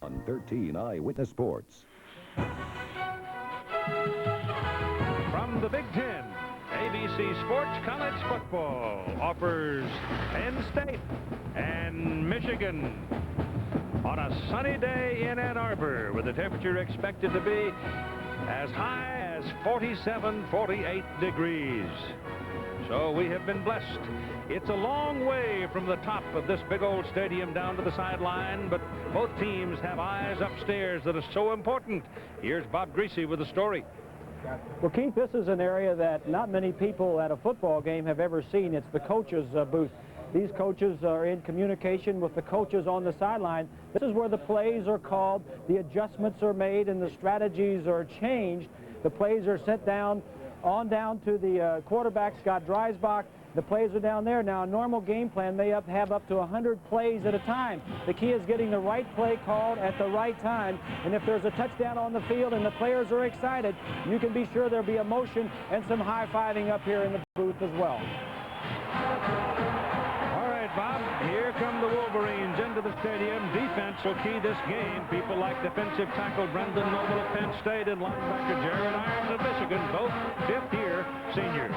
On 13 Eyewitness Sports. From the Big Ten, ABC Sports College Football offers Penn State and Michigan on a sunny day in Ann Arbor with the temperature expected to be as high as 47, 48 degrees. So we have been blessed. It's a long way from the top of this big old stadium down to the sideline, but both teams have eyes upstairs that are so important. Here's Bob Greasy with the story. Well, Keith, this is an area that not many people at a football game have ever seen. It's the coaches' booth. These coaches are in communication with the coaches on the sideline. This is where the plays are called, the adjustments are made, and the strategies are changed. The plays are sent down to the quarterback, Scott Dreisbach. The plays are down there. Now, a normal game plan may have up to 100 plays at a time. The key is getting the right play called at the right time. And if there's a touchdown on the field and the players are excited, you can be sure there'll be emotion and some high-fiving up here in the booth as well. All right, Bob, here come the Wolverines into the stadium. Defense will key this game. People like defensive tackle Brendan Noble of Penn State and linebacker Jared Irons of Michigan, both fifth-year seniors.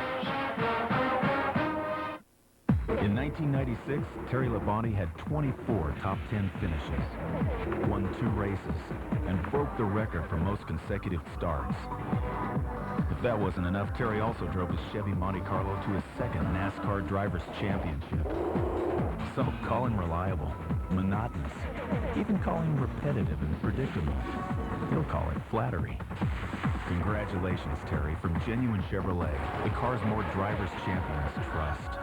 In 1996, Terry Labonte had 24 top 10 finishes, won 2 races, and broke the record for most consecutive starts. If that wasn't enough, Terry also drove his Chevy Monte Carlo to his second NASCAR Drivers' Championship. So call him reliable, monotonous, even call him repetitive and predictable. He'll call it flattery. Congratulations, Terry, from Genuine Chevrolet, the car's more drivers' champions trust.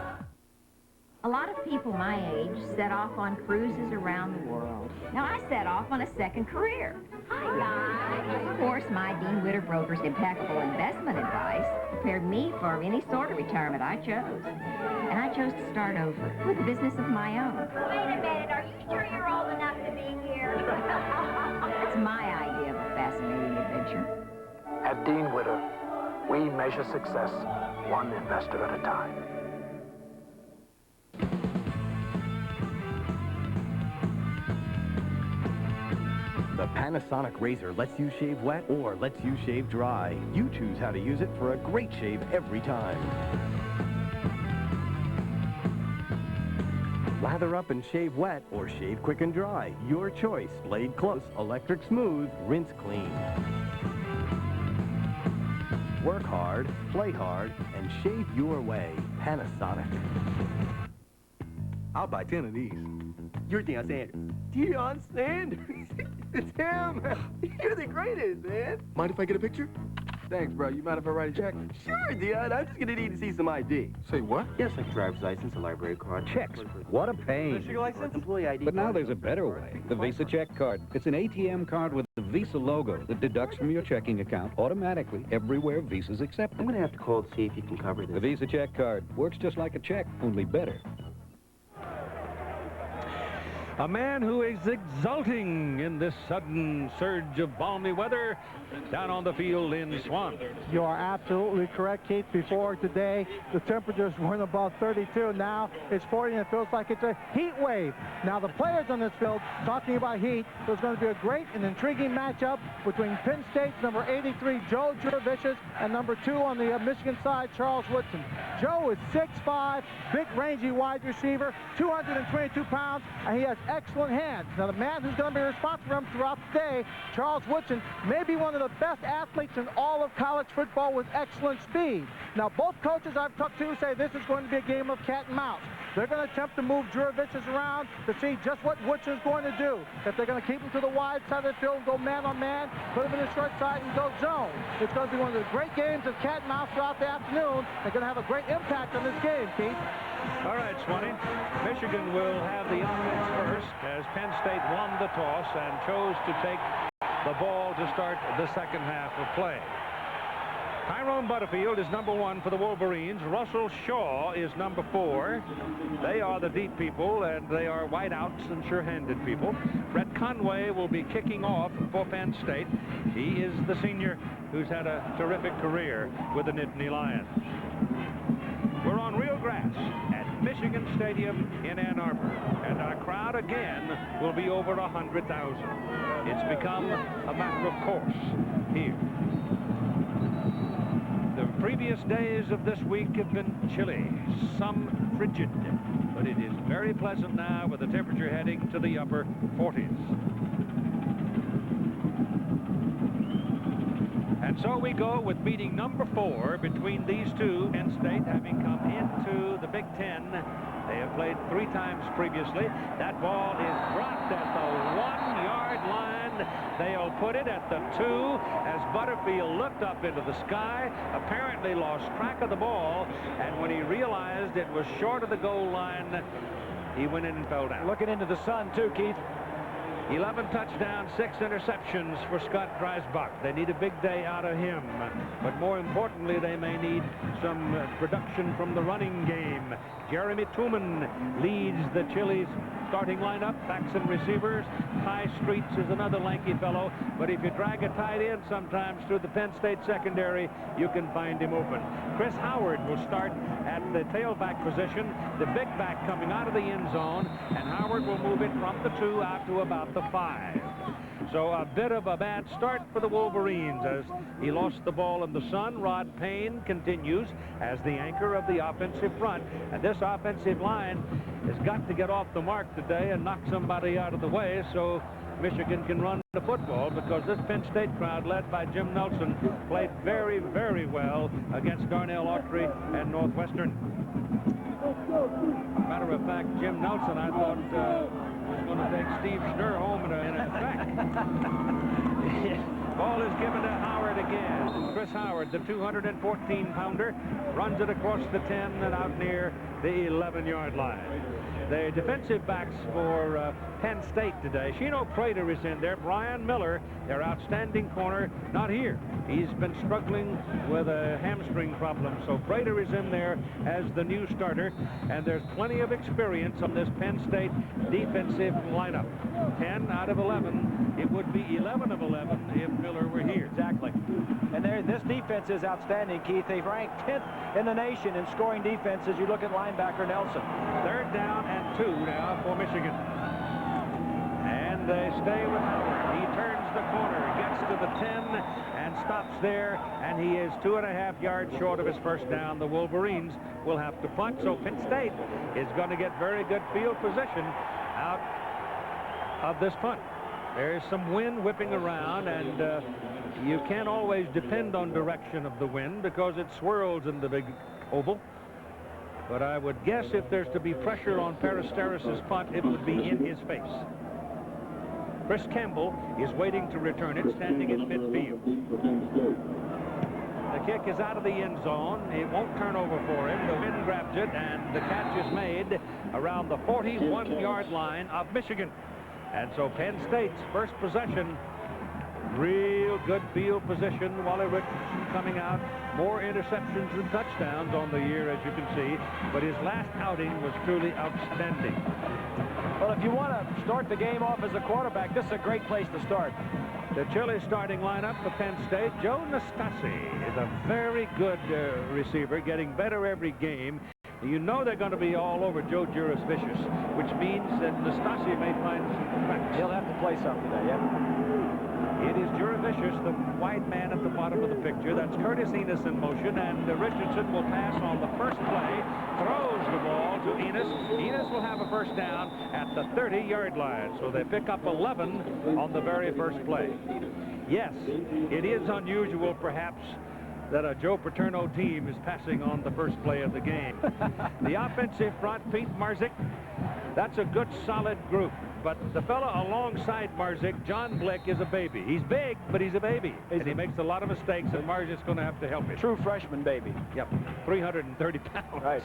A lot of people my age set off on cruises around the world. Now, I set off on a second career. Hi, guys. Of course, my Dean Witter broker's impeccable investment advice prepared me for any sort of retirement I chose. And I chose to start over with a business of my own. Wait a minute, are you sure you're old enough to be here? That's my idea of a fascinating adventure. At Dean Witter, we measure success one investor at a time. The Panasonic razor lets you shave wet or lets you shave dry. You choose how to use it for a great shave every time. Lather up and shave wet or shave quick and dry. Your choice. Blade close, electric smooth, rinse clean. Work hard, play hard, and shave your way. Panasonic. I'll buy 10 of these. You're Deion Sanders. Deion Sanders? It's him. You're the greatest, man. Mind if I get a picture? Thanks, bro. You mind if I write a check? Sure, Deion. I'm just going to need to see some ID. Say what? Yes, like driver's license, a library card. Checks. What a pain. Your license? Employee ID. But now there's a better way. The Visa Check Card. It's an ATM card with the Visa logo that deducts from your checking account automatically everywhere Visa's accepted. I'm going to have to call to see if you can cover this. The Visa Check Card works just like a check, only better. A man who is exulting in this sudden surge of balmy weather down on the field in Swan. You are absolutely correct, Keith. Before today, the temperatures weren't above 32. Now it's 40, and it feels like it's a heat wave. Now the players on this field, talking about heat, there's going to be a great and intriguing matchup between Penn State's number 83, Joe Jurevicius, and number 2 on the Michigan side, Charles Woodson. Joe is 6'5", big, rangy wide receiver, 222 pounds, and he has excellent hands. Now, the man who's going to be responsible for him throughout the day, Charles Woodson, may be one of the best athletes in all of college football with excellent speed. Now, both coaches I've talked to say this is going to be a game of cat and mouse. They're going to attempt to move Jurevicius around to see just what Woodson is going to do. If they're going to keep him to the wide side of the field and go man-on-man, put him in the short side and go zone. It's going to be one of the great games of cat and mouse throughout the afternoon. They're going to have a great impact on this game, Keith. All right, Swanee. Michigan will have the offense first as Penn State won the toss and chose to take the ball to start the second half of play. Tyrone Butterfield is number 1 for the Wolverines. Russell Shaw is number 4. They are the deep people, and they are wideouts and sure-handed people. Brett Conway will be kicking off for Penn State. He is the senior who's had a terrific career with the Nittany Lions. We're on real grass at Michigan Stadium in Ann Arbor. And our crowd again will be over 100,000. It's become a matter of course here. The previous days of this week have been chilly, some frigid, but it is very pleasant now with the temperature heading to the upper 40s. And so we go with meeting number 4 between these two. Penn State having come into the Big Ten. They have played 3 times previously. That ball is dropped at the 1-yard line. They'll put it at the 2 as Butterfield looked up into the sky, apparently lost track of the ball, and when he realized it was short of the goal line, he went in and fell down. Looking into the sun, too, Keith. 11 touchdowns, 6 interceptions for Scott Dreisbach. They need a big day out of him. But more importantly, they may need some production from the running game. Jeremy Tooman leads the Chili's starting lineup. Backs and receivers. Ty Streets is another lanky fellow. But if you drag a tight end sometimes through the Penn State secondary, you can find him open. Chris Howard will start at the tailback position. The big back coming out of the end zone. And Howard will move it from the 2 out to about the 5. So a bit of a bad start for the Wolverines as he lost the ball in the sun. Rod Payne continues as the anchor of the offensive front. And this offensive line has got to get off the mark today and knock somebody out of the way so Michigan can run the football, because this Penn State crowd, led by Jim Nelson, played very, very well against Darnell Autry and Northwestern. Matter of fact, Jim Nelson, I thought, was going to take Steve Schnurr home in a track. Ball is given to Howard again. Chris Howard, the 214-pounder, runs it across the 10 and out near the 11-yard line. The defensive backs for Penn State today. Shino Prater is in there. Brian Miller, their outstanding corner, not here. He's been struggling with a hamstring problem. So Prater is in there as the new starter. And there's plenty of experience on this Penn State defensive lineup. 10 out of 11. It would be 11 of 11 if Miller were here. Exactly. And this defense is outstanding, Keith. They've ranked 10th in the nation in scoring defense as you look at linebacker Nelson. 3rd down and 2 now for Michigan. And they stay with Howard. He turns the corner, gets to the 10, and stops there, and he is 2.5 yards short of his first down. The Wolverines will have to punt, so Penn State is going to get very good field position out of this punt. There's some wind whipping around, and you can't always depend on direction of the wind because it swirls in the big oval. But I would guess if there's to be pressure on Peristeris's punt, it would be in his face. Chris Campbell is waiting to return it, standing in midfield. The kick is out of the end zone. It won't turn over for him. The wind grabs it, and the catch is made around the 41-yard line of Michigan. And so Penn State's first possession, real good field position. Wally Richardson coming out. More interceptions than touchdowns on the year, as you can see. But his last outing was truly outstanding. Well, if you want to start the game off as a quarterback, this is a great place to start. The Chile starting lineup for Penn State. Joe Nastasi is a very good receiver, getting better every game. You know they're going to be all over Joe Juris-Vicious, which means that Nastasi may find some cracks. He'll have to play some today, yeah. It is Juris-Vicious, the white man at the bottom of the picture. That's Curtis Enos in motion, and Richardson will pass on the first play, throws the ball to Enos. Enos will have a first down at the 30-yard line, so they pick up 11 on the very first play. Yes, it is unusual, perhaps, that a Joe Paterno team is passing on the first play of the game. The offensive front, Pete Marzik, that's a good, solid group. But the fella alongside Marzik, John Blick, is a baby. He's big, but he's a baby. And he makes a lot of mistakes, and Marzik's going to have to help him. True freshman baby. Yep, 330 pounds. Right.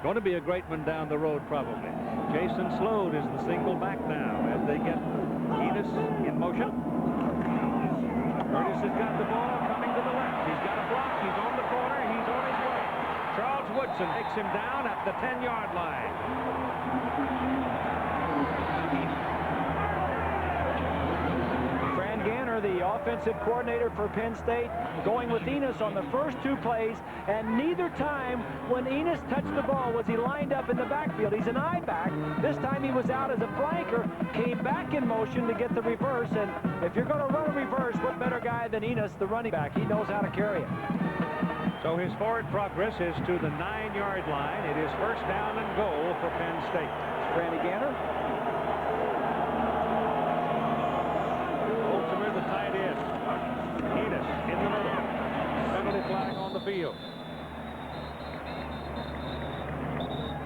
Going to be a great one down the road, probably. Jason Slode is the single back now as they get Enos in motion. Curtis has got the ball coming to the left. He's got a block. He's on the corner. He's on his way. Charles Woodson takes him down at the 10-yard line. Fran Ganner Garner, the offensive coordinator for Penn State, going with Enos on the first 2 plays, and neither time when Enos touched the ball was he lined up in the backfield. He's an I-back. This time he was out as a flanker, came back in motion to get the reverse, and if you're going to run a reverse, what better guy than Enos, the running back? He knows how to carry it. So his forward progress is to the 9-yard line. It is first down and goal for Penn State. Randy Ganner. Ultimer, the tight end. Enos in the middle. Penalty flag on the field.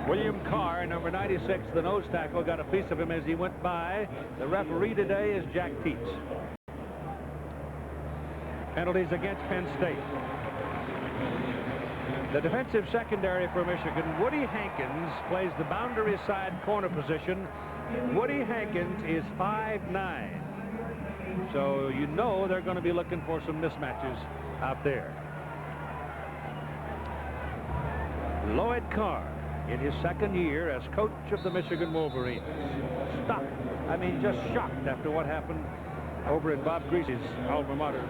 William Carr, number 96, the nose tackle, got a piece of him as he went by. The referee today is Jack Teets. Penalties against Penn State. The defensive secondary for Michigan, Woody Hankins, plays the boundary side corner position. Woody Hankins is 5'9". So you know they're going to be looking for some mismatches out there. Lloyd Carr, in his second year as coach of the Michigan Wolverines. Stuck. I mean, just shocked after what happened over at Bob Greasy's alma mater.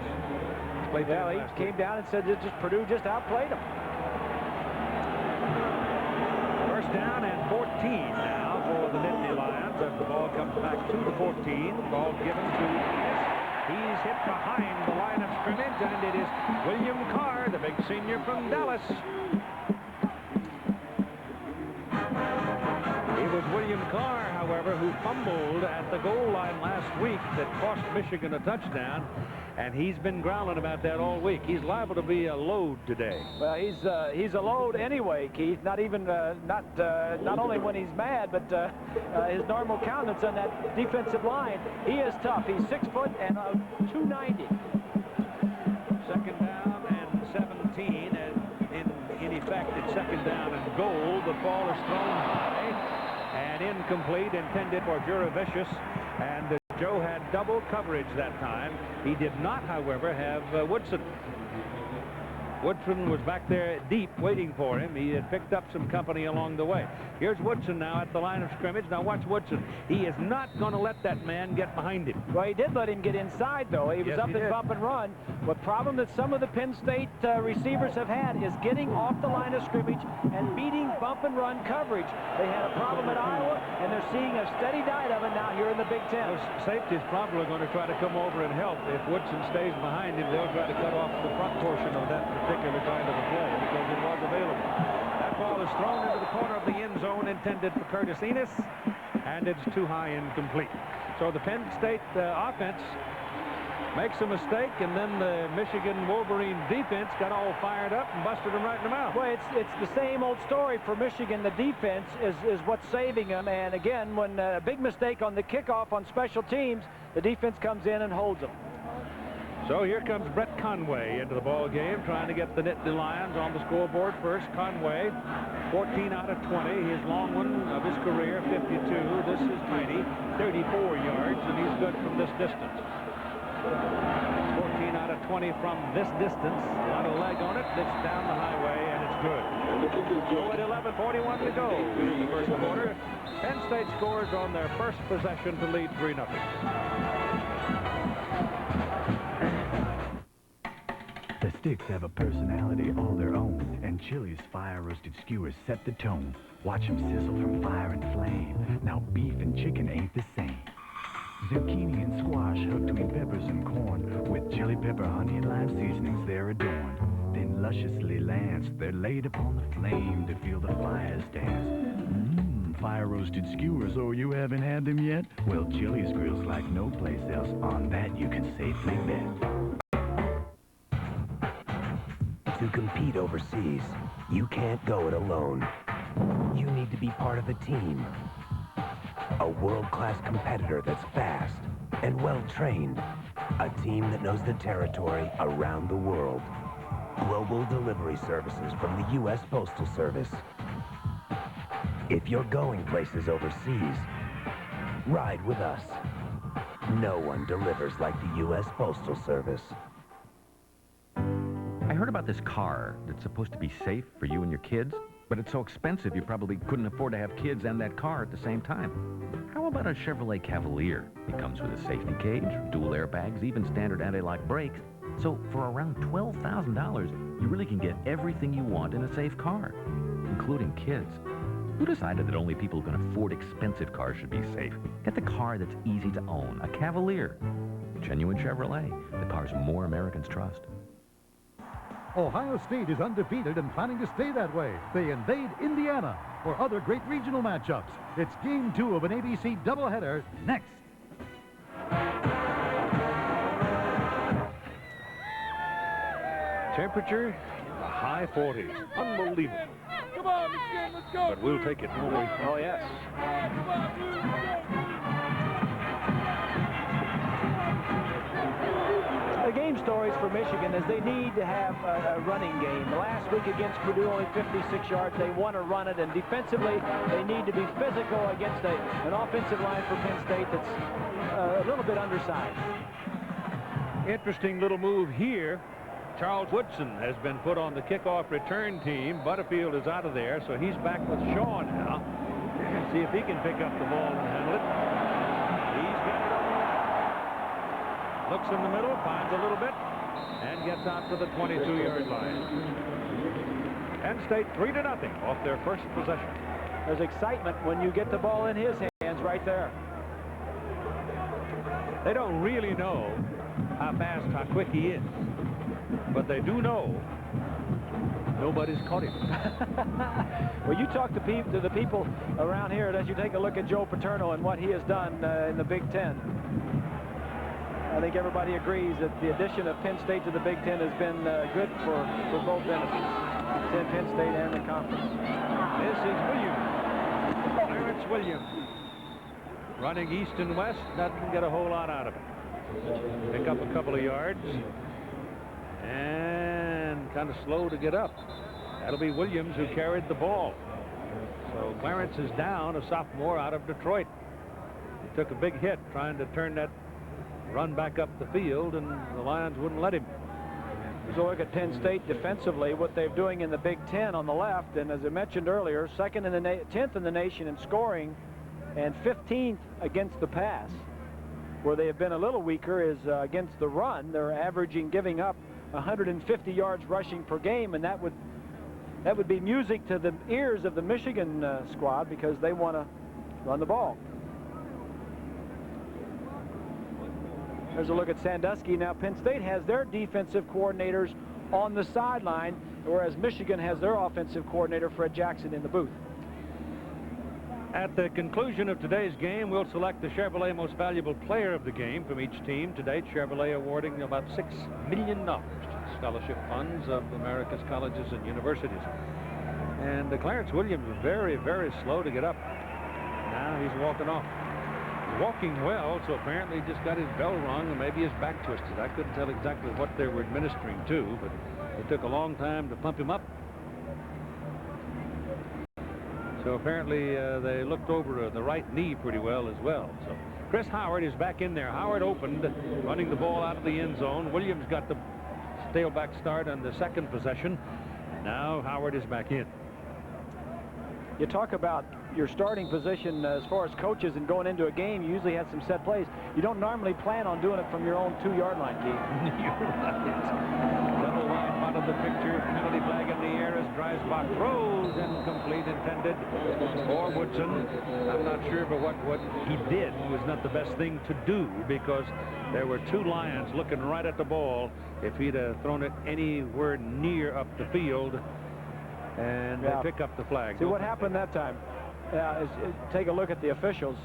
Well, he came down and said that Purdue just outplayed him. First down and 14 now for the Nittany Lions as the ball comes back to the 14. Ball given to Enos. He's hit behind the line of scrimmage, and it is William Carr, the big senior from Dallas. It was William Carr, however, who fumbled at the goal line last week that cost Michigan a touchdown, and he's been growling about that all week. He's liable to be a load today. Well, he's a load anyway, Keith. Not even not only when he's mad, but his normal countenance on that defensive line. He is tough. He's 6 foot and 290. Second down and 17, and in effect, it's second down and goal. The ball is thrown high and incomplete, intended for Juravicius, and Joe had double coverage that time. He did not, however, have Woodson. Woodson was back there deep waiting for him. He had picked up some company along the way. Here's Woodson now at the line of scrimmage. Now watch Woodson. He is not going to let that man get behind him. Well, he did let him get inside, though. He was up in bump and run. The problem that some of the Penn State receivers have had is getting off the line of scrimmage and beating bump and run coverage. They had a problem at Iowa, and they're seeing a steady diet of it now here in the Big Ten. Well, safety's probably going to try to come over and help. If Woodson stays behind him, they'll try to cut off the front portion of that particular kind of a play because it was available. That ball is thrown into the corner of the end zone intended for Curtis Enos, and it's too high, incomplete. So the Penn State offense makes a mistake, and then the Michigan Wolverine defense got all fired up and busted them right in the mouth. Well, it's the same old story for Michigan. The defense is what's saving them, and again, when a big mistake on the kickoff on special teams, the defense comes in and holds them. So here comes Brett Conway into the ball game, trying to get the Nittany Lions on the scoreboard first. Conway, 14 out of 20. His long one of his career, 52. This is tiny, 34 yards, and he's good from this distance. 14 out of 20 from this distance. A lot of leg on it. It's down the highway, and it's good. So at 11:41 to go in the first quarter, Penn State scores on their first possession to lead 3-0. The sticks have a personality all their own, and Chili's fire-roasted skewers set the tone. Watch them sizzle from fire and flame. Now beef and chicken ain't the same. Zucchini and squash hooked between peppers and corn. With chili pepper, honey, and lime seasonings, they're adorned. Then lusciously lanced, they're laid upon the flame to feel the fires dance. Fire-roasted skewers, oh, you haven't had them yet? Well, Chili's grills like no place else. On that you can safely bet. To compete overseas, you can't go it alone. You need to be part of a team. A world-class competitor that's fast and well-trained. A team that knows the territory around the world. Global delivery services from the U.S. Postal Service. If you're going places overseas, ride with us. No one delivers like the U.S. Postal Service. I heard about this car that's supposed to be safe for you and your kids. But it's so expensive you probably couldn't afford to have kids and that car at the same time. How about a Chevrolet Cavalier? It comes with a safety cage, dual airbags, even standard anti-lock brakes. So for around $12,000, you really can get everything you want in a safe car, including kids. Who decided that only people who can afford expensive cars should be safe? Get the car that's easy to own, a Cavalier. Genuine Chevrolet, the cars more Americans trust. Ohio State is undefeated and planning to stay that way. They invade Indiana for other great regional matchups. It's Game 2 of an ABC doubleheader next. Temperature, the high 40s. Unbelievable. Come on, Michigan, let's go. But we'll take it. Oh, yes. The game stories for Michigan is they need to have a running game. Last week against Purdue, only 56 yards. They want to run it, and defensively, they need to be physical against an offensive line for Penn State that's a little bit undersized. Interesting little move here. Charles Woodson has been put on the kickoff return team. Butterfield is out of there, so he's back with Shaw now. See if he can pick up the ball and handle it. He's got it on the line. Looks in the middle, finds a little bit, and gets out to the 22-yard line. Penn State 3-0 off their first possession. There's excitement when you get the ball in his hands right there. They don't really know how fast, how quick he is. But they do know nobody's caught him. Well, you talk to the people around here as you take a look at Joe Paterno and what he has done in the Big Ten. I think everybody agrees that the addition of Penn State to the Big Ten has been good for both benefits, Penn State and the conference. This is Williams. Clarence Williams. Running east and west, doesn't get a whole lot out of it. Pick up a couple of yards. And kind of slow to get up. That'll be Williams who carried the ball. So Clarence is down, a sophomore out of Detroit. He took a big hit trying to turn that run back up the field, and the Lions wouldn't let him. So look at Penn State defensively, what they're doing in the Big Ten on the left, and as I mentioned earlier, 10th in the nation in scoring and 15th against the pass. Where they have been a little weaker is against the run. They're averaging giving up 150 yards rushing per game, and that would be music to the ears of the Michigan squad because they want to run the ball. There's a look at Sandusky. Now Penn State has their defensive coordinators on the sideline, whereas Michigan has their offensive coordinator, Fred Jackson, in the booth. At the conclusion of today's game, we'll select the Chevrolet Most Valuable Player of the Game from each team. To date, Chevrolet awarding about $6 million to scholarship funds of America's colleges and universities. And Clarence Williams was very, very slow to get up. Now he's walking off. He's walking well, so apparently he just got his bell rung and maybe his back twisted. I couldn't tell exactly what they were administering to, but it took a long time to pump him up. So apparently they looked over the right knee pretty well as well. So Chris Howard is back in there. Howard opened, running the ball out of the end zone. Williams got the tailback start on the second possession. Now Howard is back in. You talk about your starting position as far as coaches and going into a game, you usually have some set plays. You don't normally plan on doing it from your own 2-yard line, Keith. You're right. Double line out of the picture. Penalty flag in the air as Dreisbach throws incomplete, intended for Woodson. I'm not sure, but what he did was not the best thing to do because there were two Lions looking right at the ball. If he'd have thrown it anywhere near up the field, and they pick up the flag. See what happened that time? Take a look at the officials.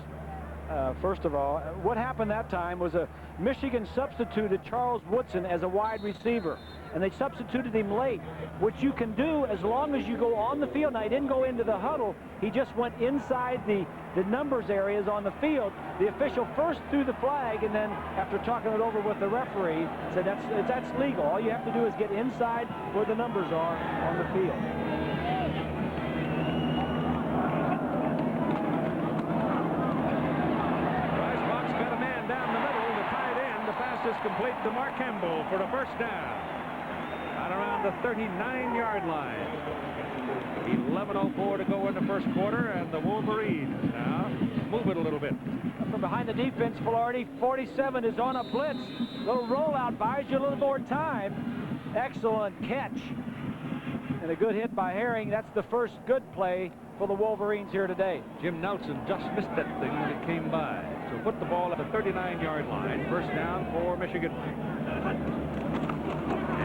First of all, what happened that time was Michigan substituted Charles Woodson as a wide receiver, and they substituted him late, which you can do as long as you go on the field. Now, he didn't go into the huddle. He just went inside the numbers areas on the field. The official first threw the flag, and then after talking it over with the referee, said that's legal. All you have to do is get inside where the numbers are on the field. Is complete to Mark Campbell for a first down at around the 39-yard line. 11:04 to go in the first quarter, and the Wolverines now move it a little bit. From behind the defense, Florida, 47 is on a blitz. Little rollout buys you a little more time. Excellent catch. And a good hit by Herring. That's the first good play for the Wolverines here today. Jim Nelson just missed that thing when it came by. So put the ball at the 39-yard line. First down for Michigan.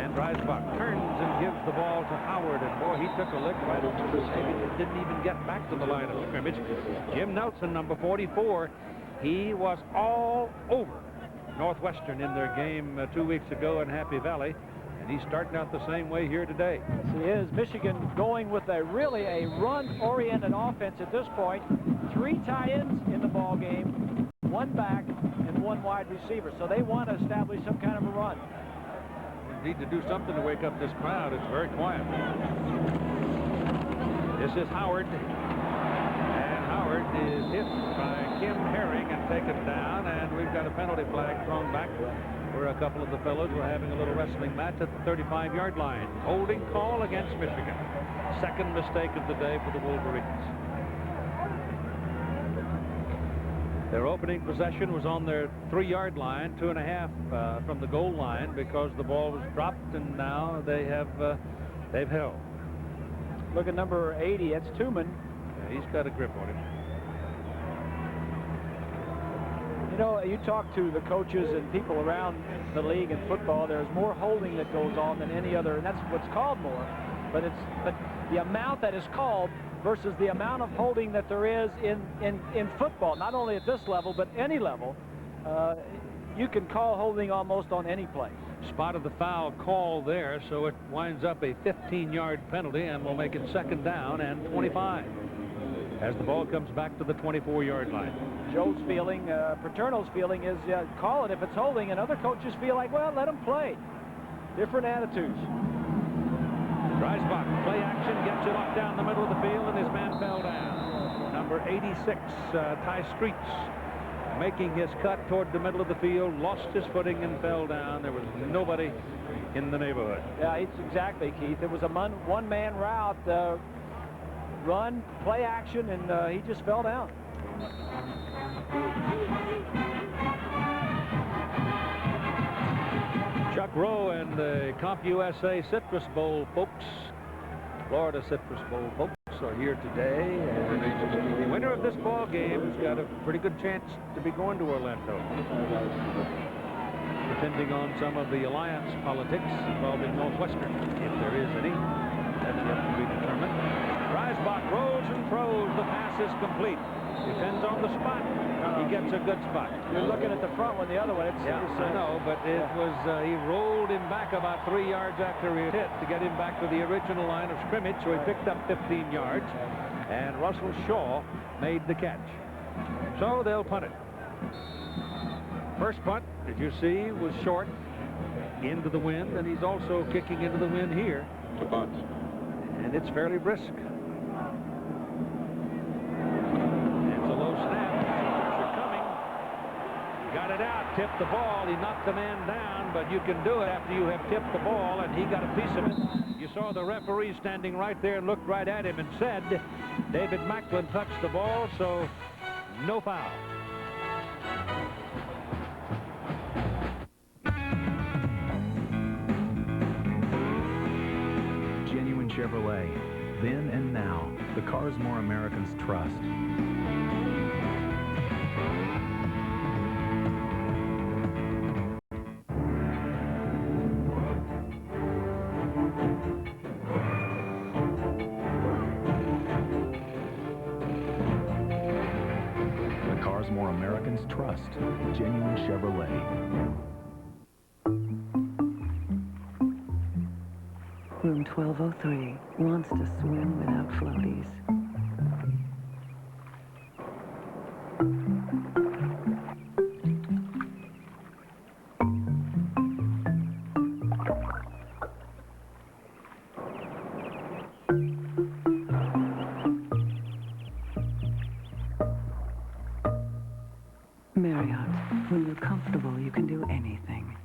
And Dreisbach turns and gives the ball to Howard. And boy, he took a lick right over the maybe didn't even get back to the line of scrimmage. Jim Nelson, number 44, he was all over Northwestern in their game 2 weeks ago in Happy Valley. And he's starting out the same way here today. Yes, he is. Michigan going with really a run-oriented offense at this point. 3 tight ends in the ball game, 1 back, and 1 wide receiver. So they want to establish some kind of a run. They need to do something to wake up this crowd. It's very quiet. This is Howard. And Howard is hit by Kim Herring and taken down. And we've got a penalty flag thrown back, where a couple of the fellows were having a little wrestling match at the 35-yard line. Holding call against Michigan. Second mistake of the day for the Wolverines. Their opening possession was on their 3-yard line, 2.5 from the goal line, because the ball was dropped, and now they've held. Look at number 80. That's Tuman. Yeah, he's got a grip on him. You know, you talk to the coaches and people around the league in football, there's more holding that goes on than any other, and that's what's called more. But the amount that is called versus the amount of holding that there is in football, not only at this level, but any level, you can call holding almost on any play. Spotted the foul call there, so it winds up a 15-yard penalty, and will make it second down and 25 as the ball comes back to the 24-yard line. Joe's feeling, Paterno's feeling is call it if it's holding, and other coaches feel like, well, let them play. Different attitudes. Dreisbach, play action, gets it off down the middle of the field, and his man fell down. Number 86, Ty Streets, making his cut toward the middle of the field, lost his footing and fell down. There was nobody in the neighborhood. Yeah, it's exactly, Keith. It was a one-man route, run, play action, and he just fell down. Chuck Rowe and the CompUSA Citrus Bowl folks, Florida Citrus Bowl folks, are here today. And the winner of this ball game has got a pretty good chance to be going to Orlando, depending on some of the alliance politics involving Northwestern, if there is any. That's yet to be determined. Dreisbach rolls and throws. The pass is complete. Depends on the spot. He gets a good spot. You're looking at the front one, the other one. I know, but it was, he rolled him back about 3 yards after he hit to get him back to the original line of scrimmage, so he picked up 15 yards, and Russell Shaw made the catch. So they'll punt it. First punt, did you see, was short into the wind, and he's also kicking into the wind here. And it's fairly brisk. Out, tipped the ball. He knocked the man down, but you can do it after you have tipped the ball, and he got a piece of it. You saw the referee standing right there and looked right at him and said, David Macklin touched the ball, so no foul. Genuine Chevrolet. Then and now, the cars more Americans trust. More Americans trust. Genuine Chevrolet. Room 1203 wants to swim without floaties. Marriott, when you're comfortable, you can do anything.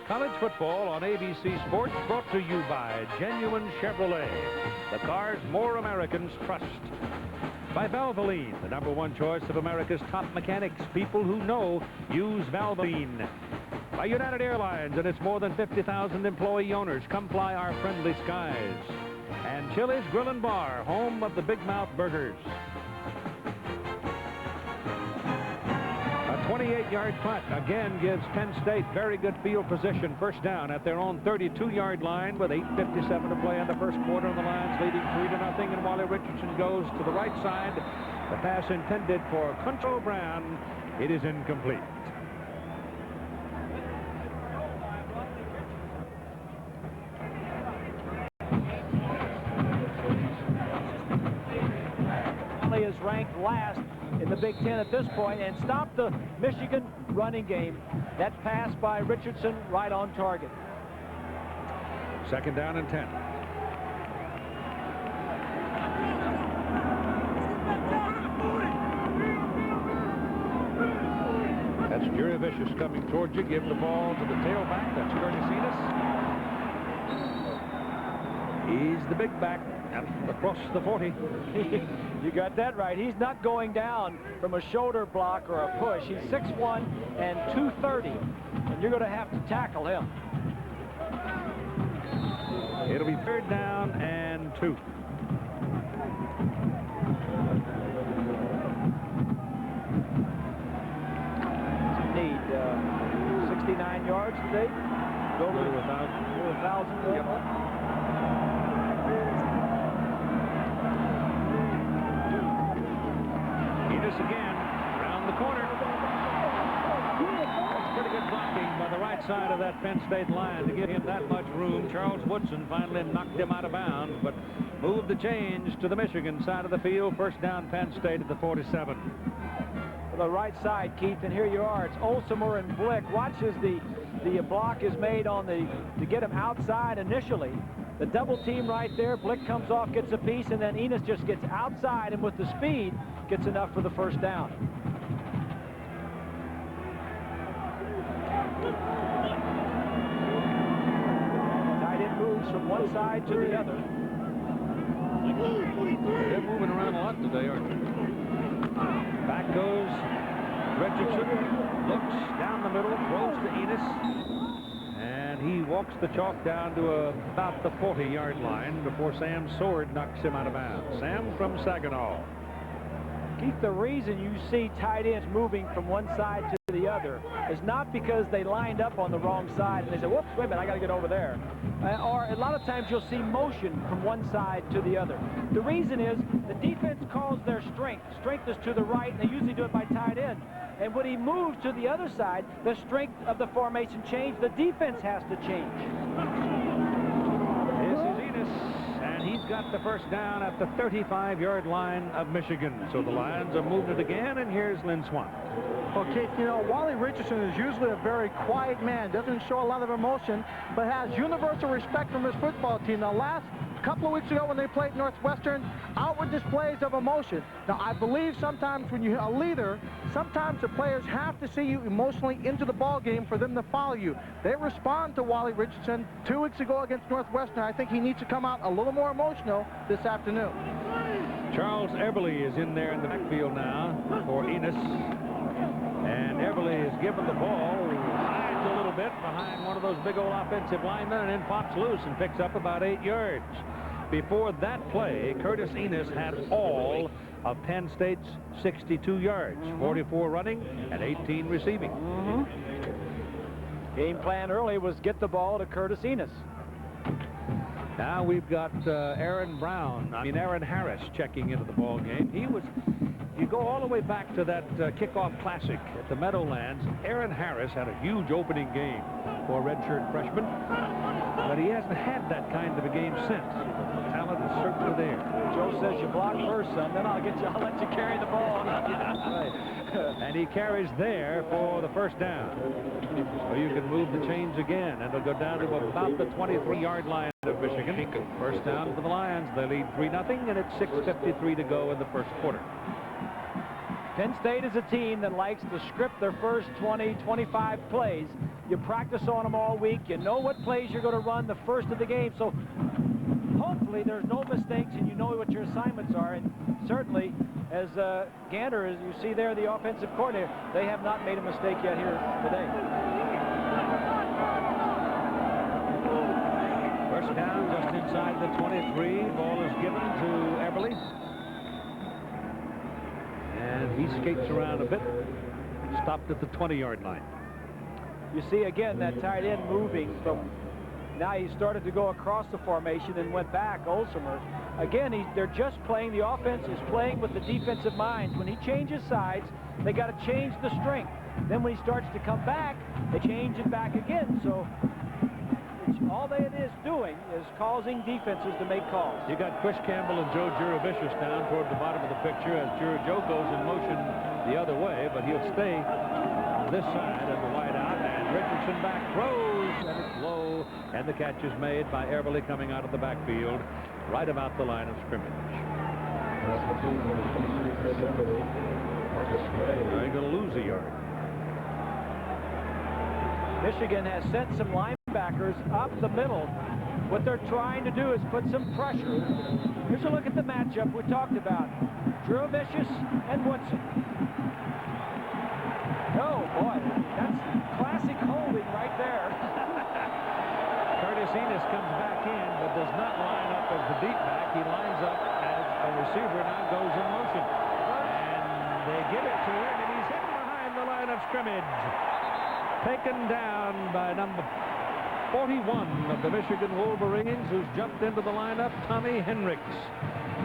College football on ABC Sports, brought to you by Genuine Chevrolet, the cars more Americans trust. By Valvoline, the #1 choice of America's top mechanics. People who know use Valvoline. By United Airlines and its more than 50,000 employee owners. Come fly our friendly skies. And Chili's Grill and Bar, home of the Big Mouth Burgers. A 28-yard punt again gives Penn State very good field position. First down at their own 32-yard line with 8:57 to play in the first quarter. The Lions leading 3-0, and Wally Richardson goes to the right side. The pass intended for Concho Brown. It is incomplete. Valley is ranked last in the Big Ten at this point and stopped the Michigan running game. That pass by Richardson right on target. Second down and 10. That's Jerry Vicious coming towards you. Give the ball to the tailback. That's Curtis Enos. He's the big back across the 40. You got that right. He's not going down from a shoulder block or a push. He's 6'1" and 230, and you're going to have to tackle him. It'll be third down and 2. Need 69 yards today. Go to 1,000. Yep. Again, around the corner. That's pretty good blocking by the right side of that Penn State line to give him that much room. Charles Woodson finally knocked him out of bounds, but moved the change to the Michigan side of the field. First down, Penn State at the 47. To the right side, Keith, and here you are. It's Olsemer and Blick. Watch as the block is made on to get him outside initially. The double team right there. Blick comes off, gets a piece, and then Enos just gets outside, and with the speed, gets enough for the first down. Tight end moves from one side to the other. They're moving around a lot today, aren't they? Back goes Richardson. Looks down the middle, throws to Enos. And he walks the chalk down to about the 40-yard line before Sam Sword knocks him out of bounds. Sam from Saginaw. Keith, the reason you see tight ends moving from one side to the other is not because they lined up on the wrong side and they say, whoops, wait a minute, I got to get over there. Or a lot of times you'll see motion from one side to the other. The reason is the defense calls their strength. Strength is to the right, and they usually do it by tight end. And when he moves to the other side, the strength of the formation changes. The defense has to change. This is Enos, and he's got the first down at the 35-yard line of Michigan. So the Lions are moving it again, and here's Lynn Swan. Well, Keith, you know, Wally Richardson is usually a very quiet man, doesn't show a lot of emotion, but has universal respect from his football team. Now, last couple of weeks ago when they played Northwestern, outward displays of emotion. Now, I believe sometimes when you're a leader, sometimes the players have to see you emotionally into the ball game for them to follow you. They respond to Wally Richardson 2 weeks ago against Northwestern. I think he needs to come out a little more emotional this afternoon. Charles Eberle is in there in the backfield now for Enos. And Eberle is given the ball, hides a little bit behind one of those big old offensive linemen, and then pops loose and picks up about 8 yards. Before that play, Curtis Enos had all of Penn State's 62 yards, 44 running and 18 receiving. Game plan early was get the ball to Curtis Enos. Now we've got Aaron Harris checking into the ball game. You go all the way back to that Kickoff Classic at the Meadowlands. Aaron Harris had a huge opening game for a redshirt freshman, but he hasn't had that kind of a game since. The talent is certainly there. Joe says you block first, son, then I'll let you carry the ball. And he carries there for the first down. So you can move the chains again, and it'll go down to about the 23-yard line of Michigan. First down for the Lions. They lead 3-0, and it's 6:53 to go in the first quarter. Penn State is a team that likes to script their first 20, 25 plays. You practice on them all week. You know what plays you're going to run the first of the game. So hopefully there's no mistakes and you know what your assignments are. And certainly, as Gander, as you see there, the offensive coordinator, they have not made a mistake yet here today. First down just inside the 23. Ball is given to Everly. And he skates around a bit. Stopped at the 20-yard line. You see again that tight end moving from, now he started to go across the formation and went back, Olsemer. Again, they're just playing, the offense is playing with the defensive minds. When he changes sides, they got to change the strength. Then when he starts to come back, they change it back again. So all it is doing is causing defenses to make calls. You got Chris Campbell and Joe Juravicious down toward the bottom of the picture as Joe goes in motion the other way, but he'll stay on this side as a wide out, and Richardson back throws, and it's low, and the catch is made by Everly coming out of the backfield right about the line of scrimmage. They're going to lose a yard. Michigan has sent some linebackers up the middle. What they're trying to do is put some pressure. Here's a look at the matchup we talked about. Juravicious and Woodson. Oh, boy, that's classic holding right there. Curtis Enos comes back in, but does not line up as the deep back. He lines up as a receiver, now goes in motion. And they give it to him, and he's hidden behind the line of scrimmage. Taken down by number 41 of the Michigan Wolverines, who's jumped into the lineup, Tommy Hendricks,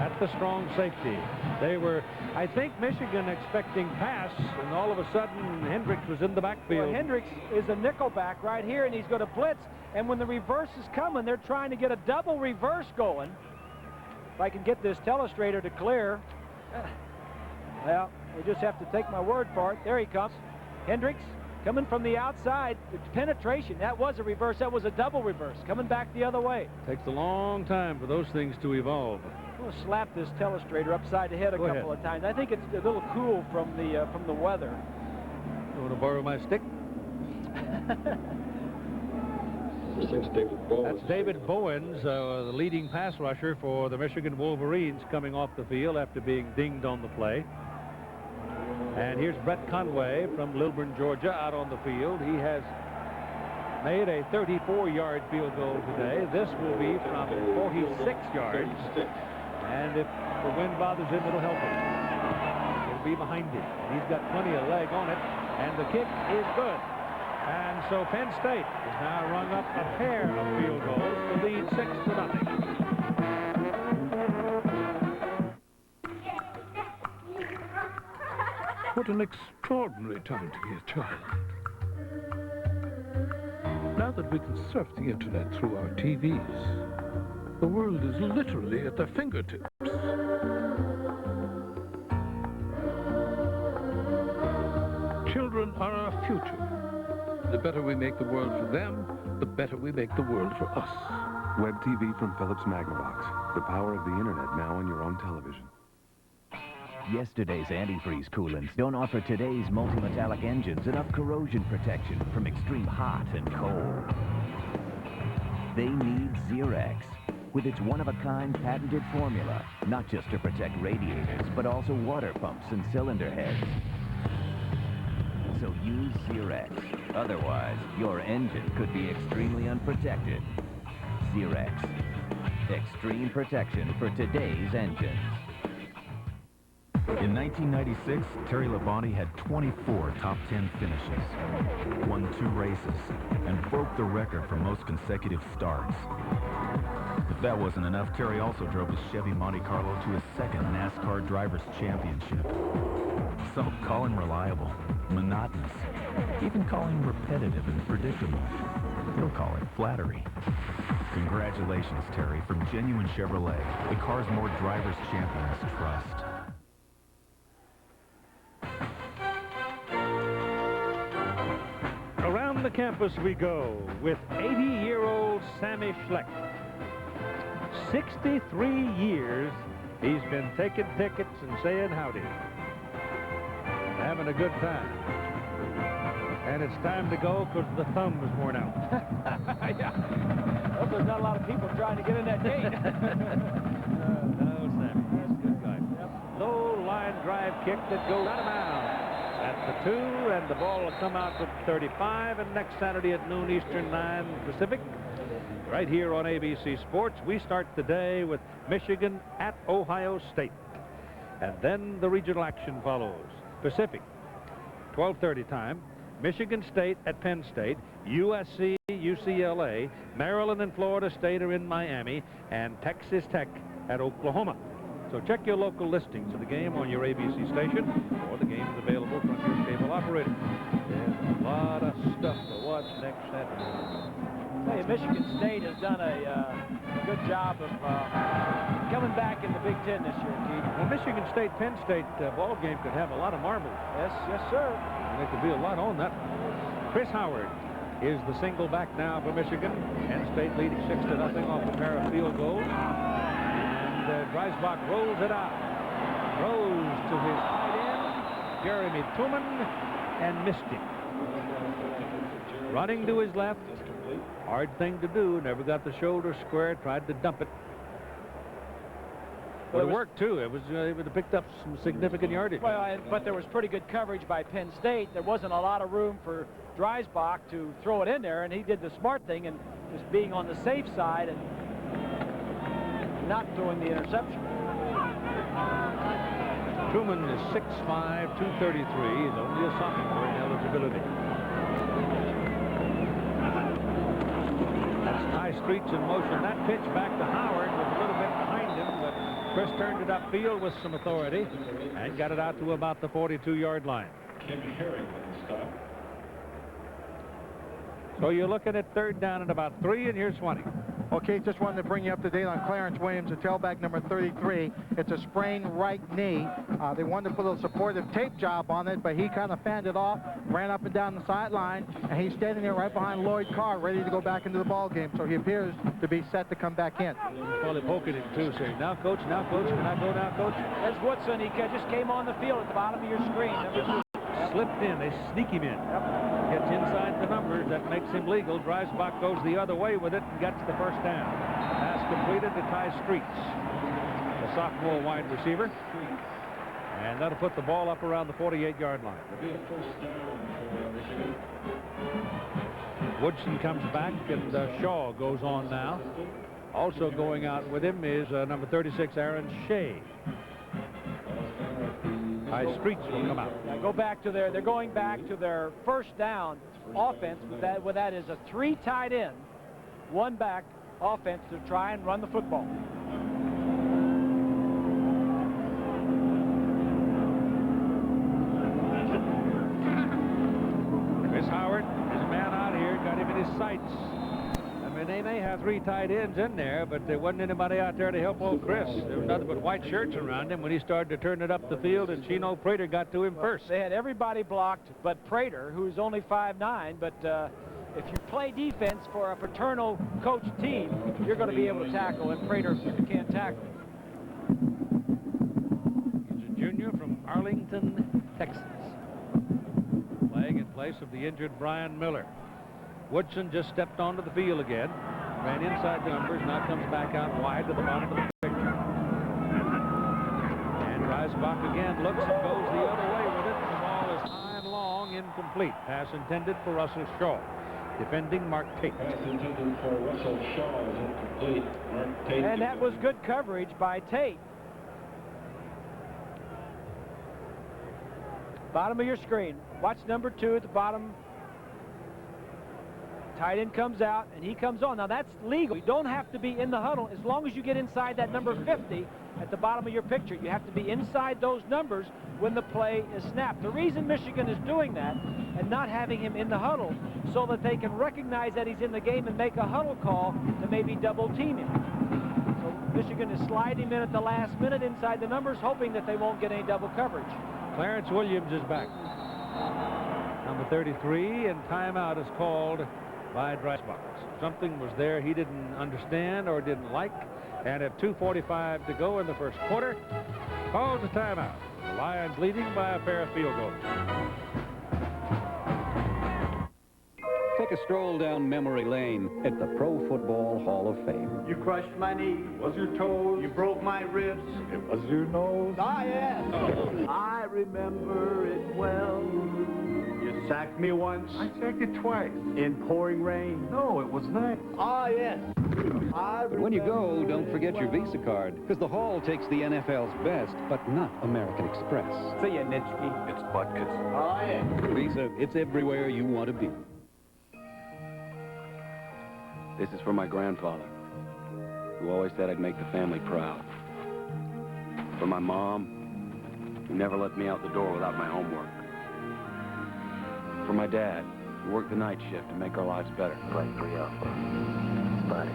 at the strong safety. They were, I think, Michigan expecting pass, and all of a sudden Hendricks was in the backfield. Well, Hendricks is a nickelback right here, and he's going to blitz. And when the reverse is coming, they're trying to get a double reverse going. If I can get this telestrator to clear. Well, we just have to take my word for it. There he comes. Hendricks coming from the outside. It's penetration. That was a reverse. That was a double reverse. Coming back the other way. Takes a long time for those things to evolve. I'm going to slap this telestrator upside the head a couple of times. I think it's a little cool from the weather. You want to borrow my stick? That's David Bowens, the leading pass rusher for the Michigan Wolverines, coming off the field after being dinged on the play. And here's Brett Conway from Lilburn, Georgia, out on the field. He has made a 34-yard field goal today. This will be from 46 yards. And if the wind bothers him, it'll help him. It'll be behind him. He's got plenty of leg on it. And the kick is good. And so Penn State has now rung up a pair of field goals to lead 6-0. What an extraordinary time to be a child. Now that we can surf the internet through our TVs, the world is literally at their fingertips. Children are our future. The better we make the world for them, the better we make the world for us. Web TV from Philips Magnavox. The power of the internet now on your own television. Yesterday's antifreeze coolants don't offer today's multi-metallic engines enough corrosion protection from extreme hot and cold. They need Zerex, with its one-of-a-kind patented formula, not just to protect radiators, but also water pumps and cylinder heads. So use Zerex. Otherwise, your engine could be extremely unprotected. Zerex. Extreme protection for today's engines. In 1996, Terry Labonte had 24 top 10 finishes, won 2 races, and broke the record for most consecutive starts. If that wasn't enough, Terry also drove his Chevy Monte Carlo to his second NASCAR Drivers' Championship. Some call him reliable, monotonous, even call him repetitive and predictable. He'll call it flattery. Congratulations, Terry, from Genuine Chevrolet, the car's more drivers' champions trust. Around the campus we go with 80-year-old Sammy Schleck. 63 years he's been taking tickets and saying howdy. having a good time. And it's time to go because the thumb is worn out. Yeah. Hope there's not a lot of people trying to get in that gate. No, Sammy. That's a good guy. Yep. Low line drive kick that goes out of bounds at the 2, and the ball will come out to 35. And next Saturday at noon Eastern, 9 Pacific, right here on ABC Sports, we start the day with Michigan at Ohio State. And then the regional action follows. Pacific, 12:30 time. Michigan State at Penn State, USC, UCLA, Maryland and Florida State are in Miami, and Texas Tech at Oklahoma. So check your local listings of the game on your ABC station, or the game is available from your cable operator. There's a lot of stuff to watch next Saturday. Hey, Michigan State has done a good job of coming back in the Big Ten this year, Keith. Well, Michigan State, Penn State ball game could have a lot of marbles. Yes, sir. And there could be a lot on that. Chris Howard is the single back now for Michigan. Penn State leading 6-0 off a pair of field goals. And Dreisbach rolls it out. Throws to his tight end, Jeremy Tuman, and missed him. Running to his left. Hard thing to do. Never got the shoulder square. Tried to dump it. But it worked, too. It would have picked up some significant yardage. Well, but there was pretty good coverage by Penn State. There wasn't a lot of room for Dreisbach to throw it in there, and he did the smart thing and just being on the safe side and not throwing the interception. Truman is 6'5", 233. He's only a sophomore in eligibility. That's Ty Streets in motion. That pitch back to Howard was a little bit behind him, but Chris turned it upfield with some authority and got it out to about the 42-yard line. So you're looking at 3rd down and about 3, and here's 20. Okay, just wanted to bring you up to date on Clarence Williams, the tailback number 33. It's a sprained right knee. They wanted to put a supportive tape job on it, but he kind of fanned it off, ran up and down the sideline, and he's standing there right behind Lloyd Carr, ready to go back into the ball game. So he appears to be set to come back in. He's probably poking him too, saying, "Now, coach, can I go now, coach?" There's Woodson. He just came on the field at the bottom of your screen. Slipped in. They sneak him in. Gets inside the numbers. That makes him legal. Dreisbach goes the other way with it and gets the first down. Pass completed to Ty Streets, the sophomore wide receiver. And that'll put the ball up around the 48-yard line. Woodson comes back, and Shaw goes on now. Also going out with him is number 36, Aaron Shea. Ty Streets will come out. Now go back to they're going back to their first down offense with that is a 3 tight end, 1 back offense to try and run the football. Chris Howard is a man out here, got him in his sights. I mean, they may have 3 tight ends in there, but there wasn't anybody out there to help old Chris. There was nothing but white shirts around him when he started to turn it up the field, and Chino Prater got to him first. They had everybody blocked but Prater, who's only 5'9", but if you play defense for a fraternal coach team, you're going to be able to tackle, and Prater can't tackle. He's a junior from Arlington, Texas. Playing in place of the injured Brian Miller. Woodson just stepped onto the field again, ran inside the numbers, now comes back out wide to the bottom of the picture. And Dreisbach again looks and goes the other way with it. The ball is high and long, incomplete. Pass intended for Russell Shaw. Defending Mark Tate. And that was good coverage by Tate. Bottom of your screen. Watch number 2 at the bottom. Tight end comes out, and he comes on. Now, that's legal. You don't have to be in the huddle as long as you get inside that number 50 at the bottom of your picture. You have to be inside those numbers when the play is snapped. The reason Michigan is doing that and not having him in the huddle so that they can recognize that he's in the game and make a huddle call to maybe double team him. So Michigan is sliding him in at the last minute inside the numbers, hoping that they won't get any double coverage. Clarence Williams is back. Number 33, and timeout is called by Dreisbach. Something was there he didn't understand or didn't like, and at 2:45 to go in the first quarter, calls a timeout. The Lions leading by a pair of field goals. Take a stroll down memory lane at the Pro Football Hall of Fame. You crushed my knee. Was your toes? You broke my ribs. It was your nose. Ah, yes. I remember it well. You sacked me once. I sacked you twice. In pouring rain. No, it was nice. Ah, yes. But when you go, don't forget your Visa card, because the Hall takes the NFL's best, but not American Express. See ya, Nitschke. It's Butkus. Ah, yes. Visa, it's everywhere you want to be. This is for my grandfather, who always said I'd make the family proud. For my mom, who never let me out the door without my homework. For my dad, who worked the night shift to make our lives better. Play for you, buddy.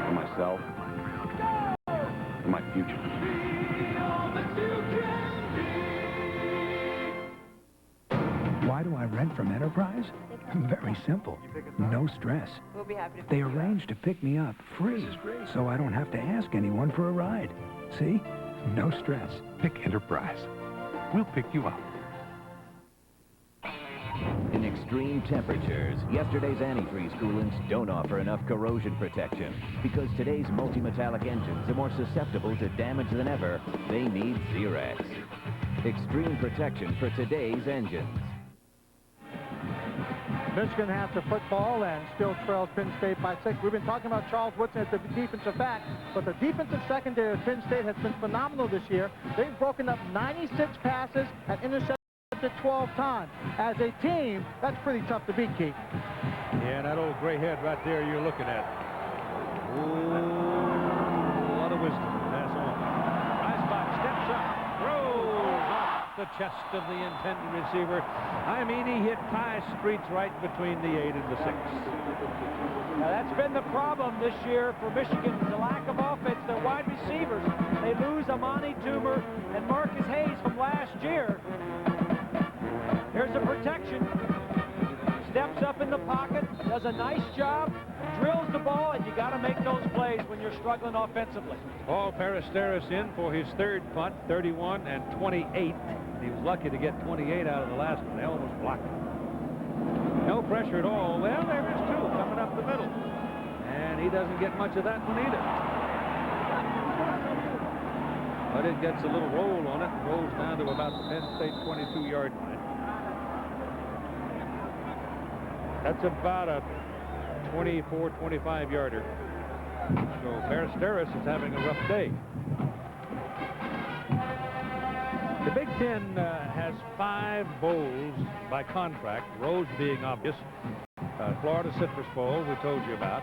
For myself, for my future. Why do I rent from Enterprise? Very simple. No stress. We'll be happy to They arranged to pick me up free, so I don't have to ask anyone for a ride. See? No stress. Pick Enterprise. We'll pick you up. In extreme temperatures, yesterday's antifreeze coolants don't offer enough corrosion protection. Because today's multi-metallic engines are more susceptible to damage than ever, they need Zerex. Extreme protection for today's engines. Michigan has the football and still trails Penn State by 6. We've been talking about Charles Woodson as the defensive back, but the defensive secondary of Penn State has been phenomenal this year. They've broken up 96 passes and intercepted 12 times. As a team, that's pretty tough to beat, Keith. Yeah, that old gray head right there you're looking at. Ooh, a lot of wisdom. Pass on. Nice box. Steps up. Throws off the chest of the intended receiver. I mean, he hit Ty Streets right between the 8 and the 6. Now, that's been the problem this year for Michigan, the lack of offense. Their wide receivers, they lose Amani Toomer and Marcus Hayes from last year. Here's the protection. Steps up in the pocket, does a nice job, drills the ball, and you got to make those plays when you're struggling offensively. Paul Peristeris in for his third punt, 31 and 28. He was lucky to get 28 out of the last one. They almost blocked it. No pressure at all. Well, there is two coming up the middle. And he doesn't get much of that one either. But it gets a little roll on it. Rolls down to about the Penn State 22-yard line. That's about a 24, 25-yarder. So Peristeris is having a rough day. The Big Ten has 5 bowls by contract, Rhodes being obvious. Florida Citrus Bowl, we told you about.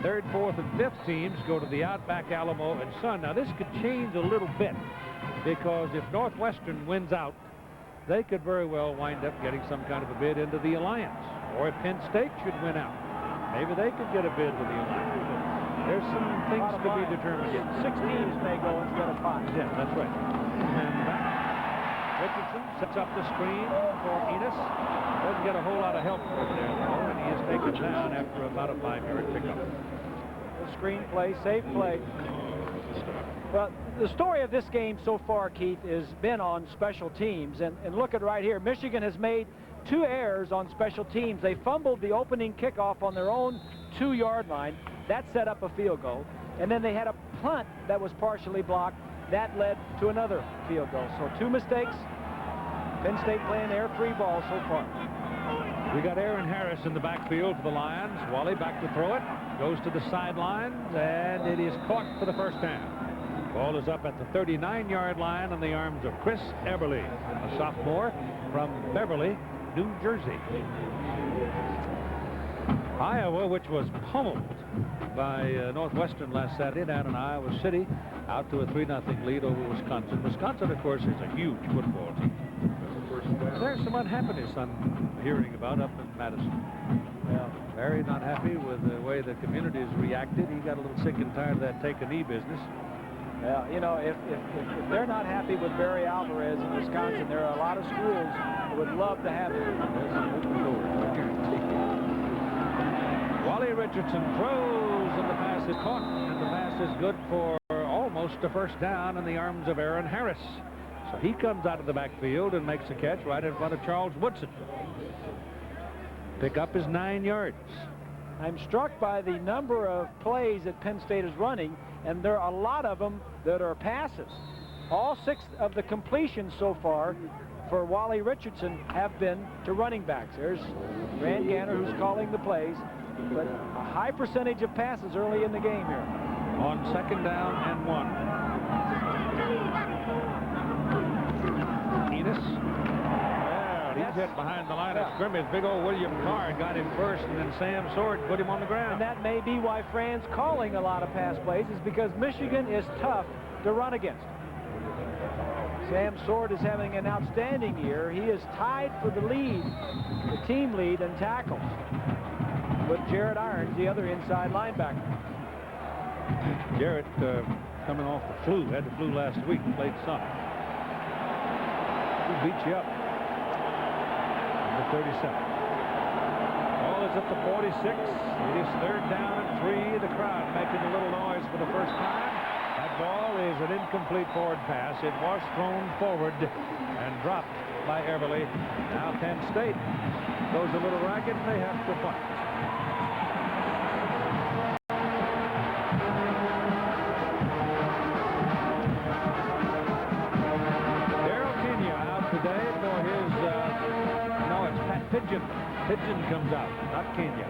3rd, 4th, and 5th teams go to the Outback, Alamo, and Sun. Now, this could change a little bit because if Northwestern wins out, they could very well wind up getting some kind of a bid into the Alliance. Or if Penn State should win out, maybe they could get a bid to the Alliance. There's some things to be determined yet. 6 teams may go instead of 5. Yeah, that's right. And back. Richardson sets up the screen for Enos. Doesn't get a whole lot of help over there, though, and he is taken down after about a 5-yard pickup. The screen play, safe play. Well, the story of this game so far, Keith, has been on special teams. And look at right here. Michigan has made 2 errors on special teams. They fumbled the opening kickoff on their own 2-yard line. That set up a field goal. And then they had a punt that was partially blocked. That led to another field goal. So 2 mistakes. Penn State playing their free ball so far. We got Aaron Harris in the backfield for the Lions. Wally back to throw it. Goes to the sidelines, and it is caught for the first down. Ball is up at the 39-yard line in the arms of Chris Eberle, a sophomore from Beverly, New Jersey. Iowa, which was pummeled by Northwestern last Saturday down in Iowa City, out to a 3-0 lead over Wisconsin. Wisconsin, of course, is a huge football team. There's some unhappiness I'm hearing about up in Madison. Well, Barry not happy with the way the community has reacted. He got a little sick and tired of that take-a-knee business. Well, you know, if they're not happy with Barry Alvarez in Wisconsin, there are a lot of schools that would love to have him. Wally Richardson throws, and the pass is caught, and the pass is good for almost a first down in the arms of Aaron Harris. So he comes out of the backfield and makes a catch right in front of Charles Woodson. Pick up his 9 yards. I'm struck by the number of plays that Penn State is running, and there are a lot of them that are passes. All 6 of the completions so far for Wally Richardson have been to running backs. There's Grant Ganner, who's calling the plays, but a high percentage of passes early in the game here. On 2nd down and 1. Enos. Well, he's hit behind the line of scrimmage. Big old William Carr got him first, and then Sam Sword put him on the ground. And that may be why Fran's calling a lot of pass plays, is because Michigan is tough to run against. Sam Sword is having an outstanding year. He is tied for the lead, the team lead in tackles, with Jared Irons, the other inside linebacker. Jarrett coming off the flu, had the flu last week, played some. He beat you up. Number 37. Ball is up to 46. It is 3rd down and 3. The crowd making a little noise for the first time. That ball is an incomplete forward pass. It was thrown forward and dropped by Everly. Now Penn State goes a little ragged, and they have to punt. Pigeon comes out, not Kenya.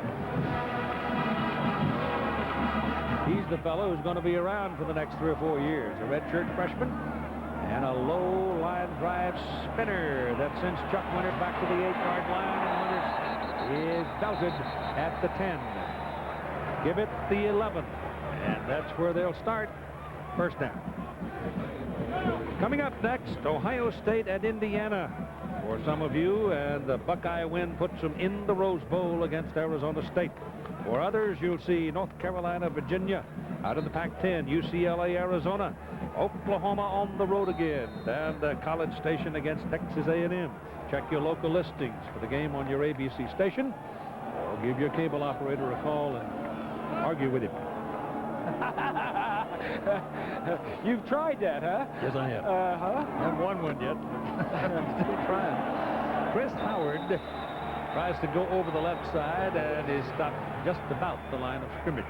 He's the fellow who's going to be around for the next 3 or 4 years. A redshirt freshman and a low line drive spinner that sends Chuck Winters back to the 8-yard line, and Winters is belted at the 10. Give it the 11, and that's where they'll start. First down. Coming up next, Ohio State at Indiana. For some of you, and the Buckeye win puts them in the Rose Bowl against Arizona State. For others, you'll see North Carolina, Virginia out of the Pac-10, UCLA, Arizona, Oklahoma on the road again, and College Station against Texas A&M. Check your local listings for the game on your ABC station, or give your cable operator a call and argue with him. You've tried that, huh? Yes, I have. Haven't won one yet. I'm still trying. Chris Howard tries to go over the left side and is stopped just about the line of scrimmage.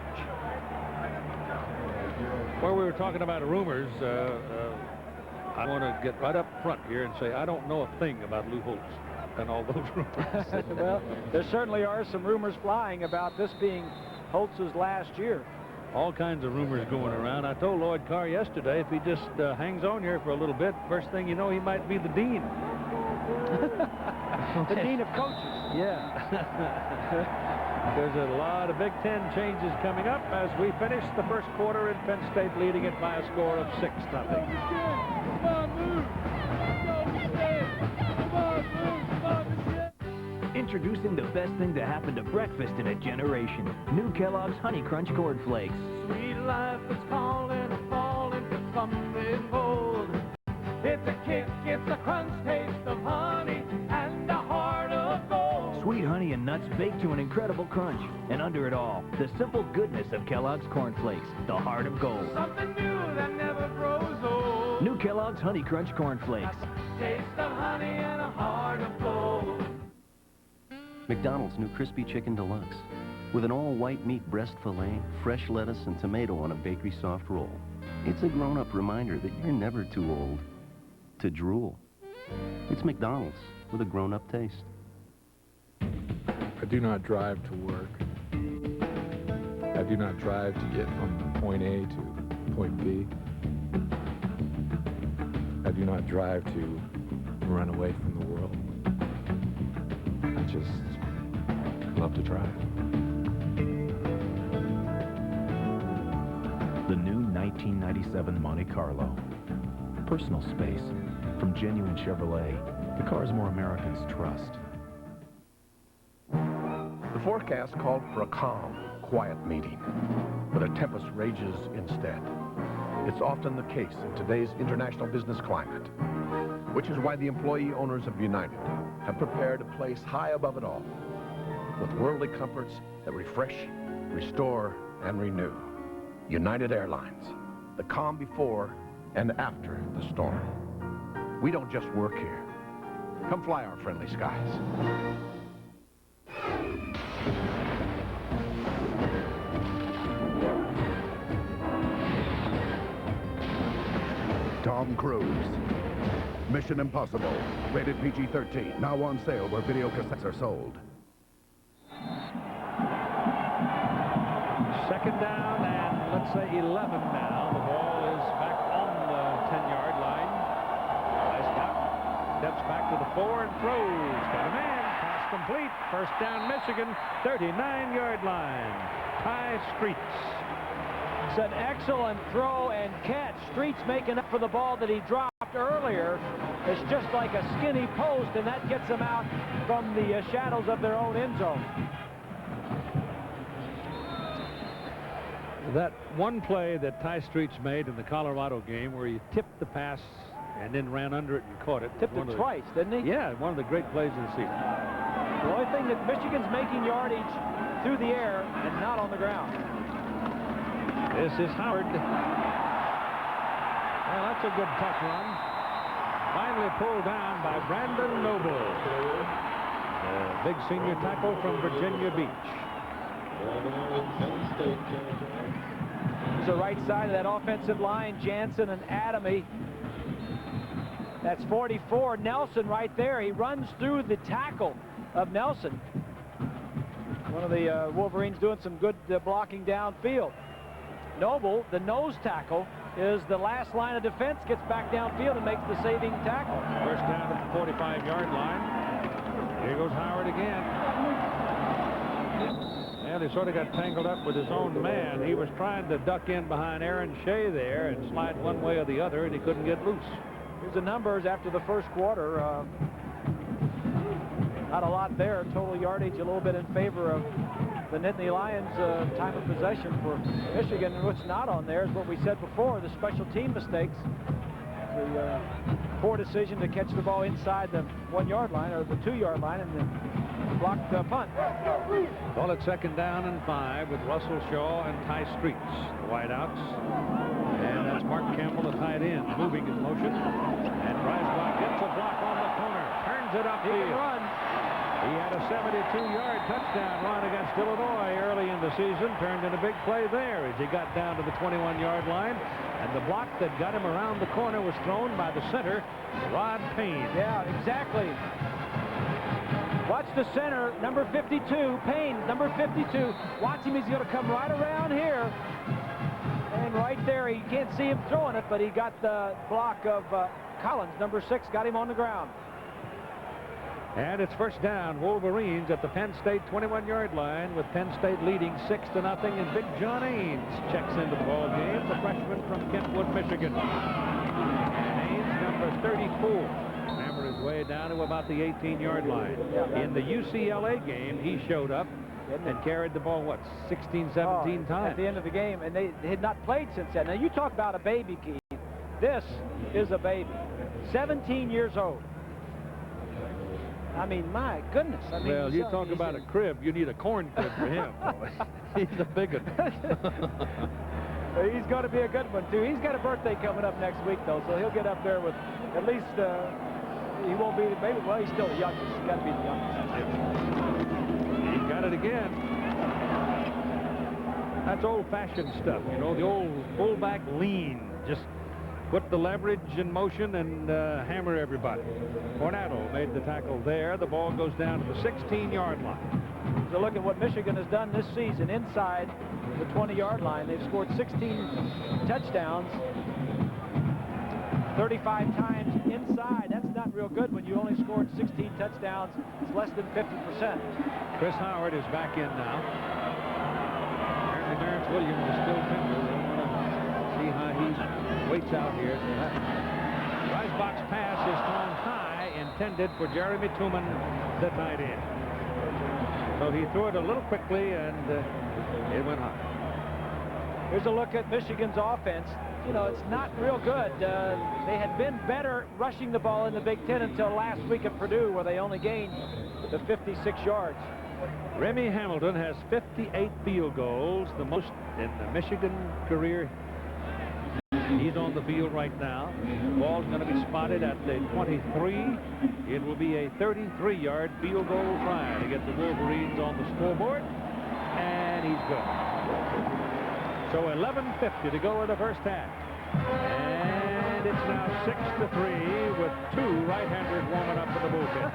Where we were talking about rumors, I want to get right up front here and say I don't know a thing about Lou Holtz and all those rumors. Well, there certainly are some rumors flying about this being Holtz's last year. All kinds of rumors going around. I told Lloyd Carr yesterday if he just hangs on here for a little bit, first thing you know, he might be the dean. The dean of coaches. Yeah. There's a lot of Big Ten changes coming up as we finish the first quarter, and Penn State leading it by a score of 6-0. Introducing the best thing to happen to breakfast in a generation. New Kellogg's Honey Crunch Corn Flakes. Sweet life is calling, I'm falling for something bold. It's a kick, it's a crunch, taste of honey, and a heart of gold. Sweet honey and nuts baked to an incredible crunch. And under it all, the simple goodness of Kellogg's Corn Flakes, the heart of gold. Something new that never grows old. New Kellogg's Honey Crunch Corn Flakes. Taste of honey and a heart of gold. McDonald's new Crispy Chicken Deluxe with an all-white meat breast filet, fresh lettuce, and tomato on a bakery soft roll. It's a grown-up reminder that you're never too old to drool. It's McDonald's with a grown-up taste. I do not drive to work. I do not drive to get from point A to point B. I do not drive to run away from the world. I just love to drive. The new 1997 Monte Carlo. Personal space. From genuine Chevrolet, the cars more Americans trust. The forecast called for a calm, quiet meeting, but a tempest rages instead. It's often the case in today's international business climate, which is why the employee owners of United have prepared a place high above it all, with worldly comforts that refresh, restore, and renew. United Airlines. the calm before and after the storm. We don't just work here. Come fly our friendly skies. Tom Cruise. Mission Impossible. Rated PG-13. Now on sale where video cassettes are sold. Second down and let's say 11 now. The ball is back on the 10-yard line. Weisbach steps back to the 4 and throws. Got a man. Pass complete. First down Michigan. 39-yard line. Ty Streets. It's an excellent throw and catch. Streets making up for the ball that he dropped earlier. It's just like a skinny post, and that gets them out from the shadows of their own end zone. That one play that Ty Streets made in the Colorado game where he tipped the pass and then ran under it and caught it. Tipped it twice, didn't he? Yeah, one of the great plays of the season. The only thing that Michigan's making yardage through the air and not on the ground. This is Howard. Well, that's a good tough run. Finally pulled down by Brandon Noble. The big senior tackle from Virginia Beach. There's the right side of that offensive line, Jansen and Adamy. That's 44. Nelson right there. He runs through the tackle of Nelson. One of the Wolverines doing some good blocking downfield. Noble, the nose tackle, is the last line of defense, gets back downfield and makes the saving tackle. First down at the 45-yard line. Here goes Howard again. And he sort of got tangled up with his own man. He was trying to duck in behind Aaron Shea there and slide one way or the other, and he couldn't get loose. Here's the numbers after the first quarter. Not a lot there. Total yardage a little bit in favor of the Nittany Lions. Time of possession for Michigan. And what's not on there is what we said before, the special team mistakes. The poor decision to catch the ball inside the 1-yard line or the 2-yard line and then blocked the punt. Ball at second down and 5 with Russell Shaw and Ty Streets, the wideouts. And that's Mark Campbell, the tight end, moving in motion. And Reisbach gets a block on the corner, turns it upfield. He can run. He had a 72-yard touchdown run against Illinois early in the season. Turned in a big play there as he got down to the 21-yard line. And the block that got him around the corner was thrown by the center, Rod Payne. Yeah, exactly. Watch the center, number 52, Payne, number 52. Watch him, he's going to come right around here. And right there, you can't see him throwing it, but he got the block of Collins, number 6, got him on the ground. And it's first down, Wolverines at the Penn State 21-yard line with Penn State leading 6-0. And Big John Ains checks into the ball game, the freshman from Kentwood, Michigan. And Ains, number 34. Hammered his way down to about the 18-yard line. In the UCLA game, he showed up and carried the ball, what, 16, 17 times? At the end of the game, and they had not played since then. Now, you talk about a baby, Keith. This is a baby. 17 years old. I mean, my goodness. I mean, well, you talk about a crib, you need a corn crib for him. He's a big one. He's going to be a good one, too. He's got a birthday coming up next week, though, so he'll get up there with at least, he won't be the baby. Well, he's still the youngest. He's got to be the youngest. He got it again. That's old-fashioned stuff, you know, the old fullback lean. Just put the leverage in motion and hammer everybody. Coronado made the tackle there. The ball goes down to the 16-yard line. So look at what Michigan has done this season inside the 20-yard line. They've scored 16 touchdowns, 35 times inside. That's not real good when you only scored 16 touchdowns. It's less than 50%. Chris Howard is back in now. Apparently Terrence Williams is still tender. They want to see how he waits out here. Reisbach's pass is thrown high, intended for Jeremy Tooman, the tight end. So he threw it a little quickly, and it went high. Here's a look at Michigan's offense. You know, it's not real good. They had been better rushing the ball in the Big Ten until last week at Purdue, where they only gained the 56 yards. Remy Hamilton has 58 field goals, the most in the Michigan career He's on the field right now. Ball's going to be spotted at the 23. It will be a 33-yard field goal try to get the Wolverines on the scoreboard. And he's good. So 11:50 to go in the first half. And it's now 6-3 with two right-handers warming up for the bullpen.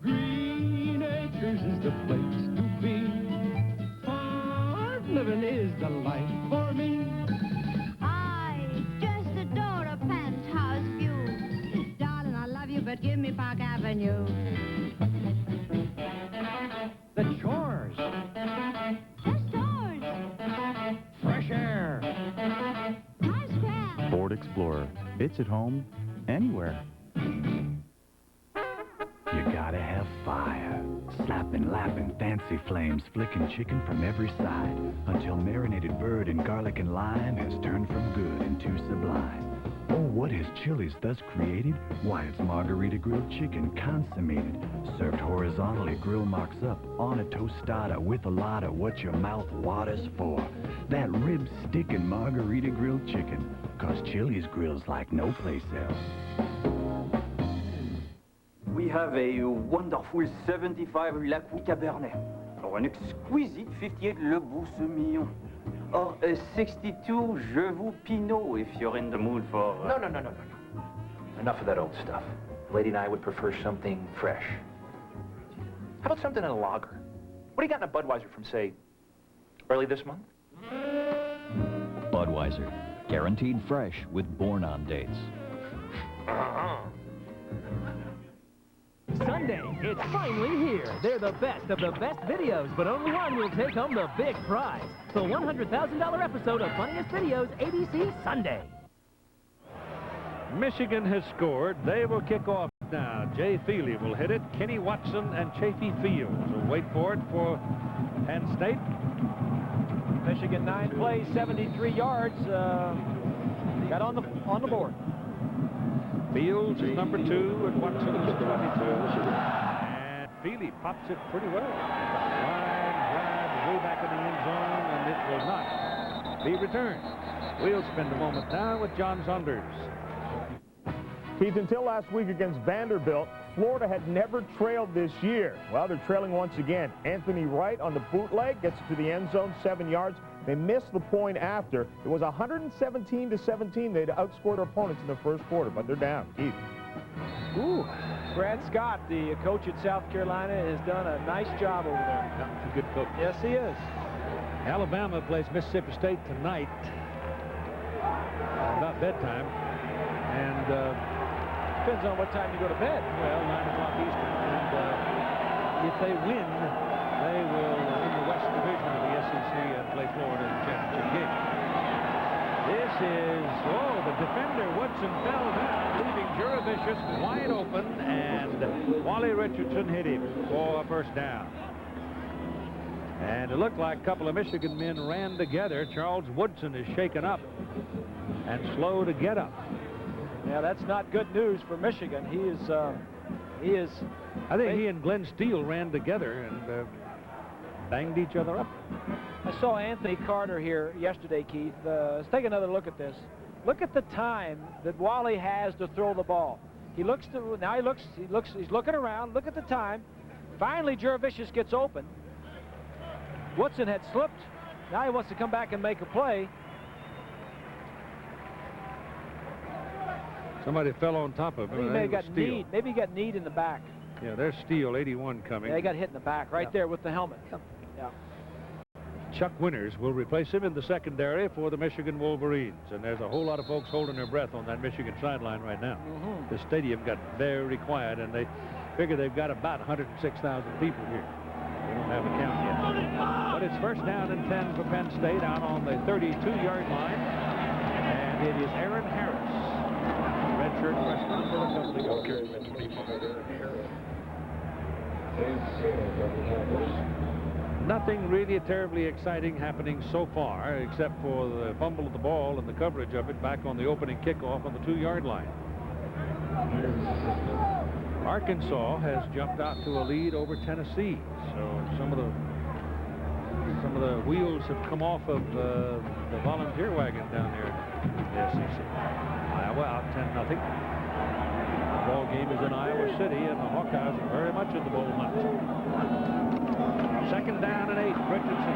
Green Acres is the place to be. Farm living is the life for me. I just adore a penthouse view. Darling, I love you, but give me Park Avenue. The chores. The stores. Fresh air. Times Square. Ford Explorer. It's at home anywhere. You gotta have fire. Slapping, lapping, fancy flames, flicking chicken from every side until marinated bird and garlic and lime has turned from good into sublime. Oh, what has Chili's thus created? Why, it's margarita grilled chicken consummated, served horizontally, grill marks up on a tostada with a lot of what your mouth waters for. That rib sticking margarita grilled chicken, 'cause Chili's grills like no place else. We have a wonderful 75 La Cou Cabernet, or an exquisite 58 Le Boussemillon, or a 62 Jevoux Pinot if you're in the mood for... No. Enough of that old stuff. Lady and I would prefer something fresh. How about something in a lager? What do you got in a Budweiser from, say, early this month? Budweiser. Guaranteed fresh with born-on dates. Sunday, it's finally here. They're the best of the best videos, but only one will take home the big prize. The $100,000 episode of Funniest Videos, ABC Sunday. Michigan has scored. They will kick off now. Jay Feely will hit it. Kenny Watson and Chafee Fields will wait for it for Penn State. Michigan 9 plays, 73 yards. Got on the board. Fields is number 2 and Watson is 22. And Feely pops it pretty well. Line drive way back in the end zone, and it will not be returned. We'll spend a moment now with John Saunders. Keith, until last week against Vanderbilt, Florida had never trailed this year. Well, they're trailing once again. Anthony Wright on the bootleg gets to the end zone, 7 yards. They missed the point after. It was 117-17. They'd outscored their opponents in the first quarter, but they're down. Keith. Ooh, Brad Scott, the coach at South Carolina, has done a nice job over there. Yeah, a good coach. Yes, he is. Alabama plays Mississippi State tonight, about bedtime, and depends on what time you go to bed. Well, 9 o'clock Eastern, and if they win, they will in the West Division of the SEC and play Florida in the championship game. This is, the defender Woodson fell down, leaving Juravicius wide open, and Wally Richardson hit him for a first down. And it looked like a couple of Michigan men ran together. Charles Woodson is shaken up and slow to get up. Yeah, that's not good news for Michigan. He is. I think he and Glenn Steele ran together and banged each other up. I saw Anthony Carter here yesterday, Keith. Let's take another look at this. Look at the time that Wally has to throw the ball. He's looking around. Look at the time. Finally, Juravicius gets open. Woodson had slipped. Now he wants to come back and make a play. Somebody fell on top of him. Maybe he got kneed. Maybe he got kneed in the back. Yeah, there's Steele, 81 coming. Yeah, he got hit in the back right there with the helmet. Yeah. Chuck Winters will replace him in the secondary for the Michigan Wolverines. And there's a whole lot of folks holding their breath on that Michigan sideline right now. The stadium got very quiet, and they figure they've got about 106,000 people here. We don't have a count yet. But it's first down and 10 for Penn State out on the 32-yard line. And it is Aaron Harris, redshirt freshman for the company. Nothing really terribly exciting happening so far, except for the fumble of the ball and the coverage of it back on the opening kickoff on the 2-yard line. Arkansas has jumped out to a lead over Tennessee. So some of the wheels have come off of the volunteer wagon down there in the SEC. Iowa out 10-0. The ball game is in Iowa City, and the Hawkeyes are very much in the bowl hunt. Second down and 8. Richardson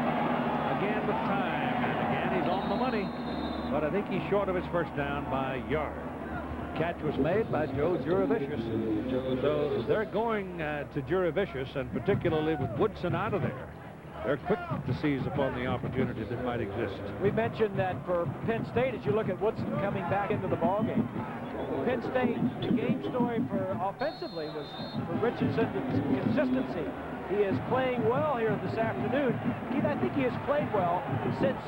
again with time, and again he's on the money, but I think he's short of his first down by a yard. Catch was made by Joe Juravicius. So they're going to Juravicius, and particularly with Woodson out of there, they're quick to seize upon the opportunity that might exist. We mentioned that for Penn State, as you look at Woodson coming back into the ballgame. Penn State, the game story for offensively was for Richardson's consistency. He is playing well here this afternoon. Keith, I think he has played well since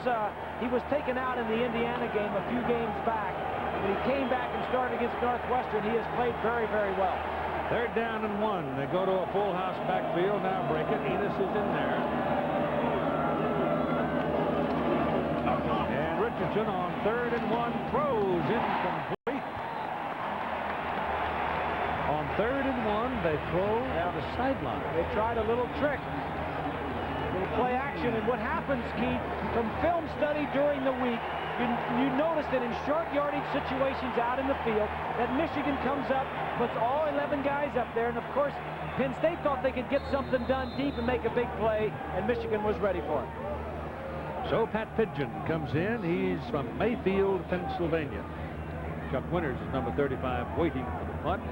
he was taken out in the Indiana game a few games back. When he came back and started against Northwestern, he has played very, very well. Third down and 1. They go to a full house backfield. Now break it. Enos is in there. And Richardson on 3rd and 1 throws incomplete. On 3rd and 1, they throw down the sideline. They tried a little trick, a little play action, and what happens, Keith, from film study during the week, you notice that in short yardage situations out in the field, that Michigan comes up, puts all 11 guys up there, and of course, Penn State thought they could get something done deep and make a big play, and Michigan was ready for it. So Pat Pidgeon comes in. He's from Mayfield, Pennsylvania. Chuck Winters is number 35, waiting for the punt.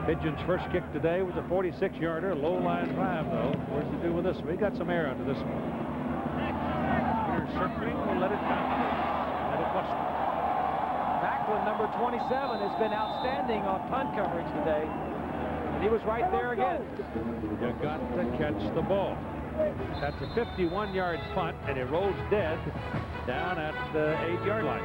Pidgeon's first kick today was a 46-yarder, low-line drive, though. What's to do with this one? He got some air under this one. Winters circling, will let it bounce. Macklin, number 27, has been outstanding on punt coverage today. And he was right there again. You got to catch the ball. That's a 51-yard punt, and it rolls dead down at the 8-yard line.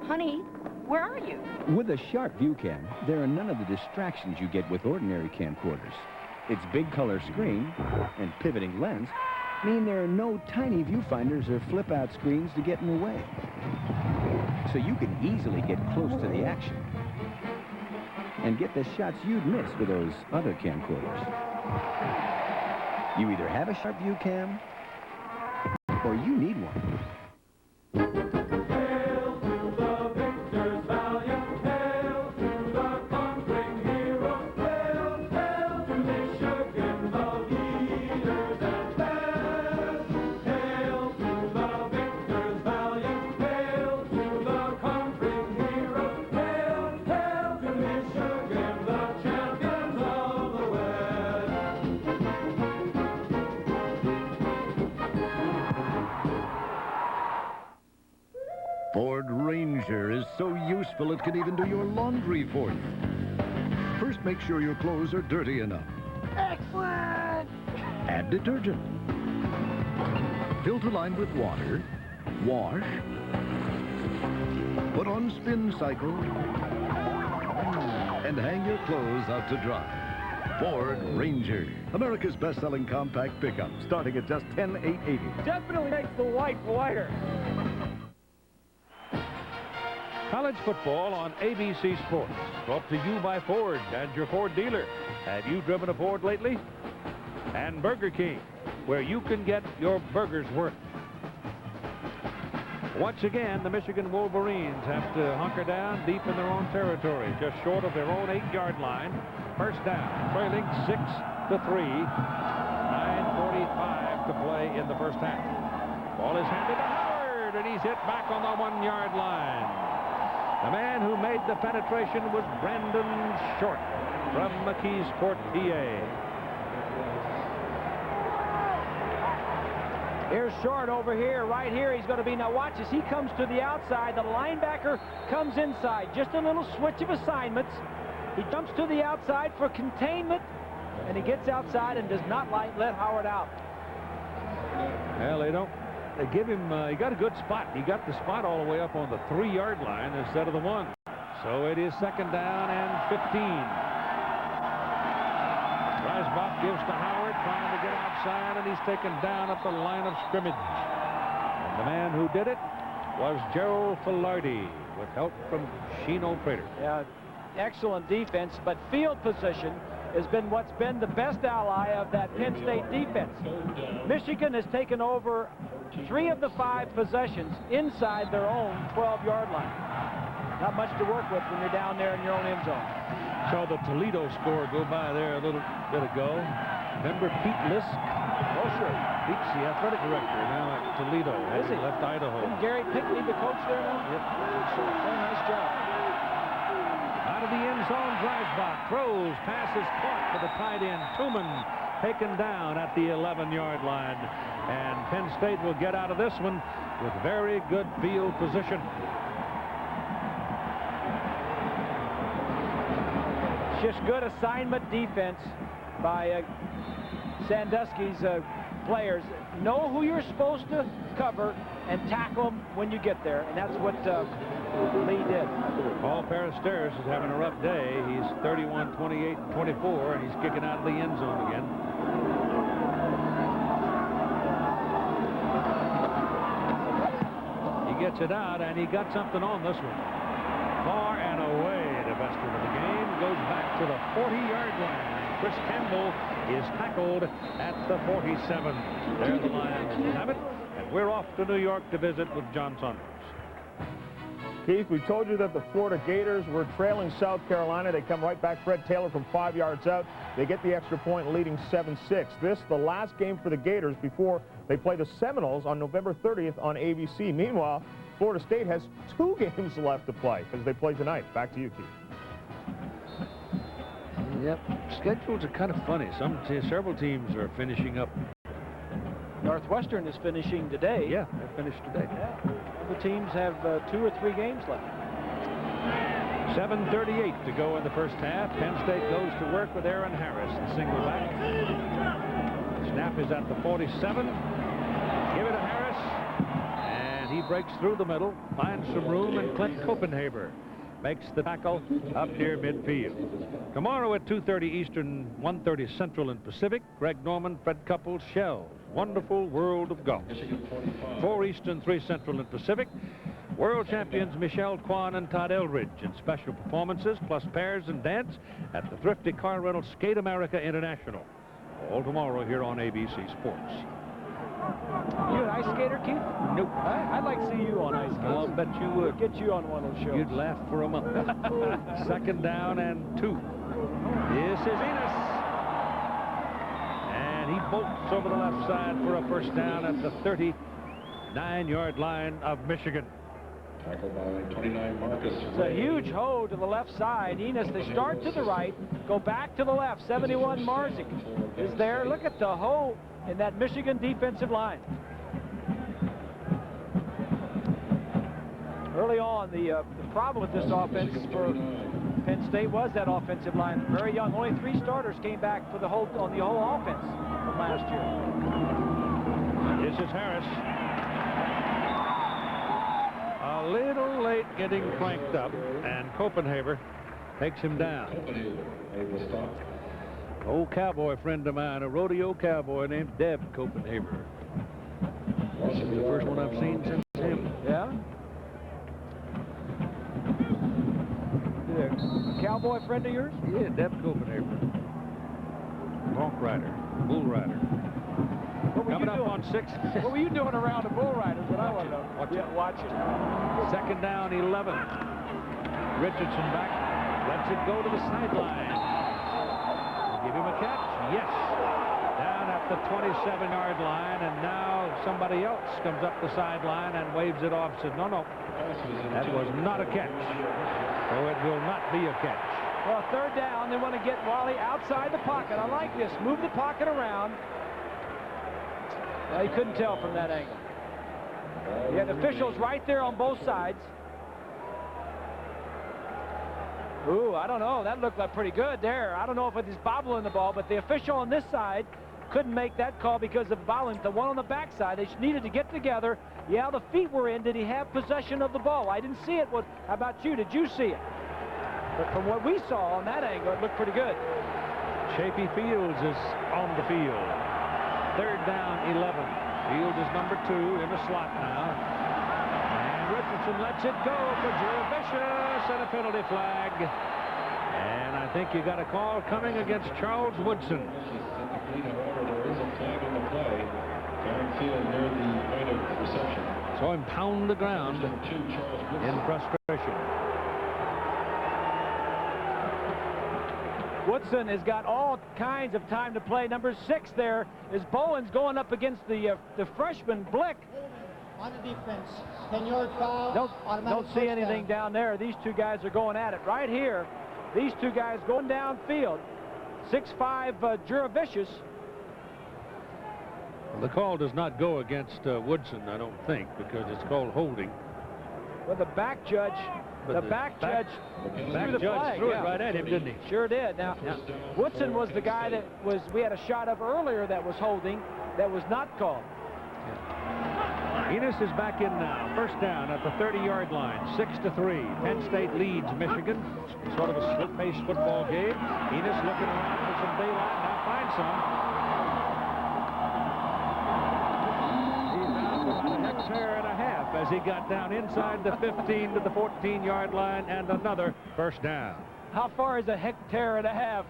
Honey, where are you? With a sharp view cam, there are none of the distractions you get with ordinary camcorders. Its big color screen and pivoting lens mean there are no tiny viewfinders or flip-out screens to get in the way. So you can easily get close to the action and get the shots you'd miss with those other camcorders. You either have a sharp view cam or you need one. Ford Ranger is so useful it can even do your laundry for you. First, make sure your clothes are dirty enough. Excellent! Add detergent. Filter line with water. Wash. Put on spin cycle. And hang your clothes out to dry. Ford Ranger, America's best-selling compact pickup, starting at just $10,880. Definitely makes the white whiter. College football on ABC Sports, brought to you by Ford and your Ford dealer. Have you driven a Ford lately? And Burger King, where you can get your burger's worth. Once again, the Michigan Wolverines have to hunker down deep in their own territory, just short of their own 8-yard line. First down, trailing 6-3. 9:45 to play in the first half. Ball is handed to Howard, and he's hit back on the 1-yard line. The man who made the penetration was Brandon Short from McKeesport, PA. Here's Short over here, right here. He's going to be, now watch as he comes to the outside. The linebacker comes inside. Just a little switch of assignments. He jumps to the outside for containment, and he gets outside and does not let Howard out. Well, they give him, he got a good spot. He got the spot all the way up on the 3-yard line instead of the 1. So it is second down and 15. Reisbach gives to Howard, trying to get outside, and he's taken down at the line of scrimmage. And the man who did it was Gerald Filardi, with help from Shino Prater. Yeah, excellent defense, but field position has been what's been the best ally of that Penn State defense. Michigan has taken over 3 of the 5 possessions inside their own 12-yard line. Not much to work with when you're down there in your own end zone. Saw the Toledo score go by there a little bit ago. Remember Pete Lisk? Oh, sure. Pete's the athletic director now at Toledo. Is he? Left Idaho. Didn't Gary Pinckney the coach there now? Yep. Very nice job. Out of the end zone, drives back, throws, passes caught for the tight end. Tuman taken down at the 11-yard line. And Penn State will get out of this one with very good field position. Just good assignment defense by Sandusky's players. Know who you're supposed to cover and tackle them when you get there, and that's what Lee did. Paul Peristeris is having a rough day. He's 31, 28, and 24, and he's kicking out of the end zone again. He gets it out, and he got something on this one. Far and away the best one of the game. Goes back to the 40-yard line. Chris Campbell is tackled at the 47. There the Lions have it, and we're off to New York to visit with John Saunders. Keith, we told you that the Florida Gators were trailing South Carolina. They come right back. Fred Taylor from 5 yards out. They get the extra point, leading 7-6. This, the last game for the Gators before they play the Seminoles on November 30th on ABC. Meanwhile, Florida State has 2 games left to play as they play tonight. Back to you, Keith. Yep, schedules are kind of funny. Several teams are finishing up. Northwestern is finishing today. Yeah, they finished today. Yeah. The teams have 2 or 3 games left. 7:38 to go in the first half. Penn State goes to work with Aaron Harris, the single back. Snap is at the 47. Give it to Harris, and he breaks through the middle, finds some room, and Clint Copenhaver makes the tackle up near midfield. Tomorrow at 2:30 Eastern, 1:30 Central and Pacific, Greg Norman, Fred Couples, Shell. Wonderful World of Golf. 4 Eastern, 3 Central and Pacific. World champions Michelle Kwan and Todd Eldridge in special performances, plus pairs and dance at the Thrifty Car Rental Skate America International. All tomorrow here on ABC Sports. You an ice skater, Keith? Nope. I'd like to see you on ice skates. I'll bet you would. Get you on one of those shows. You'd laugh for a month. 2nd down and 2. This is Enos. And he bolts over the left side for a first down at the 39-yard line of Michigan. Tackled by 29 Marcus. It's a huge hoe to the left side. Enos, they start to the right, go back to the left. 71 Marzik is there. Look at the hoe in that Michigan defensive line. Early on, the problem with this offense for Penn State was that offensive line. Very young. Only 3 starters came back for the whole offense from last year. This is Harris. A little late getting cranked up, and Copenhaver takes him down. Old cowboy friend of mine, a rodeo cowboy named Deb Copenhaver. This is the first one I've seen since him. Yeah? A cowboy friend of yours? Yeah, Deb Copenhaver. Bronc rider, bull rider. Coming up on 6. What were you doing around the bull riders? What I want to know. Watch it. 2nd down, 11. Richardson back, lets it go to the sideline. Give him a catch. Yes. Down at the 27-yard line, and now somebody else comes up the sideline and waves it off. Says, no, that was not a catch. So it will not be a catch. Well, 3rd down, they want to get Wally outside the pocket. I like this. Move the pocket around. Well, you couldn't tell from that angle. You had officials right there on both sides. Ooh, I don't know. That looked like pretty good there. I don't know if it is bobbling the ball, but the official on this side couldn't make that call because of bobbling. The one on the backside, they needed to get together. Yeah, the feet were in. Did he have possession of the ball? I didn't see it. How about you? Did you see it? But from what we saw on that angle, it looked pretty good. Shapey Fields is on the field. 3rd down, 11. Fields is number 2 in the slot now. And Richardson lets it go for Drew Vicious, and a penalty flag. And I think you got a call coming against Charles Woodson. There is a flag in the play. Field near the point of reception. Saw him pound the ground in frustration. Woodson has got all kinds of time to play. Number 6 there is Bowens going up against the freshman Blick. On the defense, 10-yard foul. Don't see anything down there. These two guys are going at it. Right here, these two guys going downfield. 6'5" Juravicius. The call does not go against Woodson, I don't think, because it's called holding. Well, the back judge, threw the flag. Threw it right at him, didn't he? Sure did. Now, Woodson was the guy that we had a shot of earlier that was holding, that was not called. Enos is back in now. First down at the 30-yard line, 6-3. Penn State leads Michigan. Sort of a split-paced football game. Enos looking around for some daylight. Now finds some. Hectare and a half as he got down inside the 15 to the 14-yard line, and another first down. How far is a hectare and a half?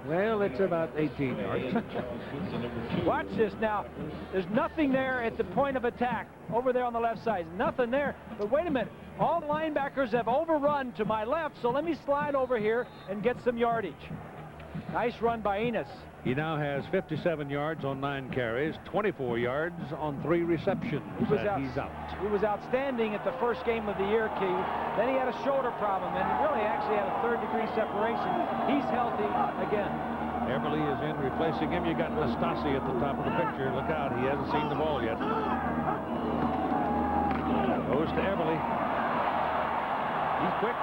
Well, it's about 18 yards. Watch this now. There's nothing there at the point of attack over there on the left side. Nothing there. But wait a minute. All the linebackers have overrun to my left, so let me slide over here and get some yardage. Nice run by Enos. He now has 57 yards on 9 carries, 24 yards on 3 receptions. He's out. He was outstanding at the first game of the year, Keith. Then he had a shoulder problem, and he really actually had a third-degree separation. He's healthy again. Everly is in replacing him. You got Nastasi at the top of the picture. Look out, he hasn't seen the ball yet. Goes to Everly. He's quick.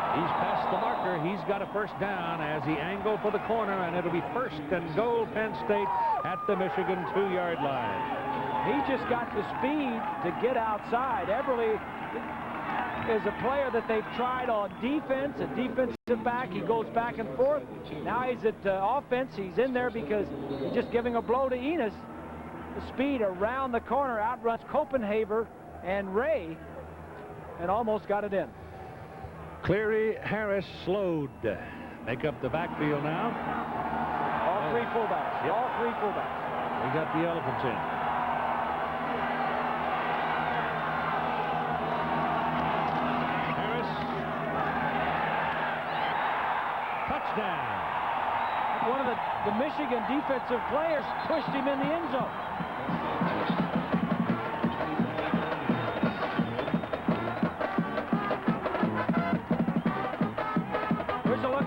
He's past the marker. He's got a first down as he angled for the corner, and it'll be first and goal Penn State at the Michigan 2-yard line. He just got the speed to get outside. Everly is a player that they've tried on defense, a defensive back. He goes back and forth. Now he's at offense. He's in there because he's just giving a blow to Enos. The speed around the corner outruns Copenhaver and Ray and almost got it in. Cleary, Harris, slowed. Make up the backfield now. All 3 fullbacks. Yep. All 3 fullbacks. We got the Elephants in. Harris. Touchdown. One of the Michigan defensive players pushed him in the end zone.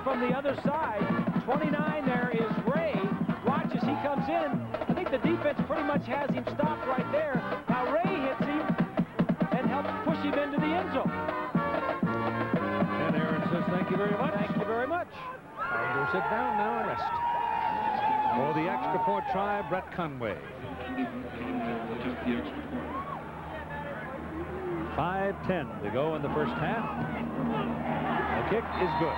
From the other side, 29 there is Ray. Watch as he comes in. I think the defense pretty much has him stopped right there. Now Ray hits him and helps push him into the end zone. And Aaron says, thank you very much. Thank you very much. I'll go sit down now and rest. For the extra point try, Brett Conway. 5:10 to go in the first half. The kick is good.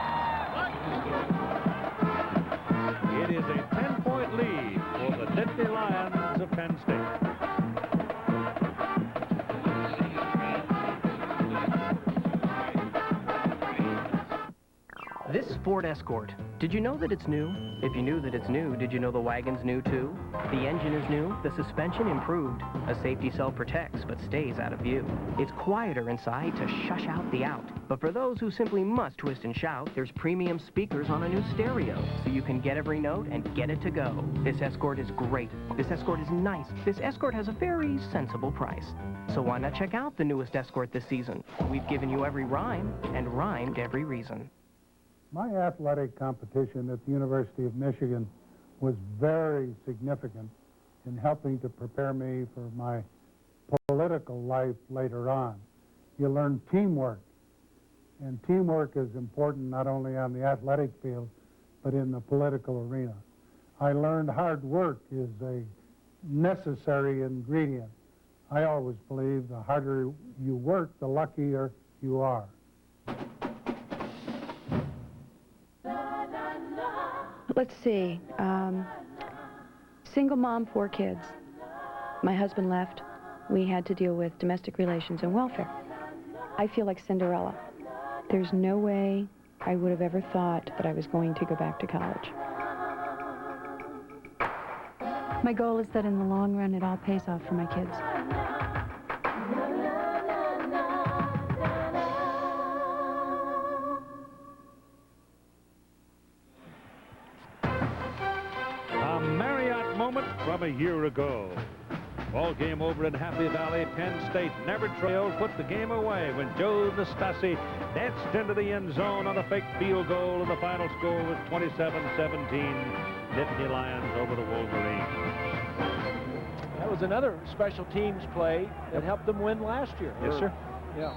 It is a 10-point lead for the Nittany Lions of Penn State. This Ford Escort, did you know that it's new? If you knew that it's new, did you know the wagon's new too? The engine is new, the suspension improved. A safety cell protects but stays out of view. It's quieter inside to shush out the out. But for those who simply must twist and shout, there's premium speakers on a new stereo, so you can get every note and get it to go. This Escort is great. This Escort is nice. This Escort has a very sensible price. So why not check out the newest Escort this season? We've given you every rhyme and rhymed every reason. My athletic competition at the University of Michigan was very significant in helping to prepare me for my political life later on. You learn teamwork, and teamwork is important not only on the athletic field, but in the political arena. I learned hard work is a necessary ingredient. I always believe the harder you work, the luckier you are. Let's see. Single mom, 4 kids. My husband left. We had to deal with domestic relations and welfare. I feel like Cinderella. There's no way I would have ever thought that I was going to go back to college. My goal is that in the long run, it all pays off for my kids. A Marriott moment from a year ago. Ball game over in Happy Valley. Penn State never trailed, put the game away when Joe Nastasi danced into the end zone on a fake field goal, and the final score was 27-17. Nittany Lions over the Wolverines. That was another special teams play that helped them win last year. Yes, sir. Yeah.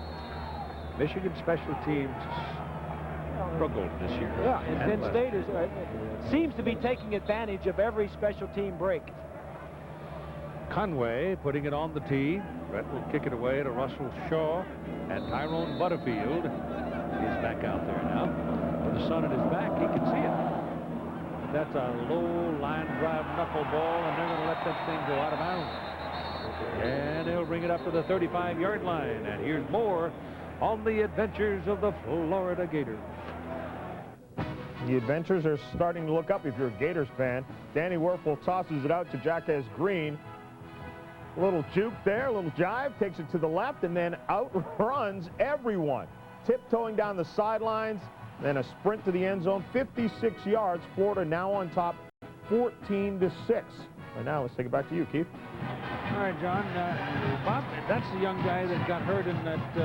Michigan special teams struggled this year. Yeah, and Penn State seems to be taking advantage of every special team break. Conway putting it on the tee. Brett will kick it away to Russell Shaw, and Tyrone Butterfield is back out there now. With the sun at his back, he can see it. That's a low line drive knuckleball, and they're going to let that thing go out of bounds. And they'll bring it up to the 35-yard line. And here's more on the adventures of the Florida Gators. The adventures are starting to look up if you're a Gators fan. Danny Werfel tosses it out to Jacques Green. A little juke there, a little jive, takes it to the left, and then outruns everyone. Tiptoeing down the sidelines, then a sprint to the end zone, 56 yards. Florida now on top, 14-6. Right now, let's take it back to you, Keith. All right, John. Bob, that's the young guy that got hurt in that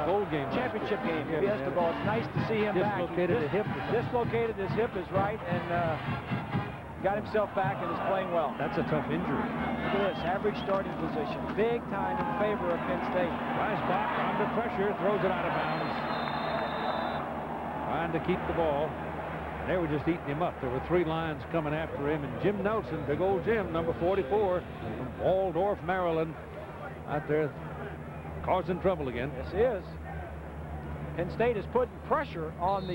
bowl game. Championship game. Fiesta Bowl. It's nice to see him back. Dislocated his hip. Dislocated his hip is right, and got himself back and is playing well. That's a tough injury. Look at this, average starting position. Big time in favor of Penn State. Dreisbach under pressure, throws it out of bounds. Trying to keep the ball. And they were just eating him up. There were 3 Lions coming after him, and Jim Nelson, big old Jim, number 44, from Waldorf, Maryland, out there causing trouble again. Yes, he is. Penn State is putting pressure on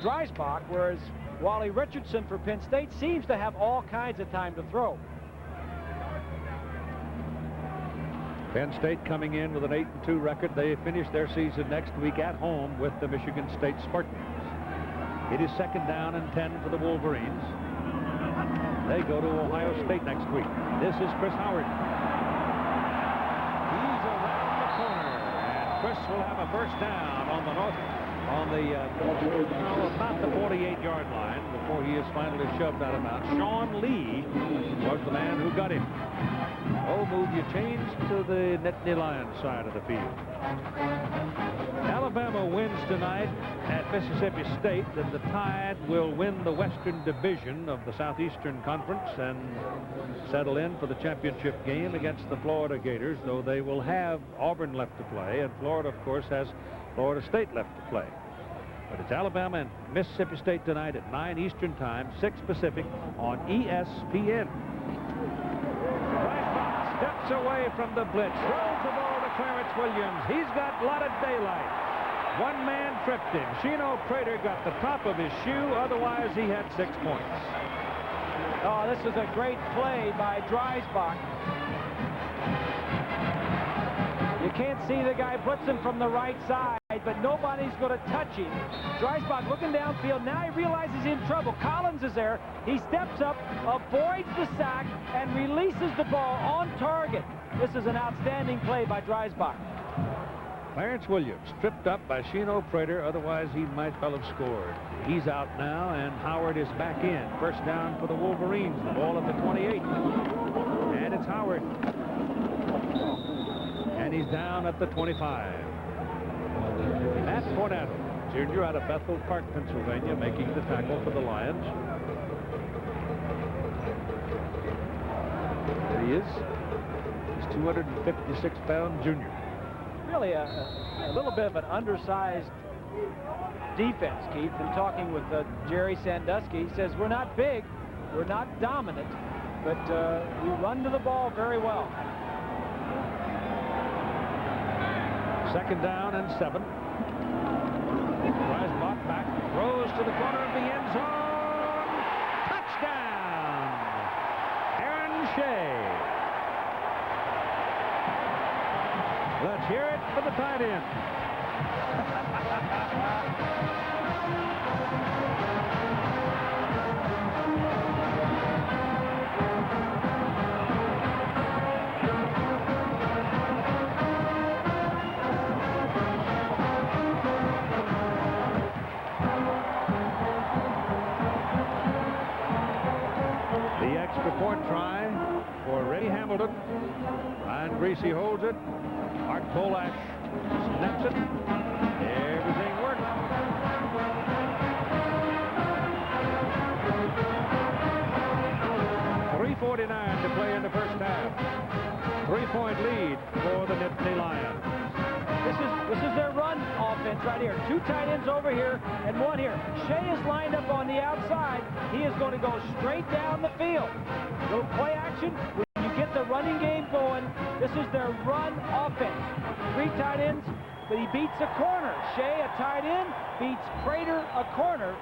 Dreisbach, whereas Wally Richardson for Penn State seems to have all kinds of time to throw. Penn State coming in with an 8-2 record. They finish their season next week at home with the Michigan State Spartans. It is 2nd down and 10 for the Wolverines. They go to Ohio State next week. This is Chris Howard. He's around the corner, and Chris will have a first down on the about the 48-yard line before he is finally shoved out of bounds. Sean Lee was the man who got him. Oh, move your chains to the Nittany Lions side of the field. Alabama wins tonight at Mississippi State, and the Tide will win the Western Division of the Southeastern Conference and settle in for the championship game against the Florida Gators, though they will have Auburn left to play, and Florida, of course, has Florida State left to play. But it's Alabama and Mississippi State tonight at 9 Eastern Time, 6 Pacific on ESPN. Dreisbach steps away from the blitz, throws the ball to Clarence Williams. He's got a lot of daylight. One man tripped him. Shino Prater got the top of his shoe, otherwise he had 6 points. Oh, this is a great play by Dreisbach. You can't see the guy blitzing from the right side, but nobody's going to touch him. Dreisbach looking downfield. Now he realizes he's in trouble. Collins is there. He steps up, avoids the sack, and releases the ball on target. This is an outstanding play by Dreisbach. Clarence Williams tripped up by Shino Prater, otherwise he might well have scored. He's out now, and Howard is back in. First down for the Wolverines. The ball at the 28. And it's Howard. And he's down at the 25. Matt Cornado, junior out of Bethel Park, Pennsylvania, making the tackle for the Lions. There he is. He's 256-pound junior. Really a little bit of an undersized defense, Keith. Been talking with Jerry Sandusky. He says, we're not big, we're not dominant, but we run to the ball very well. 2nd down and 7. Dreisbach back, throws to the corner of the end zone. Touchdown! Aaron Shea. Let's hear it for the tight end. The extra point try for Ray Hamilton. Ryan Greasy holds it. Mark Polash snaps it. Everything works. .349 to play in the first half. 3-point lead for the Nittany Lions. This is their run offense right here. 2 tight ends over here and 1 here. Shea is lined up on the outside. He is going to go straight down the field. Little play action. When you get the running game going, this is their run offense. 3 tight ends, but he beats a corner. Shea, a tight end, beats Prater, a corner,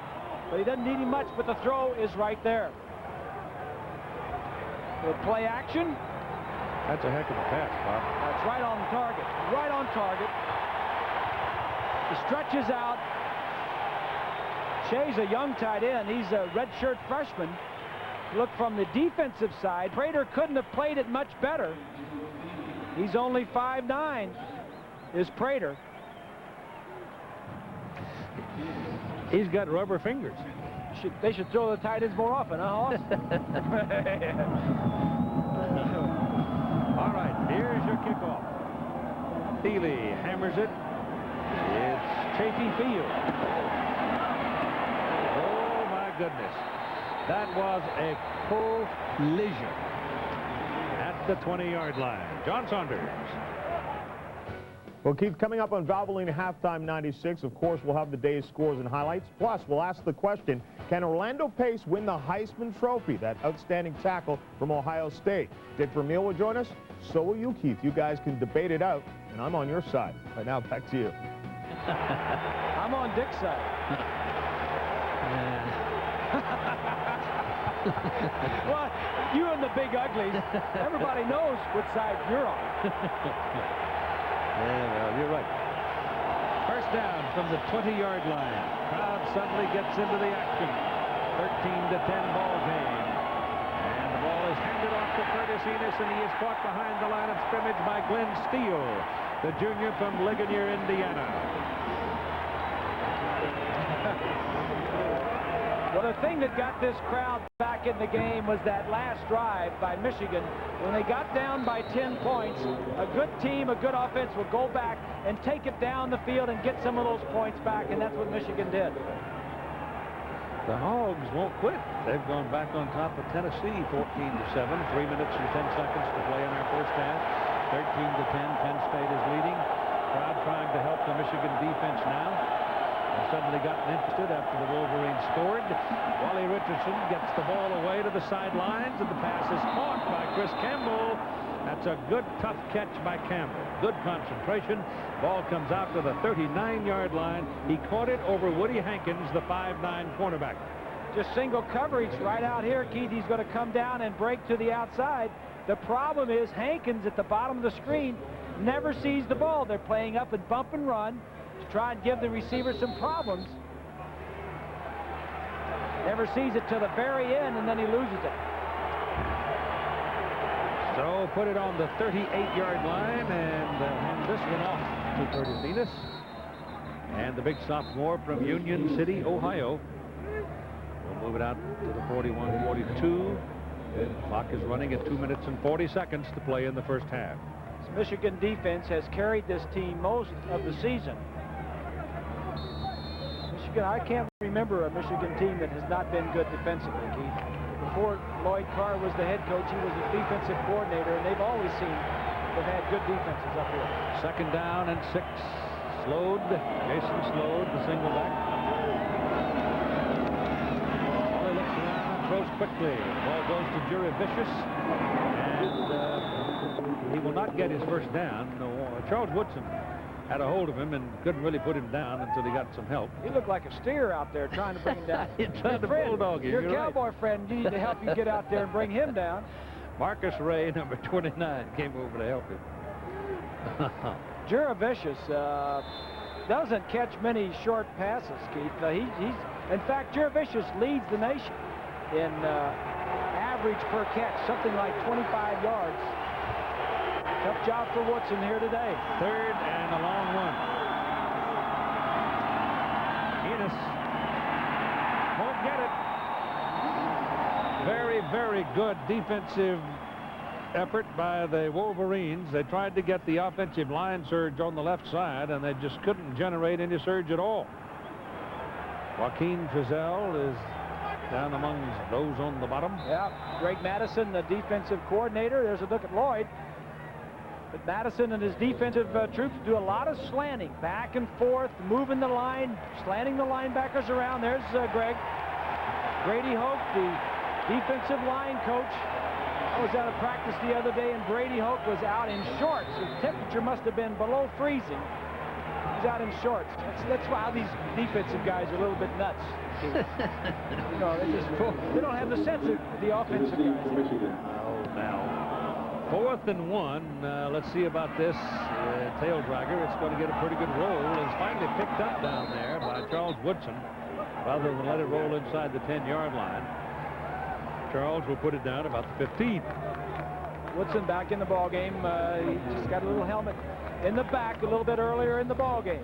but he doesn't need him much, but the throw is right there. Little play action. That's a heck of a pass, Bob. That's right on target. Right on target. He stretches out. Shea's a young tight end. He's a redshirt freshman. Look from the defensive side. Prater couldn't have played it much better. He's only 5'9", is Prater. He's got rubber fingers. They should throw the tight ends more often, huh, Hoss? All right, here's your kickoff. Thiele hammers it. It's Chafee Field. Oh, my goodness. That was a collision at the 20-yard line. John Saunders. Well, Keith, coming up on Valvoline Halftime 96, of course, we'll have the day's scores and highlights. Plus, we'll ask the question, can Orlando Pace win the Heisman Trophy, that outstanding tackle from Ohio State? Dick Vermeil will join us. So will you, Keith. You guys can debate it out, and I'm on your side. Right now, back to you. I'm on Dick's side. Well, you and the big uglies, everybody knows which side you're on. Yeah, well, you're right. First down from the 20-yard line. Crowd suddenly gets into the action. 13-10 ball game. And the ball is handed off to Curtis Enos, and he is caught behind the line of scrimmage by Glenn Steele, the junior from Ligonier, Indiana. Well, the thing that got this crowd back in the game was that last drive by Michigan. When they got down by 10 points, a good team, a good offense will go back and take it down the field and get some of those points back, and that's what Michigan did. The Hogs won't quit. They've gone back on top of Tennessee 14-7. 3 minutes and 10 seconds to play in our first half. 13-10. Penn State is leading. Crowd trying to help the Michigan defense now. Suddenly gotten interested after the Wolverines scored. Wally Richardson gets the ball away to the sidelines, and the pass is caught by Chris Campbell. That's a good, tough catch by Campbell. Good concentration. Ball comes out to the 39-yard line. He caught it over Woody Hankins, the 5'9" cornerback. Just single coverage right out here. Keith, he's going to come down and break to the outside. The problem is Hankins at the bottom of the screen never sees the ball. They're playing up and bump and run to try and give the receiver some problems. Never sees it till the very end, and then he loses it. So put it on the 38-yard line, and hand this one off to Curtis Enos. And the big sophomore from Union City, Ohio, will move it out to the 41-42. The clock is running at 2 minutes and 40 seconds to play in the first half. This Michigan defense has carried this team most of the season. I can't remember a Michigan team that has not been good defensively, Keith. Before Lloyd Carr was the head coach, he was a defensive coordinator, and they've always they've had good defenses up here. Second down and 6. Slowed. Jason Slowed, the single back. He looks around, throws quickly. The ball goes to Jerry Vicious, and he will not get his first down. No, Charles Woodson had a hold of him and couldn't really put him down until he got some help. He looked like a steer out there trying to bring him down. Trying to bulldog him. Your cowboy friend needed to help you get out there and bring him down. Marcus Ray, number 29, came over to help him. Juravicious, doesn't catch many short passes, Keith. He's in fact, Jurevicius leads the nation in average per catch, something like 25 yards. Tough job for Woodson here today. 3rd and a long one. Enos won't get it. Very, very good defensive effort by the Wolverines. They tried to get the offensive line surge on the left side, and they just couldn't generate any surge at all. Joaquin Trezell is down among those on the bottom. Yeah, Greg Madison, the defensive coordinator. There's a look at Lloyd. But Madison and his defensive troops do a lot of slanting, back and forth, moving the line, slanting the linebackers around. There's Greg. Brady Hoke, the defensive line coach. I was out of practice the other day, and Brady Hoke was out in shorts. The temperature must have been below freezing. He's out in shorts. That's why these defensive guys are a little bit nuts. You know, they don't have the sense of the offensive guys. Oh, now 4th and 1. Let's see about this tail dragger. It's going to get a pretty good roll. It's finally picked up down there by Charles Woodson, rather than let it roll inside the 10-yard line. Charles will put it down about the 15. Woodson back in the ball game. He just got a little helmet in the back a little bit earlier in the ball game.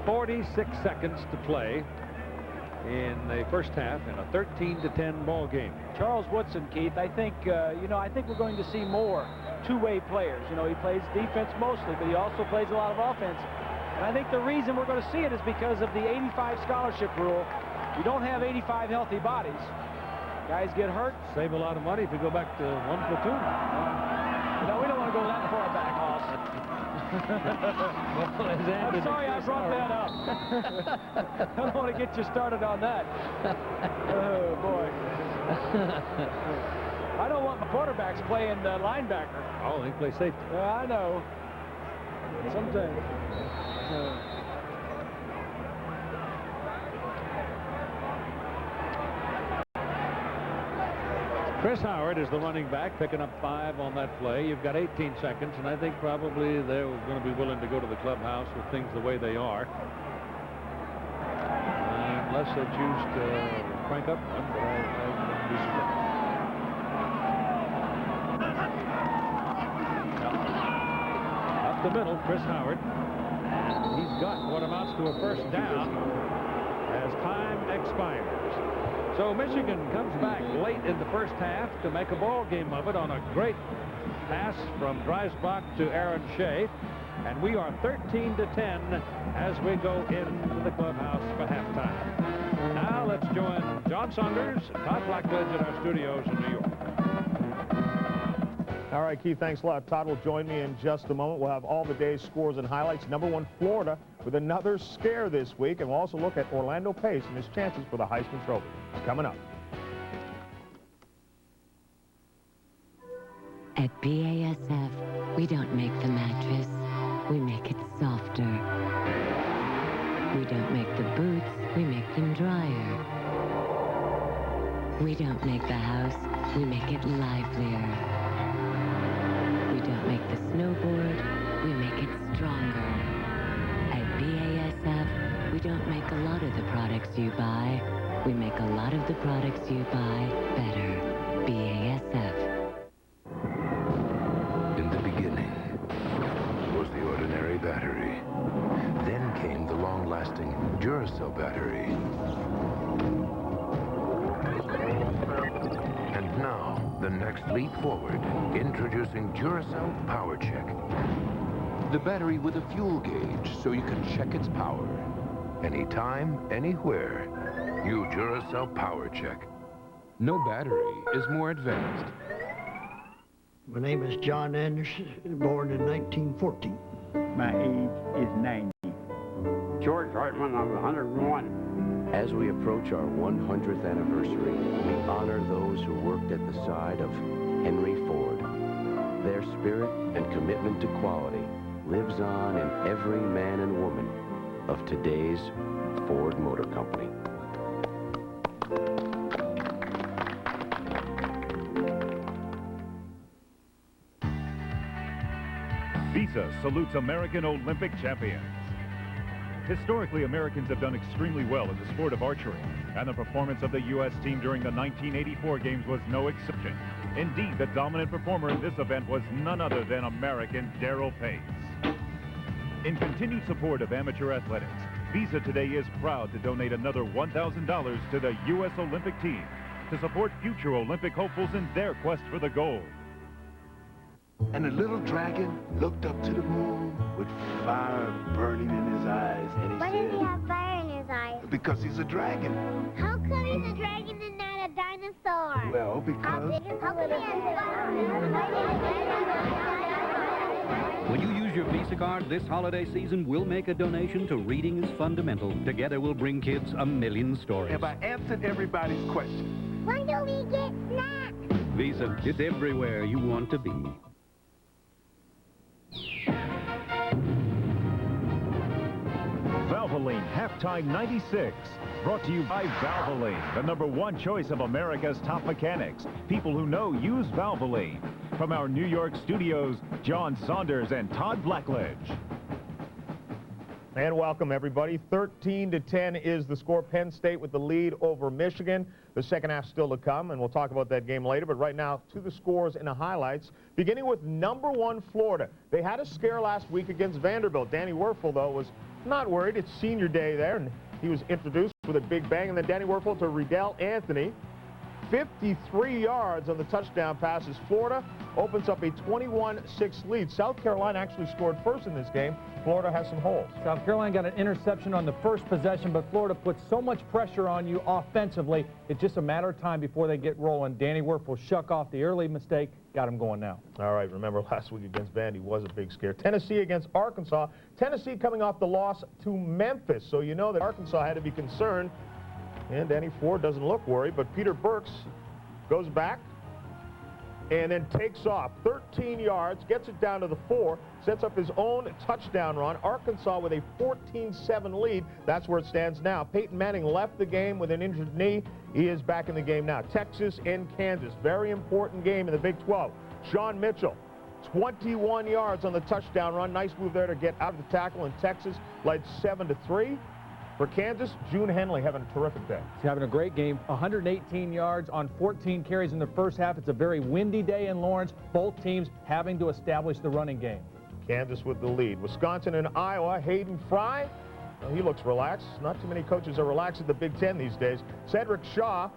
46 seconds to play in the first half in a 13-10 ball game. Charles Woodson, Keith, I think I think we're going to see more two-way players. You know, he plays defense mostly, but he also plays a lot of offense. And I think the reason we're going to see it is because of the 85 scholarship rule. You don't have 85 healthy bodies. Guys get hurt. Save a lot of money if you go back to one platoon. No, we don't want to go that far back, Hoss. I'm sorry I brought that up. I don't want to get you started on that. Oh, boy. I don't want my quarterbacks playing linebacker. Oh, they play safety. I know. Sometimes. Chris Howard is the running back, picking up 5 on that play. You've got 18 seconds, and I think probably they're going to be willing to go to the clubhouse with things the way they are. Unless they choose to crank up one, but I wouldn't be surprised. Up the middle, Chris Howard. And he's got what amounts to a first down as time expires. So Michigan comes back late in the first half to make a ball game of it on a great pass from Dreisbach to Aaron Shea. And we are 13-10 as we go into the clubhouse for halftime. Now let's join John Saunders and Todd Blackledge at our studios in New York. All right, Keith, thanks a lot. Todd will join me in just a moment. We'll have all the day's scores and highlights. #1 Florida with another scare this week, and we'll also look at Orlando Pace and his chances for the Heisman Trophy. Coming up. At BASF, we don't make the mattress, we make it softer. We don't make the boots, we make them drier. We don't make the house, we make it livelier. We don't make the snowboard, we make it stronger. At BASF, we don't make a lot of the products you buy, we make a lot of the products you buy better. BASF. In the beginning was the ordinary battery. Then came the long-lasting Duracell battery. And now, the next leap forward, introducing Duracell Power Check. The battery with a fuel gauge so you can check its power. Anytime, anywhere. New Duracell Power Check. No battery is more advanced. My name is John Anderson, born in 1914. My age is 90. George Hartman, I'm 101. As we approach our 100th anniversary, we honor those who worked at the side of Henry Ford. Their spirit and commitment to quality lives on in every man and woman of today's Ford Motor Company. Be Visa salutes American Olympic champions. Historically, Americans have done extremely well in the sport of archery, and the performance of the U.S. team during the 1984 games was no exception. Indeed, the dominant performer in this event was none other than American Darrell Pace. In continued support of amateur athletics, Visa today is proud to donate another $1,000 to the U.S. Olympic team to support future Olympic hopefuls in their quest for the gold. And the little dragon looked up to the moon with fire burning in his eyes, and he Why said... does he have fire in his eyes? Because he's a dragon. How come he's a dragon and not a dinosaur? Well, because... When you use your Visa card this holiday season, we'll make a donation to Reading is Fundamental. Together we'll bring kids a million stories. Have I answered everybody's question? Why do we get snacks? Visa, it's everywhere you want to be. Valvoline Halftime 96. Brought to you by Valvoline, the #1 choice of America's top mechanics. People who know use Valvoline. From our New York studios, John Saunders and Todd Blackledge. And welcome, everybody. 13-10 is the score. Penn State with the lead over Michigan. The second half still to come, and we'll talk about that game later. But right now, to the scores and the highlights, beginning with #1 Florida. They had a scare last week against Vanderbilt. Danny Werfel, though, was not worried. It's senior day there, and he was introduced with a big bang. And then Danny Werfel to Riddell Anthony. 53 yards on the touchdown passes. Florida opens up a 21-6 lead. South Carolina actually scored first in this game. Florida has some holes. South Carolina got an interception on the first possession, but Florida puts so much pressure on you offensively, it's just a matter of time before they get rolling. Danny Werfel shuck off the early mistake, got him going now. All right, remember last week against Vandy was a big scare. Tennessee against Arkansas. Tennessee coming off the loss to Memphis, so you know that Arkansas had to be concerned. And Danny Ford doesn't look worried, but Peter Burks goes back and then takes off 13 yards, gets it down to the 4, sets up his own touchdown run. Arkansas with a 14-7 lead. That's where it stands now. Peyton Manning left the game with an injured knee. He is back in the game now. Texas and Kansas, very important game in the Big 12. Sean Mitchell, 21 yards on the touchdown run. Nice move there to get out of the tackle, and Texas led 7-3. For Kansas, June Henley having a terrific day. He's having a great game. 118 yards on 14 carries in the first half. It's a very windy day in Lawrence. Both teams having to establish the running game. Kansas with the lead. Wisconsin and Iowa. Hayden Fry, well, he looks relaxed. Not too many coaches are relaxed at the Big Ten these days. Cedric Shaw,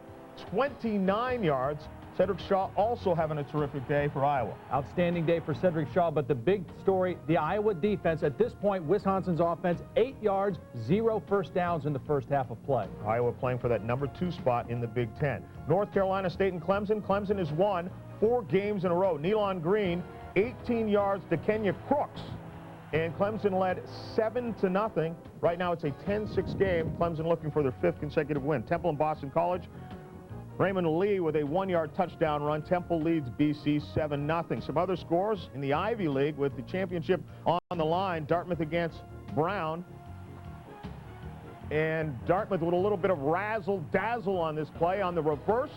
29 yards. Cedric Shaw also having a terrific day for Iowa. Outstanding day for Cedric Shaw, but the big story, the Iowa defense. At this point, Wisconsin's offense, 8 yards, 0 first downs in the first half of play. Iowa playing for that #2 spot in the Big Ten. North Carolina State and Clemson. Clemson has won 4 games in a row. Nealon Green, 18 yards to Kenya Crooks. And Clemson led 7-0. Right now it's a 10-6 game. Clemson looking for their 5th consecutive win. Temple and Boston College. Raymond Lee with a 1-yard touchdown run. Temple leads BC 7-0. Some other scores in the Ivy League with the championship on the line. Dartmouth against Brown. And Dartmouth with a little bit of razzle-dazzle on this play. On the reverse,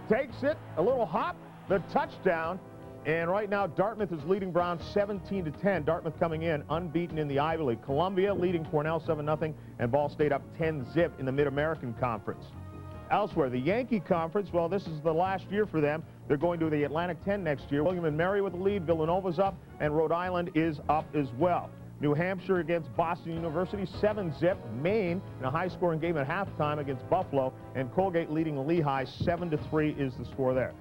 takes it, a little hop, the touchdown. And right now, Dartmouth is leading Brown 17-10. Dartmouth coming in unbeaten in the Ivy League. Columbia leading Cornell 7-0, and Ball State up 10-zip in the Mid-American Conference. Elsewhere, the Yankee Conference, well, this is the last year for them. They're going to the Atlantic 10 next year. William and Mary with the lead. Villanova's up, and Rhode Island is up as well. New Hampshire against Boston University, 7-zip. Maine in a high-scoring game at halftime against Buffalo, and Colgate leading Lehigh 7-3 is the score there.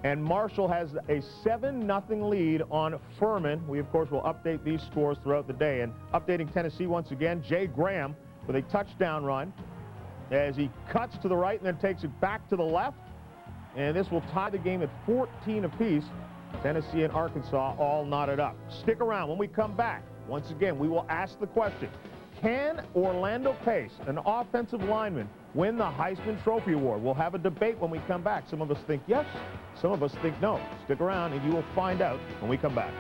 And Marshall has a 7-0 lead on Furman. We, of course, will update these scores throughout the day. And updating Tennessee once again, Jay Graham with a touchdown run as he cuts to the right and then takes it back to the left. And this will tie the game at 14 apiece. Tennessee and Arkansas all knotted up. Stick around. When we come back, once again, we will ask the question, can Orlando Pace, an offensive lineman, win the Heisman Trophy Award? We'll have a debate when we come back. Some of us think yes, some of us think no. Stick around and you will find out when we come back.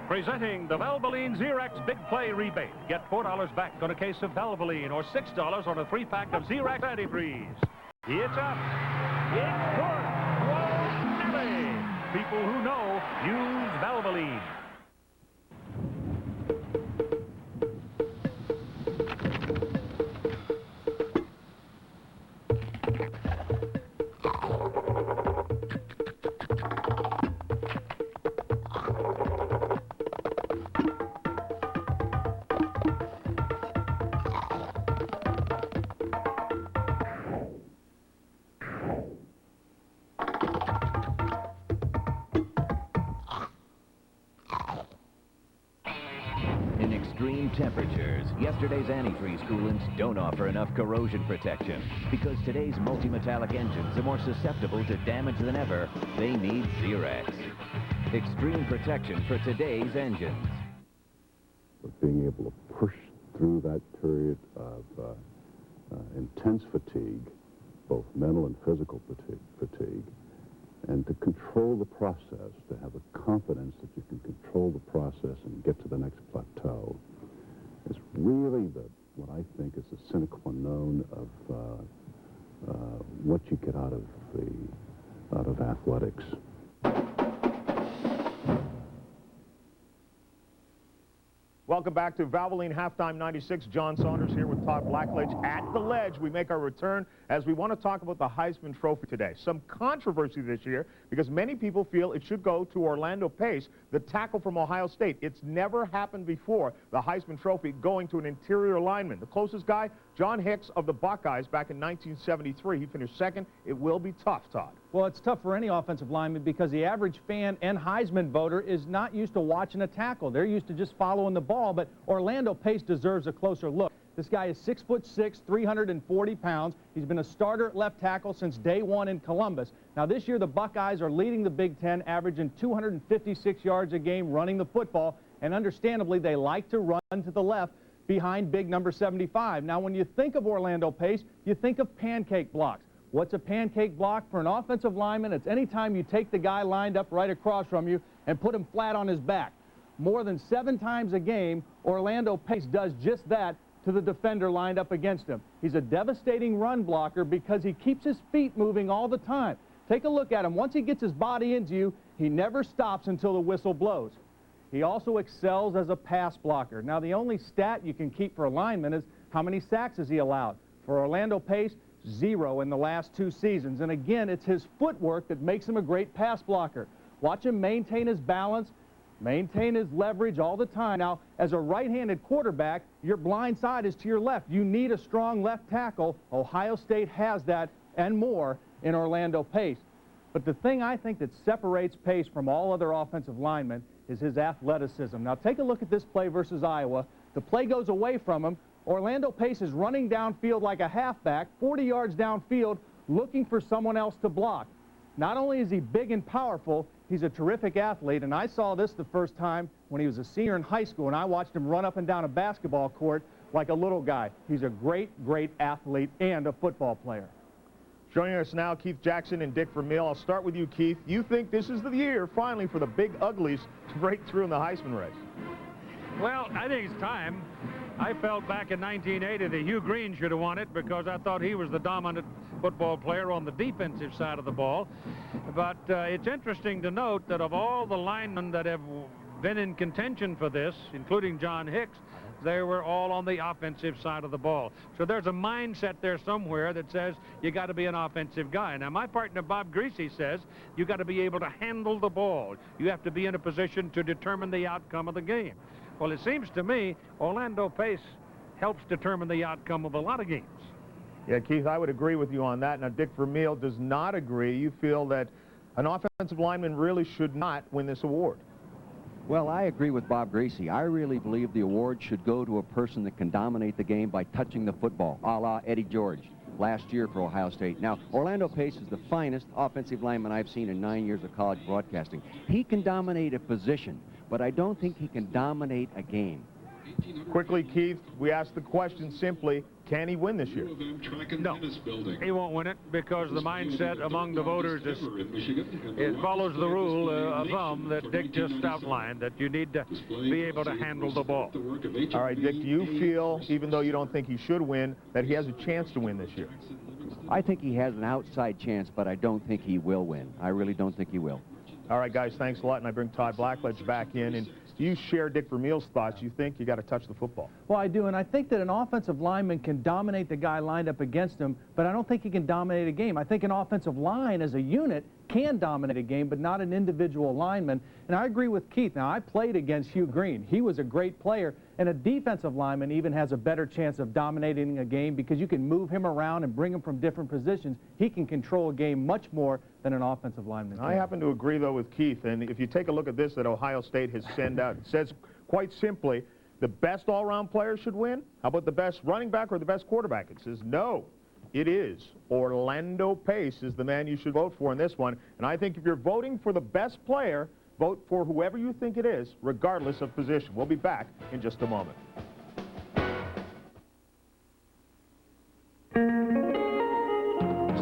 Presenting the Valvoline Xerox Big Play Rebate. Get $4 back on a case of Valvoline or $6 on a 3-pack of Xerox Antifreeze. It's up. It's good. Whoa, Nelly. people who know use Valvoline. In extreme temperatures, yesterday's antifreeze coolants don't offer enough corrosion protection. Because today's multi-metallic engines are more susceptible to damage than ever, they need Zerex. Extreme protection for today's engines. But being able to push through that period of intense fatigue, both mental and physical fatigue, and to control the process, to have the confidence that you can control the process and get to the next plateau, is really what I think is the sine qua non of what you get out of athletics. Welcome back to Valvoline Halftime 96. John Saunders here with Todd Blackledge at the ledge. We make our return as we want to talk about the Heisman Trophy today. Some controversy this year because many people feel it should go to Orlando Pace, the tackle from Ohio State. It's never happened before, the Heisman Trophy going to an interior lineman. The closest guy, John Hicks of the Buckeyes back in 1973. He finished second. It will be tough, Todd. Well, it's tough for any offensive lineman because the average fan and Heisman voter is not used to watching a tackle. They're used to just following the ball, but Orlando Pace deserves a closer look. This guy is 6'6", 340 pounds. He's been a starter at left tackle since day one in Columbus. Now, this year, the Buckeyes are leading the Big Ten, averaging 256 yards a game running the football, and understandably, they like to run to the left behind big number 75. Now, when you think of Orlando Pace, you think of pancake blocks. What's a pancake block for an offensive lineman? It's any time you take the guy lined up right across from you and put him flat on his back. More than 7 times a game, Orlando Pace does just that to the defender lined up against him. He's a devastating run blocker because he keeps his feet moving all the time. Take a look at him. Once he gets his body into you, he never stops until the whistle blows. He also excels as a pass blocker. Now, the only stat you can keep for a lineman is how many sacks has he allowed. For Orlando Pace, 0 in the last 2 seasons. And again, it's his footwork that makes him a great pass blocker. Watch him maintain his balance, maintain his leverage all the time. Now, as a right-handed quarterback, your blind side is to your left. You need a strong left tackle. Ohio State has that and more in Orlando Pace. But the thing I think that separates Pace from all other offensive linemen is his athleticism. Now, take a look at this play versus Iowa. The play goes away from him. Orlando Pace is running downfield like a halfback, 40 yards downfield, looking for someone else to block. Not only is he big and powerful, he's a terrific athlete, and I saw this the first time when he was a senior in high school, and I watched him run up and down a basketball court like a little guy. He's a great, great athlete and a football player. Joining us now, Keith Jackson and Dick Vermeil. I'll start with you, Keith. You think this is the year, finally, for the big uglies to break through in the Heisman race? Well, I think it's time. I felt back in 1980 that Hugh Green should have won it because I thought he was the dominant football player on the defensive side of the ball. But it's interesting to note that of all the linemen that have been in contention for this, including John Hicks, they were all on the offensive side of the ball. So there's a mindset there somewhere that says you got to be an offensive guy. Now, my partner Bob Greasy says you got to be able to handle the ball. You have to be in a position to determine the outcome of the game. Well, it seems to me Orlando Pace helps determine the outcome of a lot of games. Yeah, Keith, I would agree with you on that. Now, Dick Vermeil does not agree. You feel that an offensive lineman really should not win this award. Well, I agree with Bob Greasy. I really believe the award should go to a person that can dominate the game by touching the football, a la Eddie George last year for Ohio State. Now, Orlando Pace is the finest offensive lineman I've seen in 9 years of college broadcasting. He can dominate a position, but I don't think he can dominate a game. Quickly, Keith, we asked the question simply, can he win this year? No, he won't win it because the mindset among the voters is it follows the rule of thumb that Dick just outlined, that you need to be able to handle the ball. All right, Dick, do you feel, even though you don't think he should win, that he has a chance to win this year? I think he has an outside chance, but I don't think he will win. I really don't think he will. All right, guys, thanks a lot, and I bring Todd Blackledge back in, and you share Dick Vermeil's thoughts. You think you got to touch the football. Well, I do, and I think that an offensive lineman can dominate the guy lined up against him, but I don't think he can dominate a game. I think an offensive line as a unit can dominate a game, but not an individual lineman. And I agree with Keith. Now, I played against Hugh Green. He was a great player, and a defensive lineman even has a better chance of dominating a game because you can move him around and bring him from different positions. He can control a game much more than an offensive lineman can. I happen to agree, though, with Keith, and if you take a look at this that Ohio State has sent out, it says quite simply, the best all-around player should win. How about the best running back or the best quarterback? It says no. It is. Orlando Pace is the man you should vote for in this one. And I think if you're voting for the best player, vote for whoever you think it is, regardless of position. We'll be back in just a moment.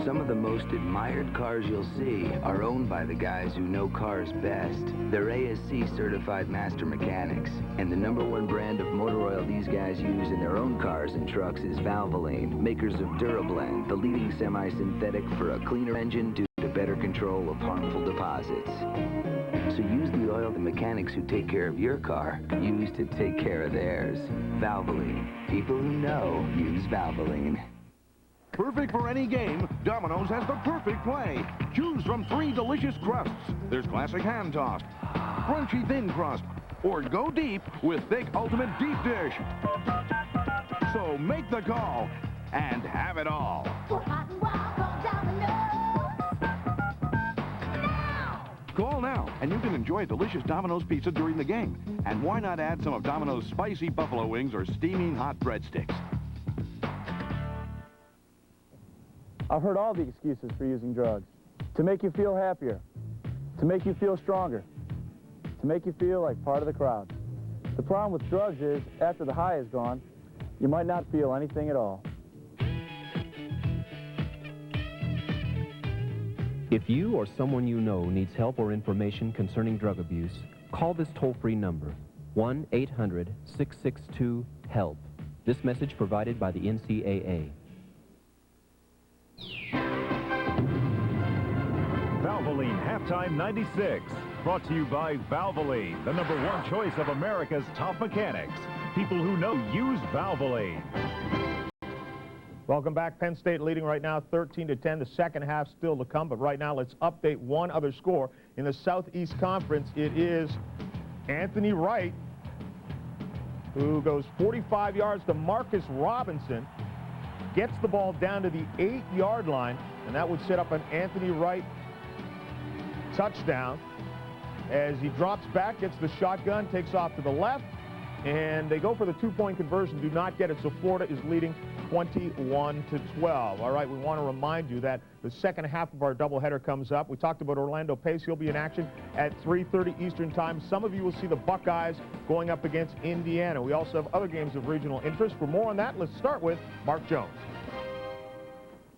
Some of the most admired cars you'll see are owned by the guys who know cars best. They're ASC certified master mechanics, and the #1 brand of motor oil these guys use in their own cars and trucks is Valvoline, makers of Durablend, the leading semi-synthetic for a cleaner engine due to better control of harmful deposits. So use the oil the mechanics who take care of your car use to take care of theirs. Valvoline. People who know use Valvoline. Perfect for any game, Domino's has the perfect play. Choose from 3 delicious crusts. There's classic hand-tossed, crunchy thin crust, or go deep with thick ultimate deep dish. So make the call and have it all. Call now, and you can enjoy a delicious Domino's pizza during the game. And why not add some of Domino's spicy buffalo wings or steaming hot breadsticks? I've heard all the excuses for using drugs. To make you feel happier, to make you feel stronger, to make you feel like part of the crowd. The problem with drugs is, after the high is gone, you might not feel anything at all. If you or someone you know needs help or information concerning drug abuse, call this toll-free number, 1-800-662-HELP. This message provided by the NCAA. Valvoline Halftime 96, brought to you by Valvoline, the #1 choice of America's top mechanics. People who know use Valvoline. Welcome back. Penn State leading right now 13-10. The second half still to come, but right now let's update one other score. In the Southeast Conference, it is Anthony Wright, who goes 45 yards to Marcus Robinson, gets the ball down to the 8-yard line, and that would set up an Anthony Wright touchdown. As he drops back, gets the shotgun, takes off to the left, and they go for the 2-point conversion, do not get it, so Florida is leading 21-12. All right, we want to remind you that the second half of our doubleheader comes up. We talked about Orlando Pace. He'll be in action at 3:30 Eastern Time. Some of you will see the Buckeyes going up against Indiana. We also have other games of regional interest. For more on that, let's start with Mark Jones.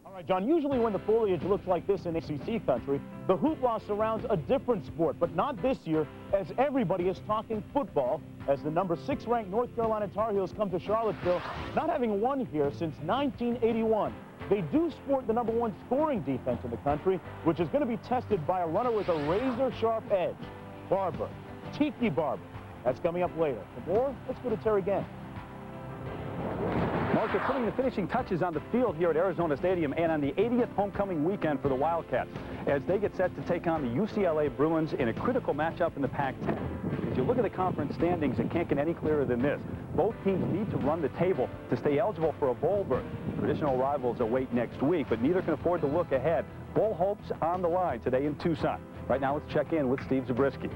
All right, John, usually when the foliage looks like this in ACC country, the hoopla surrounds a different sport, but not this year, as everybody is talking football, as the #6 ranked North Carolina Tar Heels come to Charlottesville, not having won here since 1981. They do sport the #1 scoring defense in the country, which is going to be tested by a runner with a razor-sharp edge, Barber, Tiki Barber. That's coming up later. For more, let's go to Terry Gant. Mark, they're putting the finishing touches on the field here at Arizona Stadium and on the 80th homecoming weekend for the Wildcats as they get set to take on the UCLA Bruins in a critical matchup in the Pac-10. If you look at the conference standings, it can't get any clearer than this. Both teams need to run the table to stay eligible for a bowl berth. Traditional rivals await next week, but neither can afford to look ahead. Bowl hopes on the line today in Tucson. Right now, let's check in with Steve Zabriskie.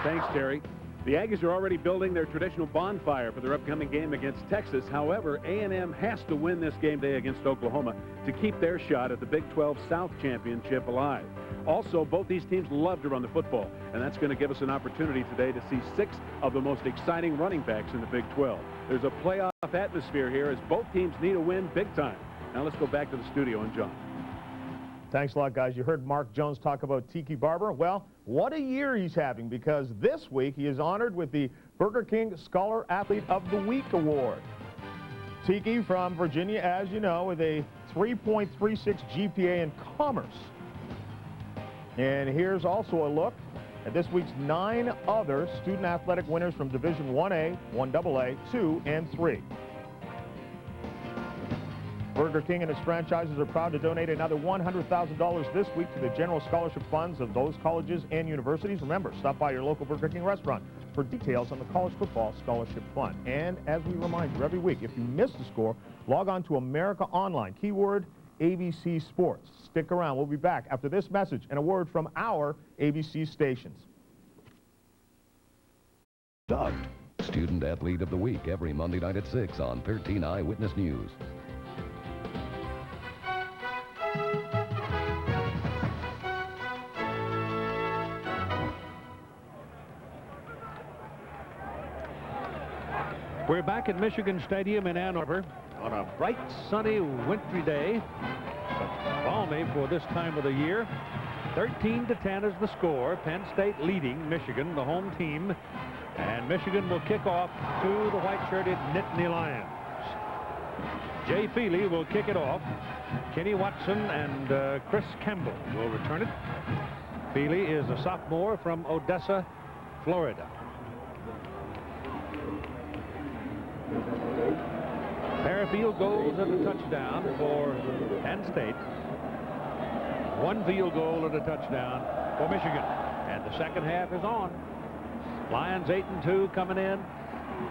Thanks, Terry. The Aggies are already building their traditional bonfire for their upcoming game against Texas. However, A&M has to win this game day against Oklahoma to keep their shot at the Big 12 South Championship alive. Also, both these teams love to run the football, and that's going to give us an opportunity today to see 6 of the most exciting running backs in the Big 12. There's a playoff atmosphere here as both teams need a win big time. Now let's go back to the studio and John. Thanks a lot, guys. You heard Mark Jones talk about Tiki Barber. Well, what a year he's having, because this week he is honored with the Burger King Scholar Athlete of the Week Award. Tiki from Virginia, as you know, with a 3.36 GPA in commerce. And here's also a look at this week's 9 other student athletic winners from Division 1A, 1AA, 2, and 3. Burger King and its franchises are proud to donate another $100,000 this week to the general scholarship funds of those colleges and universities. Remember, stop by your local Burger King restaurant for details on the College Football Scholarship Fund. And as we remind you every week, if you missed the score, log on to America Online, keyword ABC Sports. Stick around. We'll be back after this message and a word from our ABC stations. Doug, Student Athlete of the Week, every Monday night at 6 on 13 Eyewitness News. We're back at Michigan Stadium in Ann Arbor on a bright, sunny, wintry day, but balmy for this time of the year. 13-10 is the score. Penn State leading Michigan, the home team, and Michigan will kick off to the white-shirted Nittany Lions. Jay Feely will kick it off. Kenny Watson and Chris Campbell will return it. Feely is a sophomore from Odessa, Florida. Pair of field goals and a touchdown for Penn State. 1 field goal and a touchdown for Michigan. And the second half is on. Lions 8-2 coming in.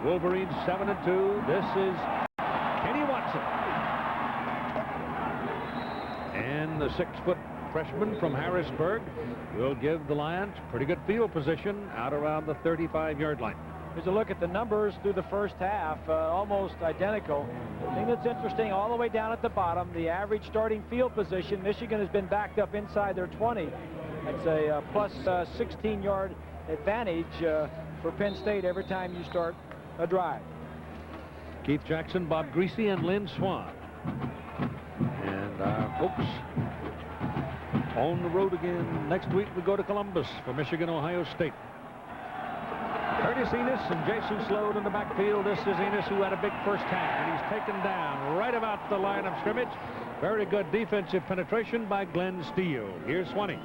Wolverines 7-2. This is Kenny Watson. And the 6-foot freshman from Harrisburg will give the Lions pretty good field position out around the 35-yard line. Here's a look at the numbers through the first half, almost identical. The thing that's interesting, all the way down at the bottom, the average starting field position, Michigan has been backed up inside their 20. That's a plus 16-yard advantage for Penn State every time you start a drive. Keith Jackson, Bob Greasy, and Lynn Swan. And our folks on the road again. Next week we go to Columbus for Michigan, Ohio State. Curtis Enos and Jason Sloan in the backfield. This is Enos, who had a big first half, and he's taken down right about the line of scrimmage. Very good defensive penetration by Glenn Steele. Here's Swanee.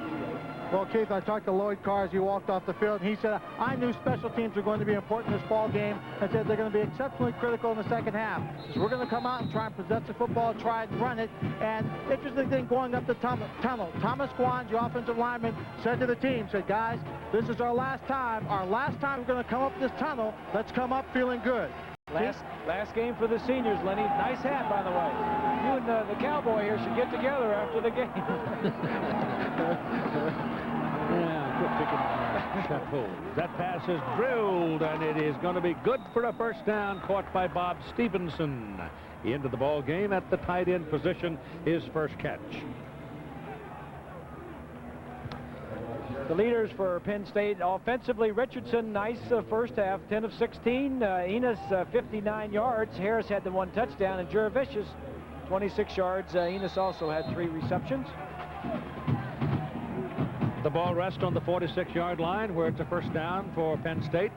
Well, Keith, I talked to Lloyd Carr as he walked off the field, and he said, I knew special teams were going to be important in this ball game, and said they're going to be exceptionally critical in the second half. Because we're going to come out and try and possess the football, try and run it. And interesting thing, going up the tunnel, Thomas Quans, the offensive lineman, said to the team, said, guys, this is our last time. Our last time we're going to come up this tunnel. Let's come up feeling good. Last game for the seniors, Lenny. Nice hat, by the way. You and the cowboy here should get together after the game. That pass is drilled, and it is going to be good for a first down, caught by Bob Stevenson. Into the ball game at the tight end position, his first catch. The leaders for Penn State offensively, Richardson, nice first half, 10 of 16. Enos, 59 yards. Harris had the 1 touchdown, and Jurevicius, 26 yards. Enos also had 3 receptions. The ball rests on the 46-yard line, where it's a first down for Penn State.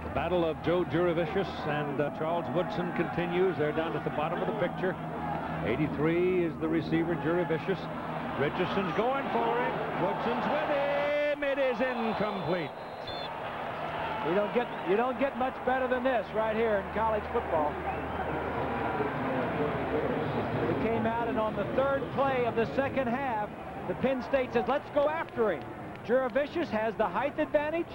The battle of Joe Jurevicius and Charles Woodson continues. They're down at the bottom of the picture. 83 is the receiver, Jurevicius. Richardson's going for it. Woodson's with him. It is incomplete. You don't get much better than this right here in college football. We came out, and on the 3rd play of the second half, the Penn State says, let's go after him. Jurevicius has the height advantage.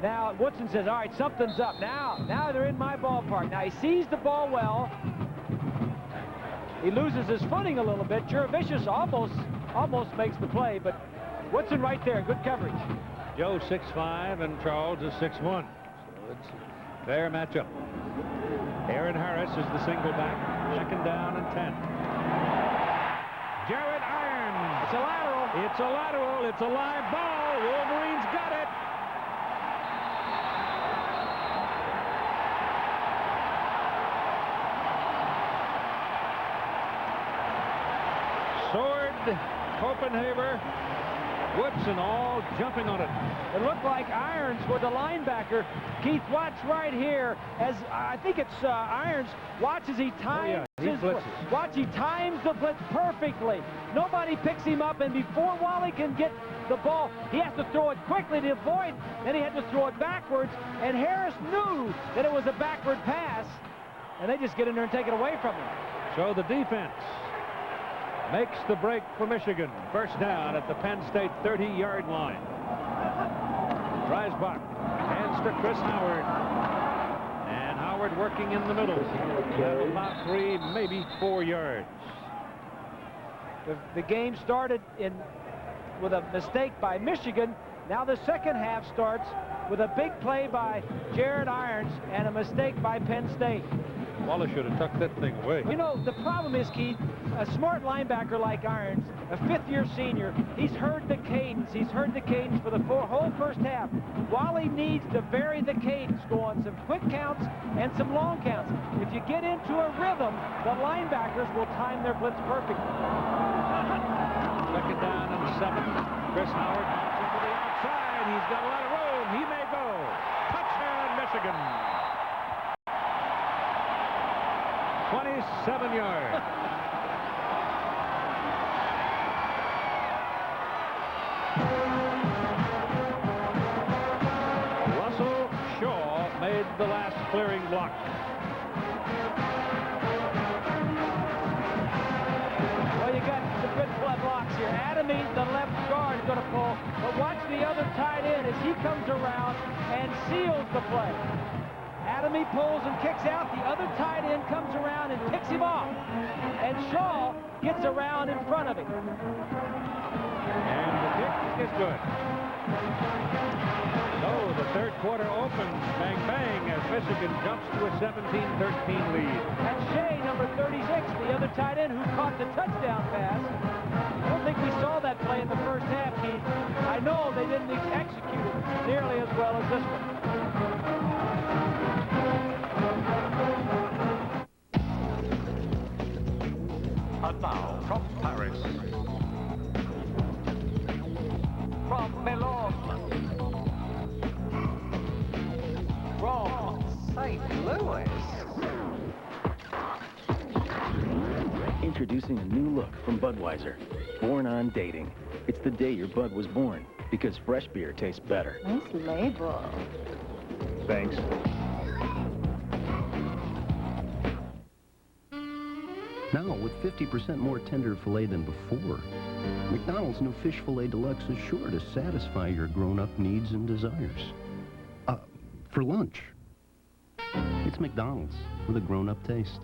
Now Woodson says, all right, something's up. Now they're in my ballpark. Now he sees the ball well. He loses his footing a little bit. Jurevicius almost makes the play, but Woodson right there, good coverage. Joe 6'5", and Charles is 6'1". So it's a fair matchup. Aaron Harris is the single back. 2nd down and 10. Jared Irons. It's a lateral. It's a lateral. It's a live ball. Wolverines got it. Sword, Copenhaver, Woodson all jumping on it. It looked like Irons with the linebacker. Keith, watch right here as I think it's Irons. Watch as he times watch, he times the blitz perfectly. Nobody picks him up, and before Wally can get the ball, he has to throw it quickly to avoid. Then he had to throw it backwards, and Harris knew that it was a backward pass, and they just get in there and take it away from him. So the defense makes the break for Michigan. First down at the Penn State 30-yard line. Dreisbach hands to Chris Howard. And Howard working in the middle. At about 3, maybe 4 yards. The game started with a mistake by Michigan. Now the second half starts with a big play by Jared Irons and a mistake by Penn State. Wallace should have tucked that thing away. You know, the problem is, Keith, a smart linebacker like Irons, a fifth-year senior, he's heard the cadence. He's heard the cadence for the whole first half. Wally needs to vary the cadence, go on some quick counts and some long counts. If you get into a rhythm, the linebackers will time their blitz perfectly. Second down and 7. Chris Howard to the outside. He's got a lot of room. He may go. Touchdown, Michigan. 27 yards. Russell Shaw made the last clearing block. Well, you got the good blocks here. Adamy, the left guard, is going to pull, but watch the other tight end as he comes around and seals the play. Adamy pulls and kicks out. The other tight end comes around and picks him off. And Shaw gets around in front of him. And the kick is good. So the third quarter opens bang bang as Michigan jumps to a 17-13 lead. That's Shea, number 36, the other tight end who caught the touchdown pass. I don't think we saw that play in the first half, Keith. I know they didn't execute it nearly as well as this one. And now, from Paris, from Milan, from St. Louis. Introducing a new look from Budweiser, Born on Dating. It's the day your Bud was born, because fresh beer tastes better. Nice label. Thanks. Now, with 50% more tender filet than before, McDonald's new Fish Filet Deluxe is sure to satisfy your grown-up needs and desires. For lunch. It's McDonald's with a grown-up taste.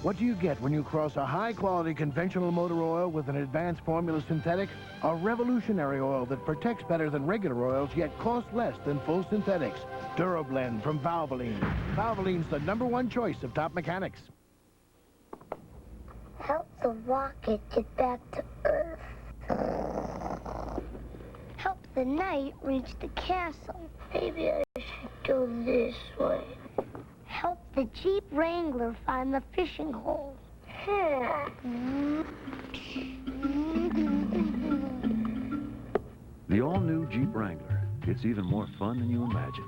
What do you get when you cross a high-quality conventional motor oil with an advanced formula synthetic? A revolutionary oil that protects better than regular oils, yet costs less than full synthetics. DuraBlend from Valvoline. Valvoline's the #1 choice of top mechanics. Help the rocket get back to Earth. Help the knight reach the castle. Maybe I should go this way. Help the Jeep Wrangler find the fishing hole. The all-new Jeep Wrangler. It's even more fun than you imagined.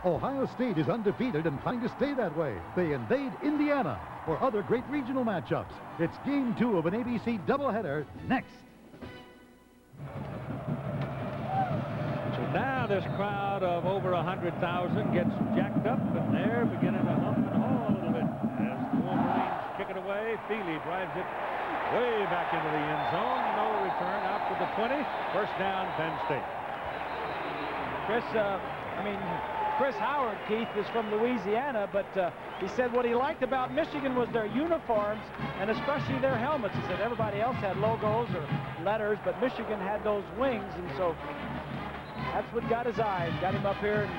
Ohio State is undefeated and planning to stay that way. They invade Indiana for other great regional matchups. It's Game 2 of an ABC doubleheader next. So now this crowd of over 100,000 gets jacked up, and they're beginning to hump and haw a little bit. As the Wolverines kick it away, Feely drives it way back into the end zone. No return out to the 20. First down, Penn State. Chris Howard, Keith, is from Louisiana, but he said what he liked about Michigan was their uniforms and especially their helmets. He said everybody else had logos or letters, but Michigan had those wings, and so that's what got his eye, got him up here. And,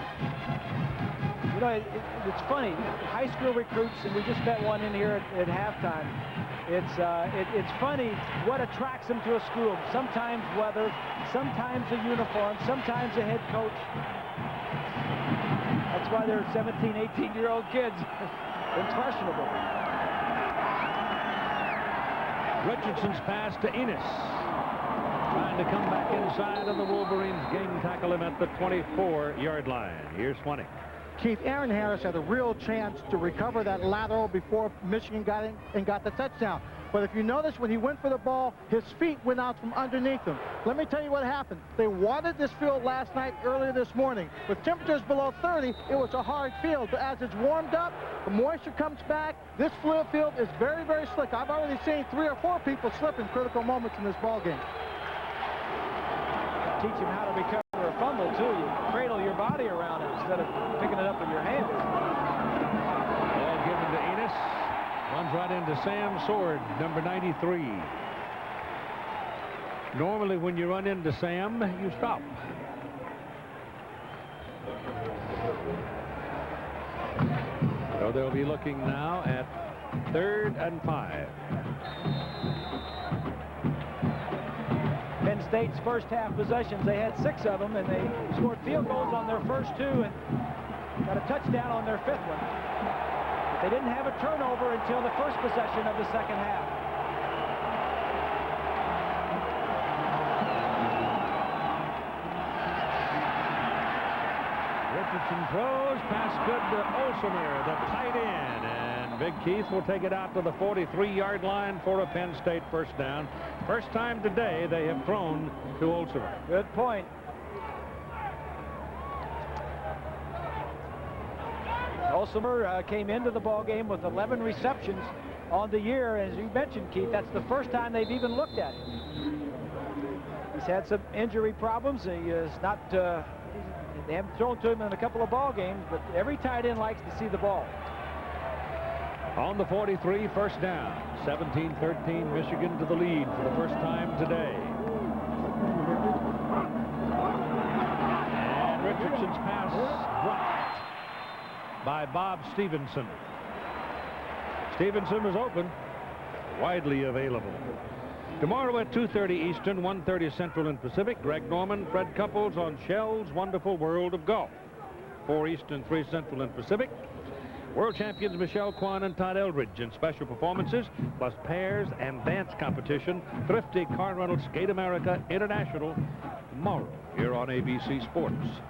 you know, it's funny, high school recruits, and we just met one in here at halftime. It's funny what attracts them to a school. Sometimes weather, sometimes a uniform, sometimes a head coach. That's why they're 17, 18-year-old kids. Impressionable. Richardson's pass to Enos. Trying to come back inside, and the Wolverines gang tackle him at the 24-yard line. Here's Swanee. Keith, Aaron Harris had a real chance to recover that lateral before Michigan got in and got the touchdown. But if you notice, when he went for the ball, his feet went out from underneath him. Let me tell you what happened. They watered this field last night, earlier this morning. With temperatures below 30, it was a hard field. But as it's warmed up, the moisture comes back. This field is very, very slick. I've already seen 3 or 4 people slip in critical moments in this ball game. Teach him how to recover a fumble, too. You cradle your body around it instead of picking it up with your hand. Ball given to Enos. Runs right into Sam Sword, number 93. Normally, when you run into Sam, you stop. So they'll be looking now at 3rd and 5. Penn State's first half possessions, they had 6 of them, and they scored field goals on their first 2 and got a touchdown on their 5th one. But they didn't have a turnover until the first possession of the second half. Richardson throws, pass good to Olsener, the tight end, and Big Keith will take it out to the 43-yard line for a Penn State first down. First time today they have thrown to Olsener. Good point. Olsener came into the ball game with 11 receptions on the year. As you mentioned, Keith, that's the first time they've even looked at him. He's had some injury problems. He is not. They haven't thrown to him in a couple of ball games, but every tight end likes to see the ball. On the 43, first down. 17-13, Michigan to the lead for the first time today. And Richardson's pass dropped by Bob Stevenson. Stevenson was open, widely available. Tomorrow at 2:30 Eastern, 1:30 Central and Pacific, Greg Norman, Fred Couples on Shell's Wonderful World of Golf. 4 Eastern, 3 Central and Pacific. World champions Michelle Kwan and Todd Eldridge in special performances, plus pairs and dance competition. Thrifty Car Rental Skate America International tomorrow here on ABC Sports.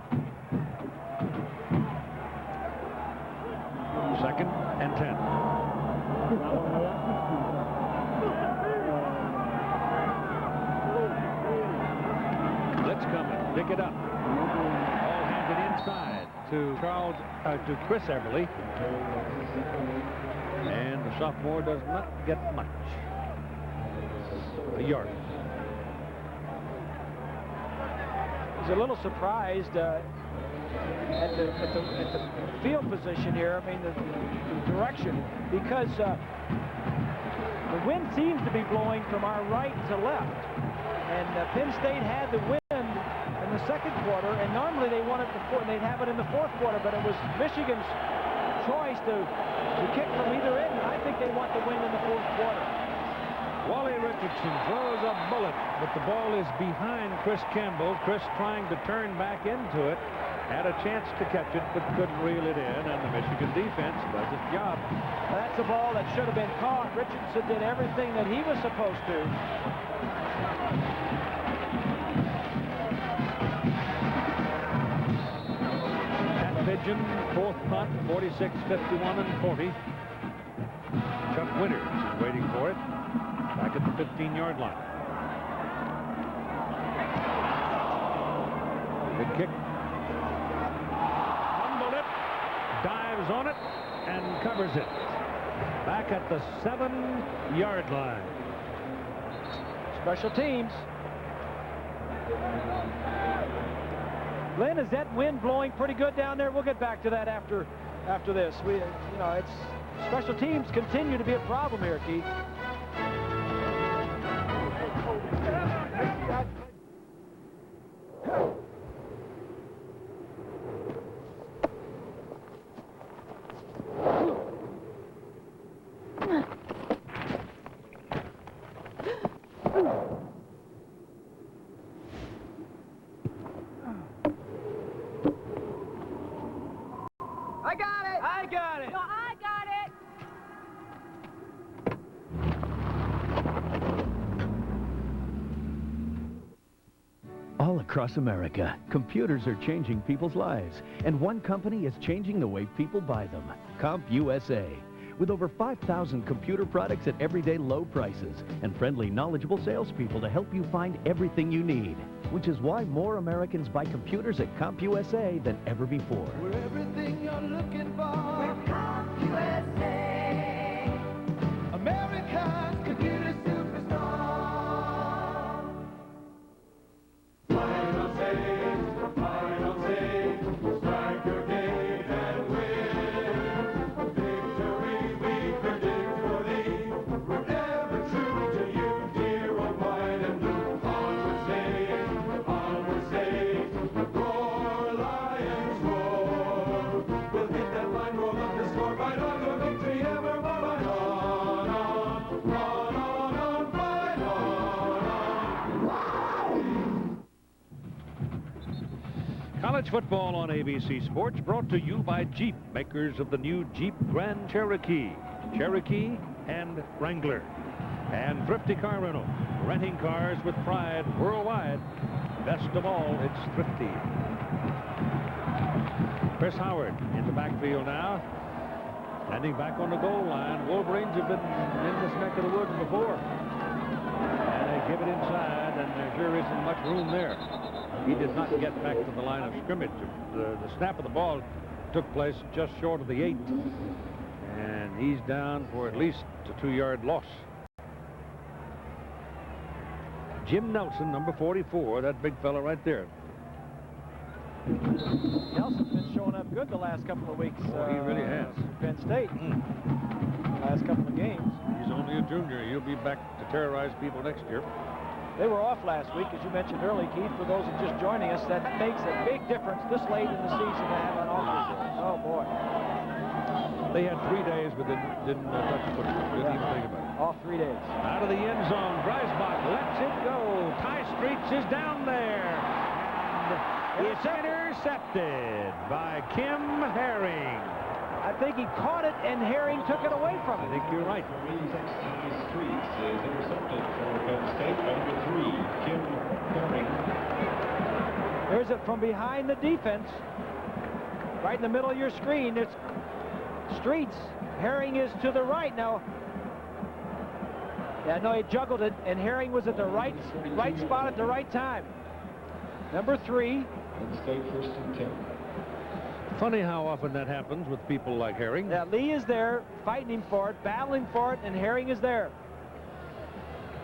2nd and 10. Blitz coming. Pick it up. All handed inside to Chris Everly. And the sophomore does not get much. A yard. He's a little surprised at the field position here. I mean, the direction, because the wind seems to be blowing from our right to left. And Penn State had the wind in the second quarter, and normally they want it before, and they'd have it in the fourth quarter, but it was Michigan's choice to kick from either end, and I think they want the wind in the fourth quarter. Wally Richardson throws a bullet, but the ball is behind Chris Campbell. Chris trying to turn back into it. Had a chance to catch it, but couldn't reel it in, and the Michigan defense does its job. Well, that's a ball that should have been caught. Richardson did everything that he was supposed to. Pat Pigeon, 4th punt, 46, 51, and 40. Chuck Winters is waiting for it. Back at the 15-yard line. Good kick. Fumbled it. Dives on it and covers it. Back at the 7-yard line. Special teams. Glenn, is that wind blowing pretty good down there? We'll get back to that after this. It's special teams continue to be a problem here, Keith. I got it! I got it! No, I got it! Across America, computers are changing people's lives, and one company is changing the way people buy them, CompUSA. With over 5,000 computer products at everyday low prices and friendly, knowledgeable salespeople to help you find everything you need, which is why more Americans buy computers at CompUSA than ever before. We're everything you're looking for. We're CompUSA, America's computer superstar. Final say, strike your gate and win. Victory we predict for thee. We're ever true to you, dear old white and blue. Onward say, roar, Lions, roar. We'll hit that line, roll up the score, fight on to victory evermore. Fight on, fight on. College football on ABC Sports, brought to you by Jeep, makers of the new Jeep Grand Cherokee, Cherokee and Wrangler. And Thrifty Car Rental, renting cars with pride worldwide. Best of all, it's thrifty. Chris Howard in the backfield now, standing back on the goal line. Wolverines have been in this neck of the woods before. And they give it inside, and there sure isn't much room there. He did not get back to the line of scrimmage. The snap of the ball took place just short of the 8. And he's down for at least a 2-yard loss. Jim Nelson, number 44, that big fella right there. Nelson's been showing up good the last couple of weeks. He really has. Penn State. The last couple of games. He's only a junior. He'll be back to terrorize people next year. They were off last week, as you mentioned early, Keith. For those who are just joining us, that makes a big difference this late in the season to have an off day. Oh, boy. They had 3 days, but didn't touch football. Didn't even think about it. Off 3 days. Out of the end zone, Dreisbach lets it go. Ty Streets is down there. And it's intercepted by Kim Herring. I think he caught it, and Herring took it away from him. I think you're right. Streets is intercepted for Penn State by number 3, Kim Herring. There's it from behind the defense. Right in the middle of your screen. It's Streets. Herring is to the right now. Yeah, no, he juggled it, and Herring was at the right spot at the right time. Number 3. Penn State first and 10. Funny how often that happens with people like Herring. Yeah, Lee is there, fighting him for it, battling for it, and Herring is there.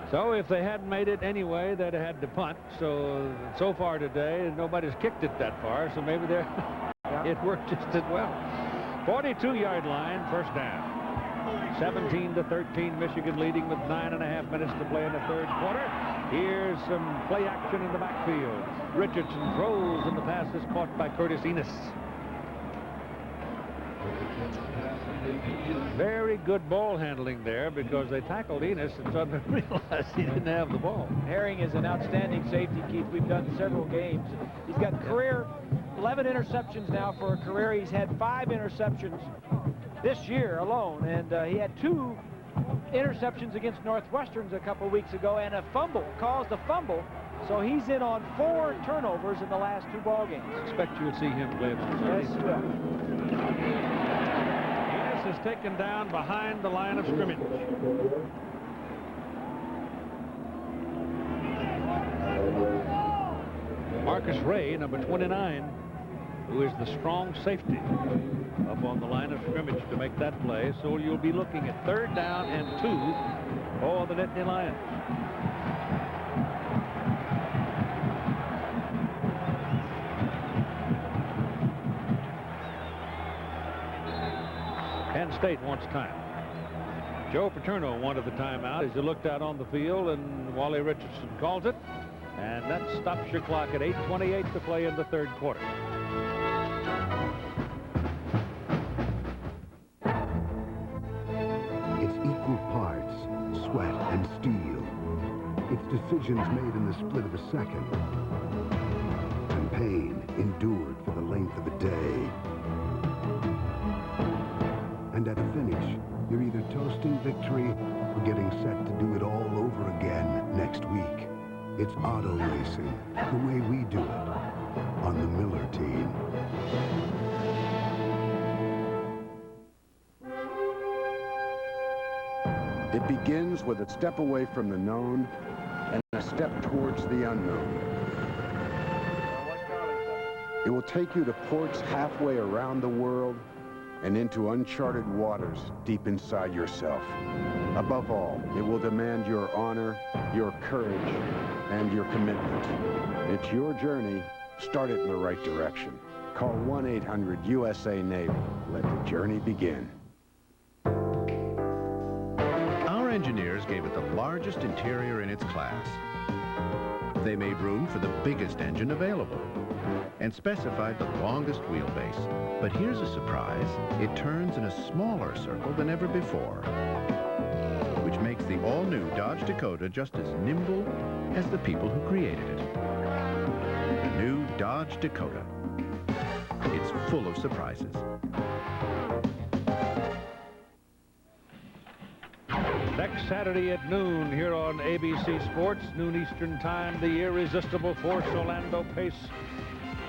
So if they hadn't made it anyway, they'd have had to punt. So far today, nobody's kicked it that far, so maybe it worked just as well. 42-yard line, first down. 17-13, Michigan leading with 9.5 minutes to play in the third quarter. Here's some play action in the backfield. Richardson throws, and the pass is caught by Curtis Enos. Very good ball handling there, because they tackled Enos and suddenly realized he didn't have the ball. Herring is an outstanding safety, Keith. We've done several games. He's got career 11 interceptions now for a career. He's had 5 interceptions this year alone, and he had 2 interceptions against Northwestern a couple weeks ago, and a fumble, caused a fumble. So he's in on 4 turnovers in the last 2 ball games. Expect you'll see him play. Yes, you will. Enos is taken down behind the line of scrimmage. Marcus Ray, number 29, who is the strong safety, up on the line of scrimmage to make that play. So you'll be looking at 3rd down and 2 for the Nittany Lions. Penn State wants time. Joe Paterno wanted the timeout as he looked out on the field, and Wally Richardson calls it. And that stops your clock at 8:28 to play in the third quarter. It's equal parts sweat and steel. It's decisions made in the split of a second. And pain endured for the length of a day. And at a finish, you're either toasting victory or getting set to do it all over again next week. It's It's auto racing, the way we do it, on the Miller team. It begins with a step away from the known and a step towards the unknown. It will take you to ports halfway around the world and into uncharted waters deep inside yourself. Above all, it will demand your honor, your courage, and your commitment. It's your journey. Start it in the right direction. Call 1-800-USA-NAVY. Let the journey begin. Our engineers gave it the largest interior in its class. They made room for the biggest engine available and specified the longest wheelbase. But here's a surprise. It turns in a smaller circle than ever before, which makes the all-new Dodge Dakota just as nimble as the people who created it. The new Dodge Dakota. It's full of surprises. Next Saturday at noon here on ABC Sports, noon Eastern Time, the irresistible force Orlando Pace,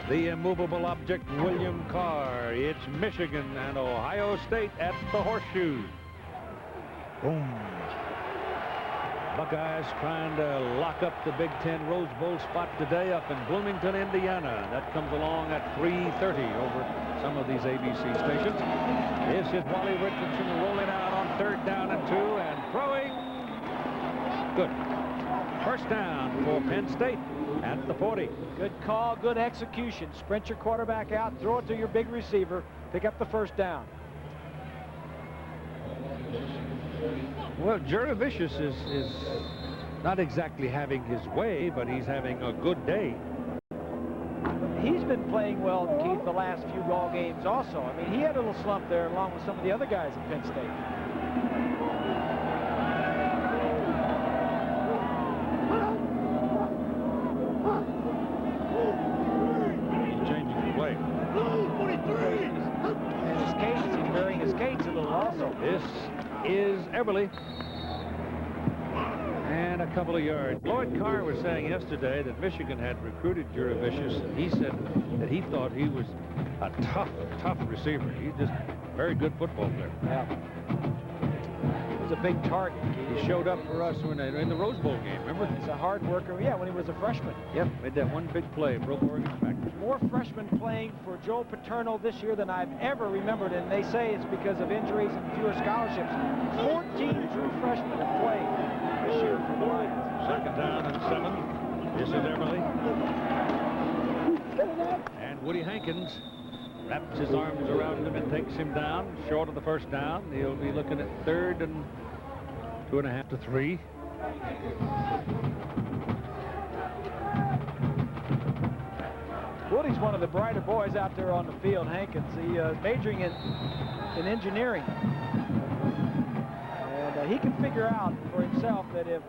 the immovable object William Carr. It's Michigan and Ohio State at the Horseshoe. Boom. Buckeyes trying to lock up the Big Ten Rose Bowl spot today up in Bloomington, Indiana. That comes along at 3:30 over some of these ABC stations. This is Wally Richardson rolling out on 3rd down and 2 and throwing. Good. First down for Penn State at the 40. Good call, good execution. Sprint your quarterback out, throw it to your big receiver, pick up the first down. Well, Jurevicius is not exactly having his way, but he's having a good day. He's been playing well, Keith, the last few ball games also. I mean, he had a little slump there along with some of the other guys at Penn State. He's changing the play. And his cadence, he's varying his cadence a little also. This is Everly. And a couple of yards. Lloyd Carr was saying yesterday that Michigan had recruited Jurevicius, and he said that he thought he was a tough receiver. He's just a very good football player. Yeah. He was a big target. He showed up for us when in the Rose Bowl game, remember? He's a hard worker, yeah, when he was a freshman. Yep, made that one big play, broke Oregon's back. More freshmen playing for Joe Paterno this year than I've ever remembered, and they say it's because of injuries and fewer scholarships. 14 true freshmen have played this year for the Lions. 2nd down and 7. This is Everly. And Woody Hankins wraps his arms around him and takes him down, short of the first down. He'll be looking at 3rd and 2.5 to 3. Woody's one of the brighter boys out there on the field, Hankins. He is majoring in engineering. And he can figure out for himself that if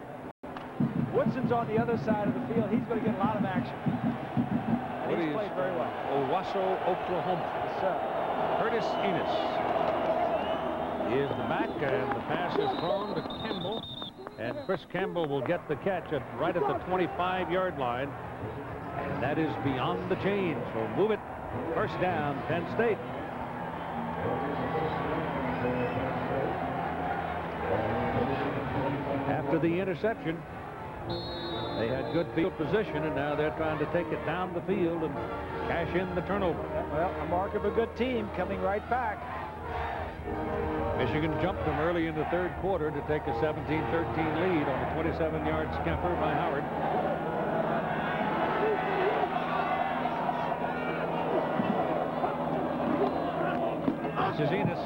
Woodson's on the other side of the field, he's going to get a lot of action. And he's played very well. Owasso, Oklahoma. Yes, sir. Curtis Enos is the back, and the pass is thrown to Campbell. And Chris Campbell will get the catch right at the 25-yard line. And that is beyond the chains. So move it. First down, Penn State. After the interception, they had good field position, and now they're trying to take it down the field and cash in the turnover. Well, a mark of a good team coming right back. Michigan jumped them early in the 3rd quarter to take a 17-13 lead on a 27-yard scamper by Howard. This is Enos.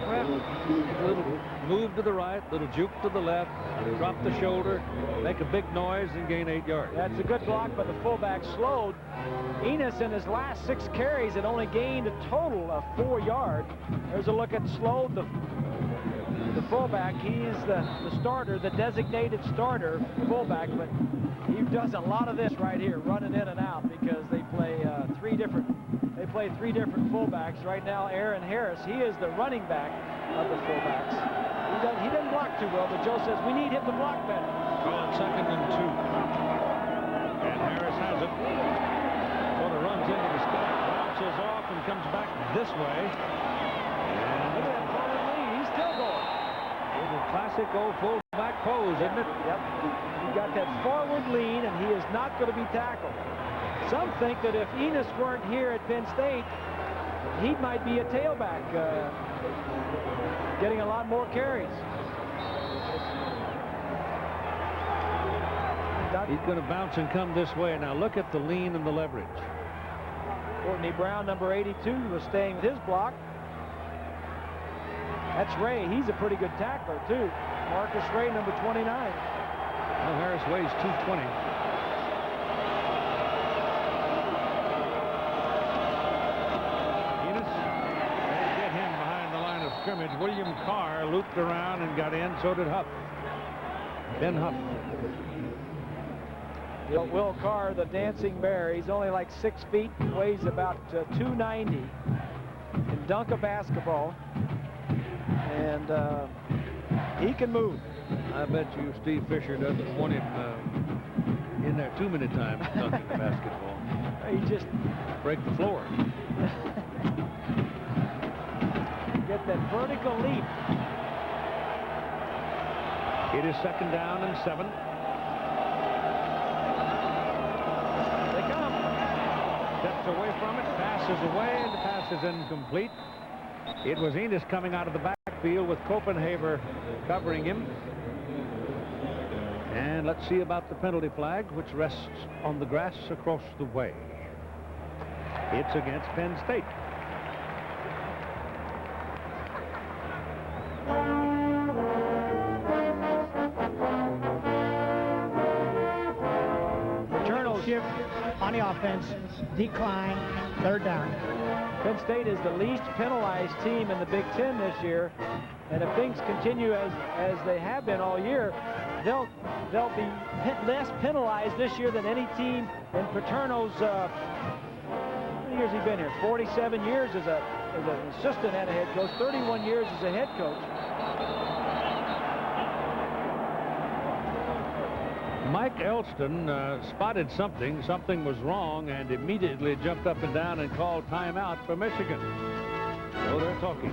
Well, a little move to the right, little juke to the left, drop the shoulder, make a big noise, and gain 8 yards. That's a good block by the fullback. Slowed. Enos in his last 6 carries had only gained a total of 4 yards. There's a look at Slowed, the fullback. He's the starter, the designated starter fullback, but he does a lot of this right here, running in and out, because they play play 3 different fullbacks. Right now, Aaron Harris, he is the running back of the fullbacks. He doesn't block too well, but Joe says we need him to block better. Call it 2nd and 2. And Harris has it. Sort of runs into the stack, bounces off, and comes back this way. And look at that forward lead. He's still going. It's a classic old fullback pose, isn't it? Yep. He got that forward lean, and he is not going to be tackled. Some think that if Enos weren't here at Penn State, he might be a tailback, getting a lot more carries. He's going to bounce and come this way. Now look at the lean and the leverage. Courtney Brown, number 82, was staying with his block. That's Ray. He's a pretty good tackler, too. Marcus Ray, number 29. Well, Harris weighs 220. Enos, they get him behind the line of scrimmage. William Carr looped around and got in. So did Huff. Ben Huff. Will Carr, the dancing bear, he's only like 6 feet, weighs about 290, can dunk a basketball, and he can move. I bet you Steve Fisher doesn't want him in there too many times dunking the basketball. He just break the floor. Get that vertical leap. It is 2nd down and 7. Steps away from it, passes away, and the pass is incomplete. It was Enos coming out of the backfield with Copenhaver covering him. And let's see about the penalty flag, which rests on the grass across the way. It's against Penn State. Shift on the offense, decline, 3rd down. Penn State is the least penalized team in the Big Ten this year, and if things continue as they have been all year, they'll be less penalized this year than any team in Paterno's. How many years has he been here? 47 years as an assistant and a head coach, 31 years as a head coach. Mike Elston spotted something was wrong, and immediately jumped up and down and called timeout for Michigan. So they're talking.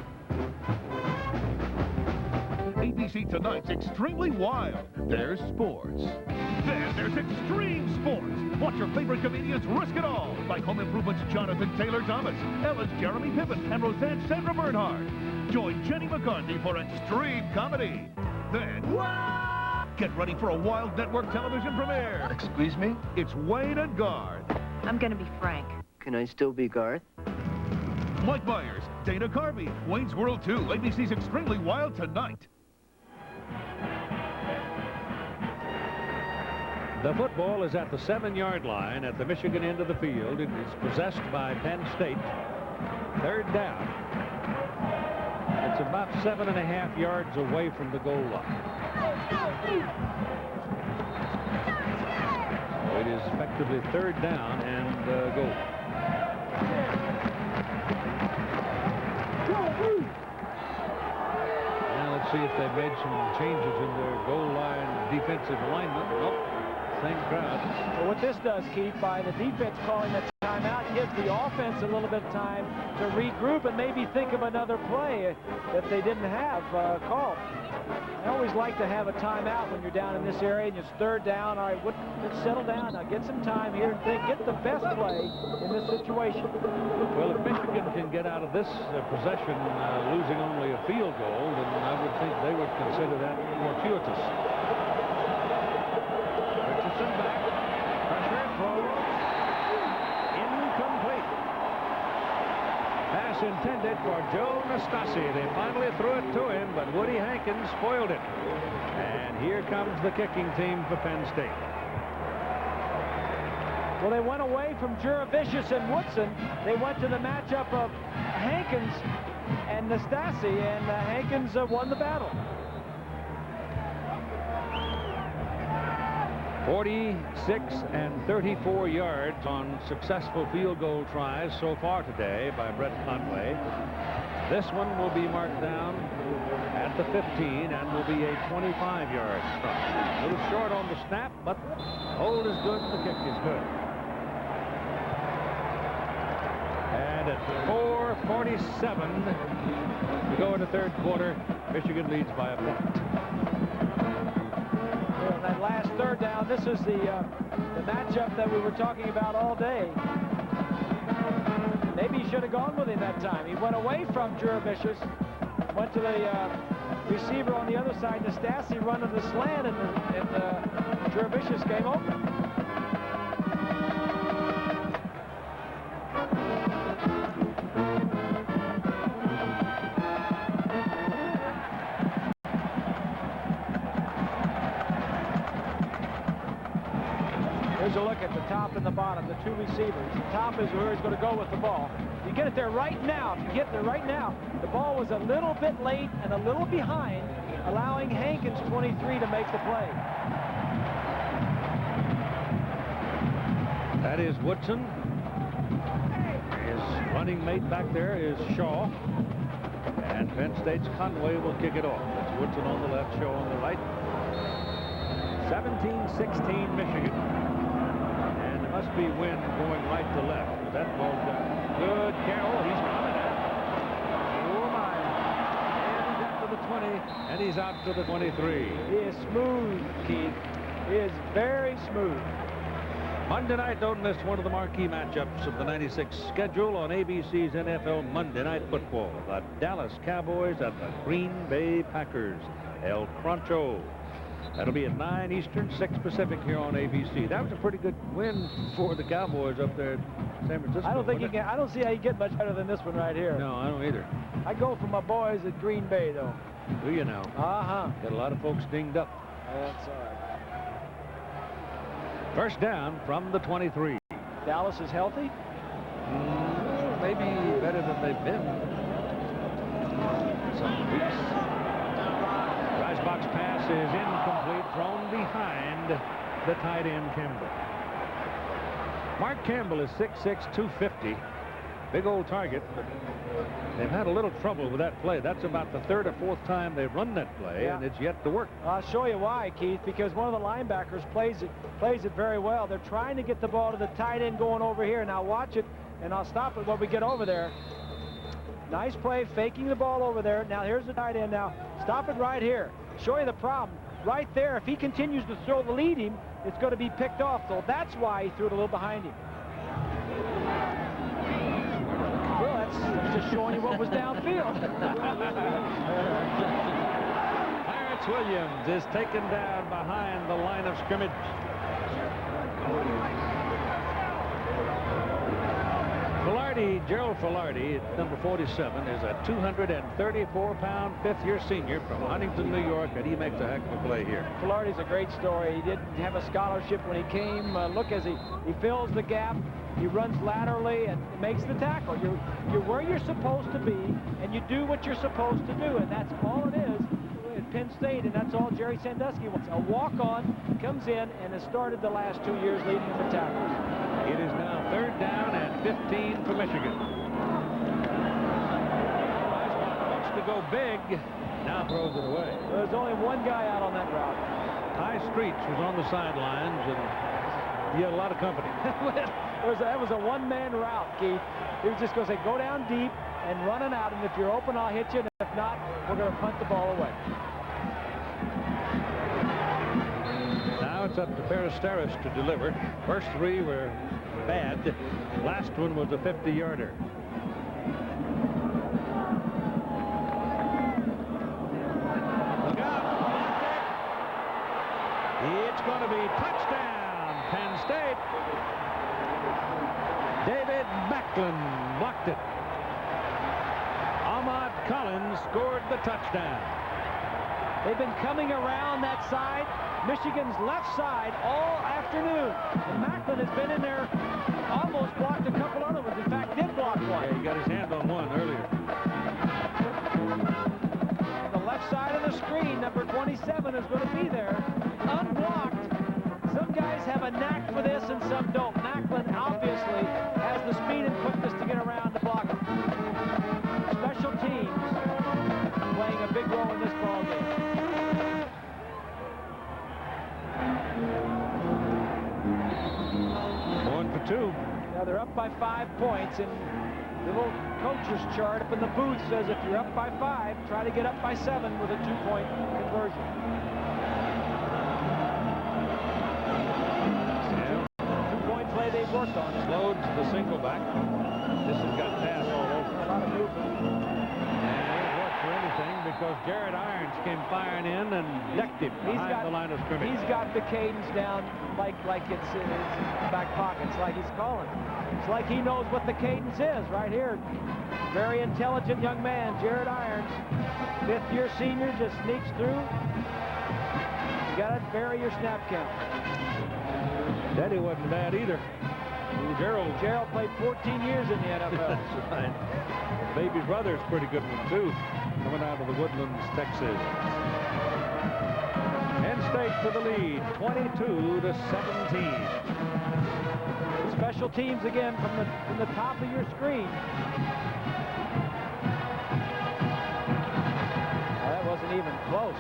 ABC Tonight's Extremely Wild. There's sports. Then there's extreme sports. Watch your favorite comedians risk it all, like Home Improvement's Jonathan Taylor Thomas, Ella's Jeremy Piven, and Roseanne's Sandra Bernhard. Join Jenny McCarthy for extreme comedy. Then, get ready for a wild network television premiere. Excuse me? It's Wayne and Garth. I'm gonna be Frank. Can I still be Garth? Mike Myers, Dana Carvey, Wayne's World 2, ABC's Extremely Wild tonight. The football is at the 7-yard line at the Michigan end of the field. It is possessed by Penn State. 3rd down. It's about 7.5 yards away from the goal line. So it is effectively 3rd down and goal. Now let's see if they've made some changes in their goal line defensive alignment. Nope. Same crowd. Well, what this does, Keith, by the defense calling the timeout, gives the offense a little bit of time to regroup and maybe think of another play that they didn't have called. I always like to have a timeout when you're down in this area and it's 3rd down. All right, let's settle down. Now get some time here and think, get the best play in this situation. Well, if Michigan can get out of this possession losing only a field goal, then I would think they would consider that fortuitous. Richardson back. Pressure throw. Incomplete. Pass intended for Joe Nastasi. They finally threw it to him, but Woody Hankins spoiled it. And here comes the kicking team for Penn State. Well, they went away from Juravicius and Woodson. They went to the matchup of Hankins and Nastasi, and Hankins won the battle. 46 and 34 yards on successful field goal tries so far today by Brett Conway. This one will be marked down at the 15 and will be a 25-yard try. A little short on the snap, but hold is good and the kick is good. And at 4:47 to go in the third quarter, Michigan leads by a point. Well, that last third down, this is the matchup that we were talking about all day. Maybe he should have gone with him that time. He went away from Jurevicius, went to the receiver on the other side, Nastasi running the slant, and Jurevicius came open. Here's a look at the top and the bottom, the two receivers. The top is where he's going to go with the ball. You get it there right now. If you get there right now, the ball was a little bit late and a little behind, allowing Hankins, 23, to make the play. That is Woodson. His running mate back there is Shaw. And Penn State's Conway will kick it off. That's Woodson on the left, Shaw on the right. 17-16 Michigan. Must be wind going right to left. That ball's got good Carroll. He's coming out. Oh my. And he's out to the 20. And he's out to the 23. He is smooth, Keith. He is very smooth. Monday night, don't miss one of the marquee matchups of the 96 schedule on ABC's NFL Monday Night Football. The Dallas Cowboys at the Green Bay Packers. El Croncho. That'll be at 9 Eastern, 6 Pacific here on ABC. That was a pretty good win for the Cowboys up there in San Francisco. I don't think you can. I don't see how you get much better than this one right here. No, I don't either. I go for my boys at Green Bay, though. Do you now? Uh-huh. Got a lot of folks dinged up. That's all right. First down from the 23. Dallas is healthy? Maybe better than they've been. Some weeks. Rise box pass is incomplete, thrown behind the tight end Campbell. Mark Campbell is 6'6", 250. Big old target, but they've had a little trouble with that play. That's about the third or fourth time they've run that play, and it's yet to work. I'll show you why, Keith, because one of the linebackers plays it very well. They're trying to get the ball to the tight end going over here. Now watch it, and I'll stop it when we get over there. Nice play, faking the ball over there. Now here's the tight end now. Stop it right here. Show you the problem. Right there, if he continues to throw the lead him, it's going to be picked off. So that's why he threw it a little behind him. Well, that's just showing you what was downfield. Clarence Williams is taken down behind the line of scrimmage. Gerald Filardi, number 47, is a 234-pound fifth-year senior from Huntington, New York, and he makes a heck of a play here. Filardi's a great story. He didn't have a scholarship when he came. Look as he fills the gap. He runs laterally and makes the tackle. You're where you're supposed to be, and you do what you're supposed to do, and that's all it is at Penn State, and that's all Jerry Sandusky wants. A walk-on comes in and has started the last 2 years leading them for tackles. It is now third down and 15 for Michigan. Wants to go big, now throws it away. There's only one guy out on that route. Ty Streets was on the sidelines, and he had a lot of company. That was a one-man route, Keith. He was just going to say, go down deep and run it out, and if you're open, I'll hit you, and if not, we're going to punt the ball away. Now it's up to Peristeris to deliver. First three were bad. Last one was a 50-yarder. Look out. It's going to be touchdown, Penn State. David Backlund blocked it. Ahmad Collins scored the touchdown. They've been coming around that side, Michigan's left side, all afternoon. And Macklin has been in there, almost blocked a couple other ones. In fact, did block one. Yeah, he got his hand on one earlier. The left side of the screen, number 27 is going to be there, unblocked. Some guy have a knack for this and some don't. Macklin obviously has the speed and quickness to get around to block him. Special teams playing a big role in this ball game. One for two. Now they're up by 5 points, and the little coach's chart up in the booth says if you're up by 5, try to get up by 7 with a 2-point conversion. Two-point play they've worked on. Loads the single back. This has got pass all over. A lot of movement. And it won't work for anything because Jared Irons came firing in and decked him behind the line of scrimmage. He's got the cadence down like it's in his back pocket. It's like he's calling. It's like he knows what the cadence is right here. Very intelligent young man, Jared Irons. Fifth-year senior, just sneaks through. You got to vary your snap count. Daddy wasn't bad either. Gerald played 14 years in the NFL. That's right. Baby brother's a pretty good one, too. Coming out of the Woodlands, Texas. Penn State for the lead, 22-17. Special teams again from the top of your screen. That wasn't even close.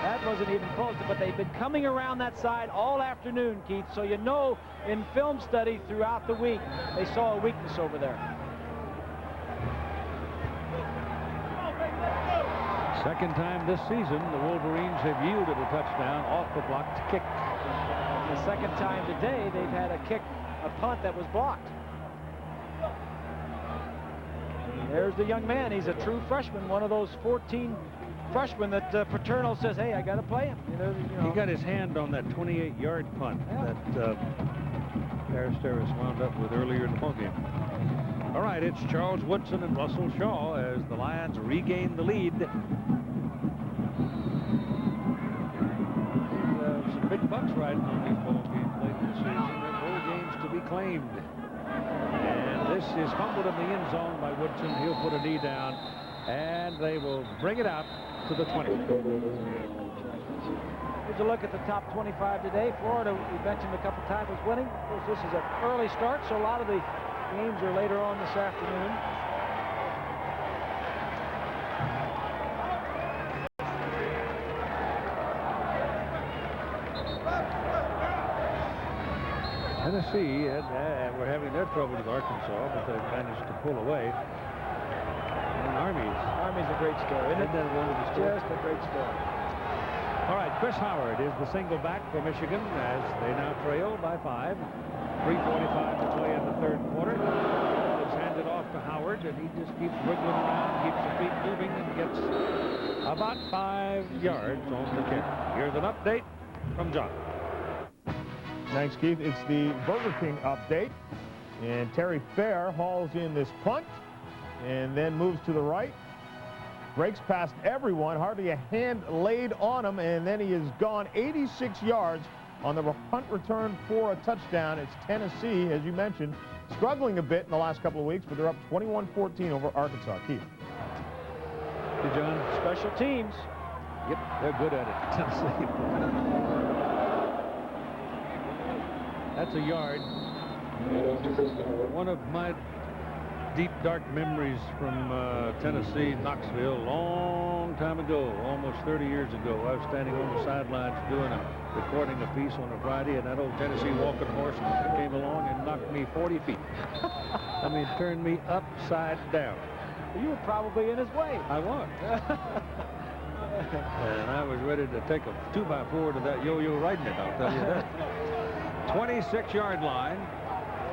That wasn't even close, but they've been coming around that side all afternoon, Keith, so you know in film study throughout the week they saw a weakness over there. Second time this season, the Wolverines have yielded a touchdown off the blocked kick. The second time today, they've had a punt that was blocked. There's the young man. He's a true freshman, one of those 14 freshmen that Paterno says, hey, I got to play him. You know. He got his hand on that 28-yard punt that Harris Terrace wound up with earlier in the ballgame. All right, it's Charles Woodson and Russell Shaw as the Lions regain the lead. Some big bucks riding on these ball games late in the season. They're bowl games to be claimed. And this is fumbled in the end zone by Woodson. He'll put a knee down, and they will bring it out to the 20. Here's a look at the top 25 today. Florida, we mentioned a couple times, was winning. Of course, this is an early start, so a lot of the games are later on this afternoon. Tennessee were having their trouble with Arkansas, but they managed to pull away. And Army's a great story. Isn't that one of the stories? Just a great story. All right, Chris Howard is the single back for Michigan as they now trail by 5. 3:45 to play in the third quarter. It's handed off to Howard, and he just keeps wiggling around, keeps the feet moving, and gets about 5 yards on the carry. Here's an update from John. Thanks, Keith. It's the Burger King update. And Terry Fair hauls in this punt and then moves to the right. Breaks past everyone, hardly a hand laid on him, and then he has gone 86 yards on the punt return for a touchdown. It's Tennessee, as you mentioned, struggling a bit in the last couple of weeks, but they're up 21-14 over Arkansas. Keith. Hey, John. Special teams. Yep, they're good at it. Tennessee. That's a yard. One of my deep, dark memories from Tennessee, Knoxville, long time ago, almost 30 years ago. I was standing on the sidelines recording a piece on a Friday, and that old Tennessee walking horse came along and knocked me 40 feet. I mean, turned me upside down. You were probably in his way. I was. And I was ready to take a 2x4 to that yo-yo riding it, I'll tell you that. 26-yard line.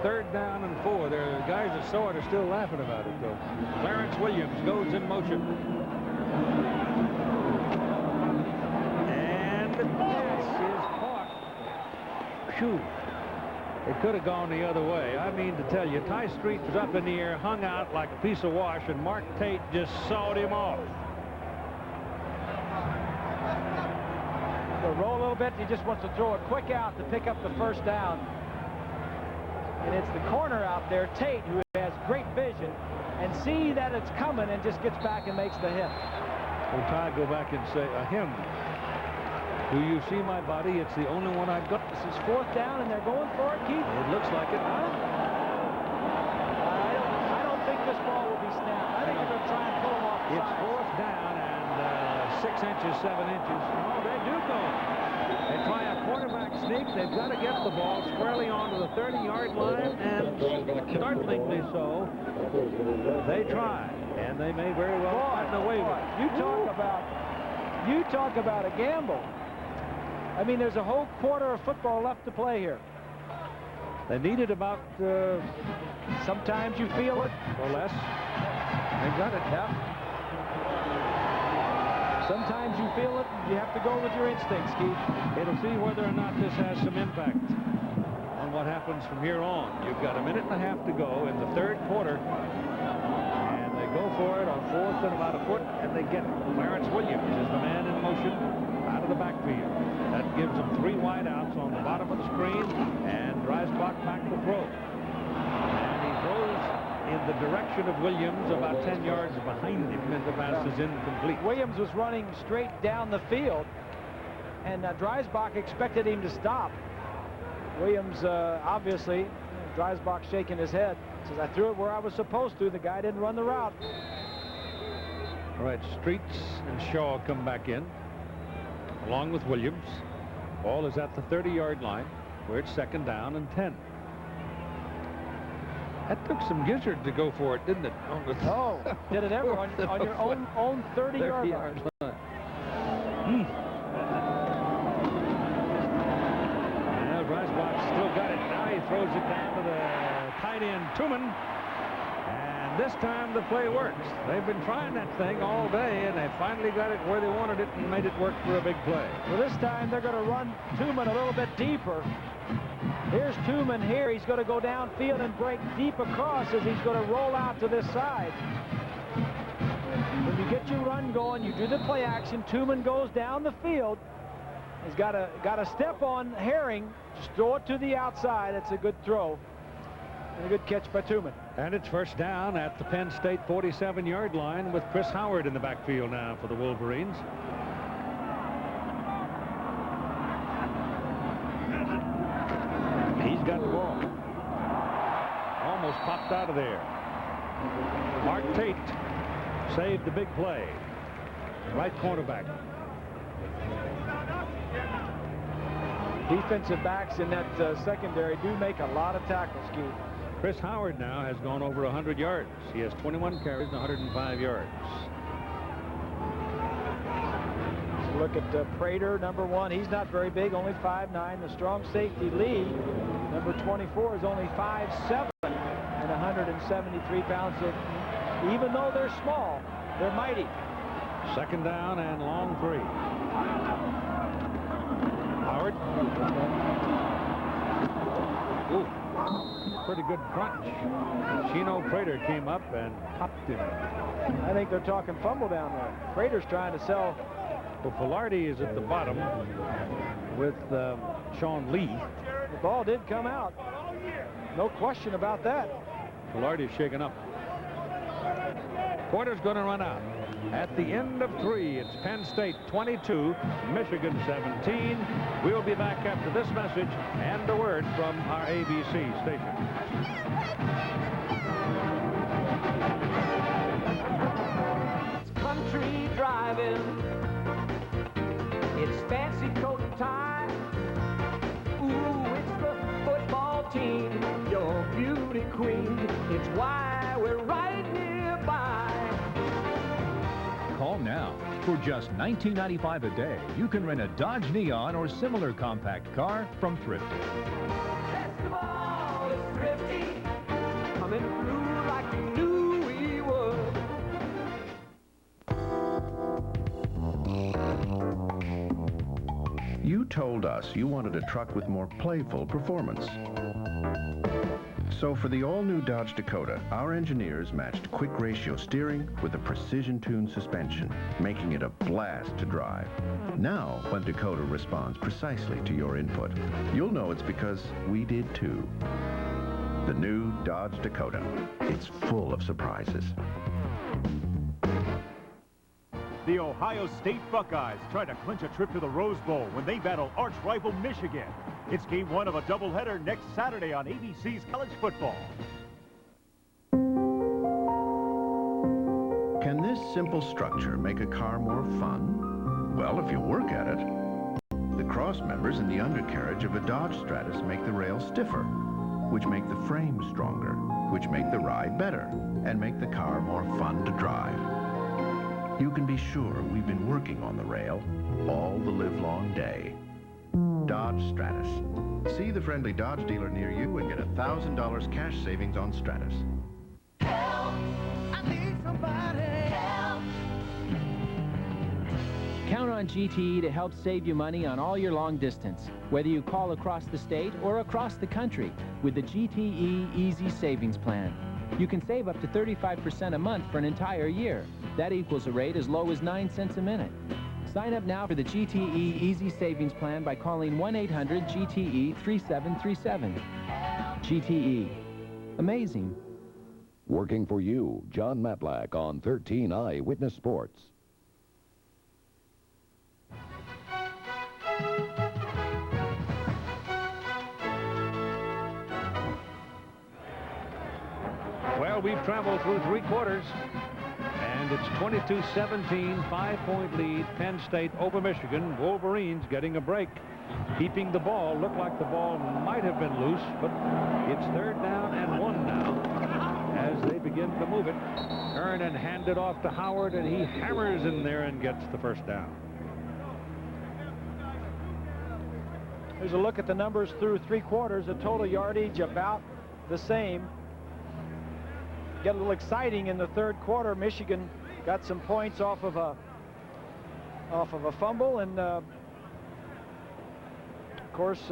3rd down and 4. There are guys that saw it are still laughing about it, though. Clarence Williams goes in motion. And the pass is caught. Phew. It could have gone the other way. I mean to tell you, Ty Street was up in the air, hung out like a piece of wash, and Mark Tate just sawed him off. He'll roll a little bit. He just wants to throw a quick out to pick up the first down. And it's the corner out there, Tate, who has great vision and see that it's coming and just gets back and makes the hit. Will Ty go back and say a him? Do you see my body? It's the only one I've got. This is 4th down, and they're going for it, Keith. It looks like it. I don't think this ball will be snapped. I think they're going to try and pull him off the It's side. 4th down and 6 inches, 7 inches. Oh, they do go. They try a quarterback sneak. They've got to get the ball squarely onto the 30-yard line, and startlingly so, they try. And they may very well find a way with it. You talk about a gamble. I mean, there's a whole quarter of football left to play here. They needed about, sometimes you feel it. or less. They got it, yeah. Sometimes you feel it. You have to go with your instincts, Keith. It'll see whether or not this has some impact on what happens from here on. You've got a minute and a half to go in the 3rd quarter. And they go for it on 4th and about a foot, and they get it. Clarence Williams is the man in motion out of the backfield. That gives them 3 wideouts on the bottom of the screen, and Dreisbach back to throw. And he throws in the direction of Williams, about 10 yards behind him, and the pass is incomplete. Williams was running straight down the field, and Dreisbach expected him to stop. Williams, obviously, Dreisbach shaking his head, says, I threw it where I was supposed to. The guy didn't run the route. All right, Streets and Shaw come back in, along with Williams. Ball is at the 30-yard line, where it's 2nd down and 10. That took some gizzard to go for it, didn't it? Oh, did it ever on your own 30-yard line? Now Dreisbach still got it. Now he throws it down to the tight end, Tuman. And this time the play works. They've been trying that thing all day, and they finally got it where they wanted it and made it work for a big play. Well, this time they're going to run Tuman a little bit deeper. Here's Tuman here. He's going to go downfield and break deep across as he's going to roll out to this side. When you get your run going, you do the play action. Tuman goes down the field. He's got to step on Herring. Just throw it to the outside. It's a good throw. And a good catch by Tuman. And it's 1st down at the Penn State 47-yard line with Chris Howard in the backfield now for the Wolverines. He's got the ball. Almost popped out of there. Mark Tate saved the big play. Right cornerback. Defensive backs in that secondary do make a lot of tackles, Keith. Chris Howard now has gone over 100 yards. He has 21 carries and 105 yards. So look at Prater, number 1. He's not very big, only 5'9". The strong safety Lee, number 24, is only 5'7" and 173 pounds. So even though they're small, they're mighty. 2nd down and long 3. Howard. Ooh. Pretty good crunch. Chino Prater came up and popped him. I think they're talking fumble down there. Prater's trying to sell. Well, Filardi is at the bottom with Sean Lee. The ball did come out. No question about that. Filardi's shaken up. Quarter's going to run out. At the end of 3, it's Penn State 22, Michigan 17. We'll be back after this message and a word from our ABC station. It's country driving. It's fancy coat and tie. Ooh, it's the football team, your beauty queen. It's why we're right nearby. Call now. For just $19.95 a day, you can rent a Dodge Neon or similar compact car from Thrifty. Best of all, it's Thrifty, coming through like we knew we would. You told us you wanted a truck with more playful performance. So for the all-new Dodge Dakota, our engineers matched quick ratio steering with a precision-tuned suspension, making it a blast to drive. Now, when Dakota responds precisely to your input, you'll know it's because we did too. The new Dodge Dakota. It's full of surprises. The Ohio State Buckeyes try to clinch a trip to the Rose Bowl when they battle arch-rival Michigan. It's game one of a doubleheader next Saturday on ABC's College Football. Can this simple structure make a car more fun? Well, if you work at it. The cross members in the undercarriage of a Dodge Stratus make the rails stiffer, which make the frame stronger, which make the ride better, and make the car more fun to drive. You can be sure we've been working on the rail all the livelong day. Dodge Stratus. See the friendly Dodge dealer near you and get $1,000 cash savings on Stratus. Help! I need somebody. Help! Count on GTE to help save you money on all your long distance, whether you call across the state or across the country with the GTE Easy Savings Plan. You can save up to 35% a month for an entire year. That equals a rate as low as 9 cents a minute. Sign up now for the GTE Easy Savings Plan by calling 1-800-GTE-3737. GTE. Amazing. Working for you, John Matlack on 13 Eyewitness Sports. Well, we've traveled through 3 quarters, and it's 22-17, 5-point lead, Penn State over Michigan. Wolverines getting a break, keeping the ball. Looked like the ball might have been loose, but it's 3rd down and 1 now as they begin to move it. Ernan handed off to Howard, and he hammers in there and gets the 1st down. Here's a look at the numbers through 3 quarters. The total yardage about the same. Get a little exciting in the 3rd quarter. Michigan got some points off of a fumble, and of course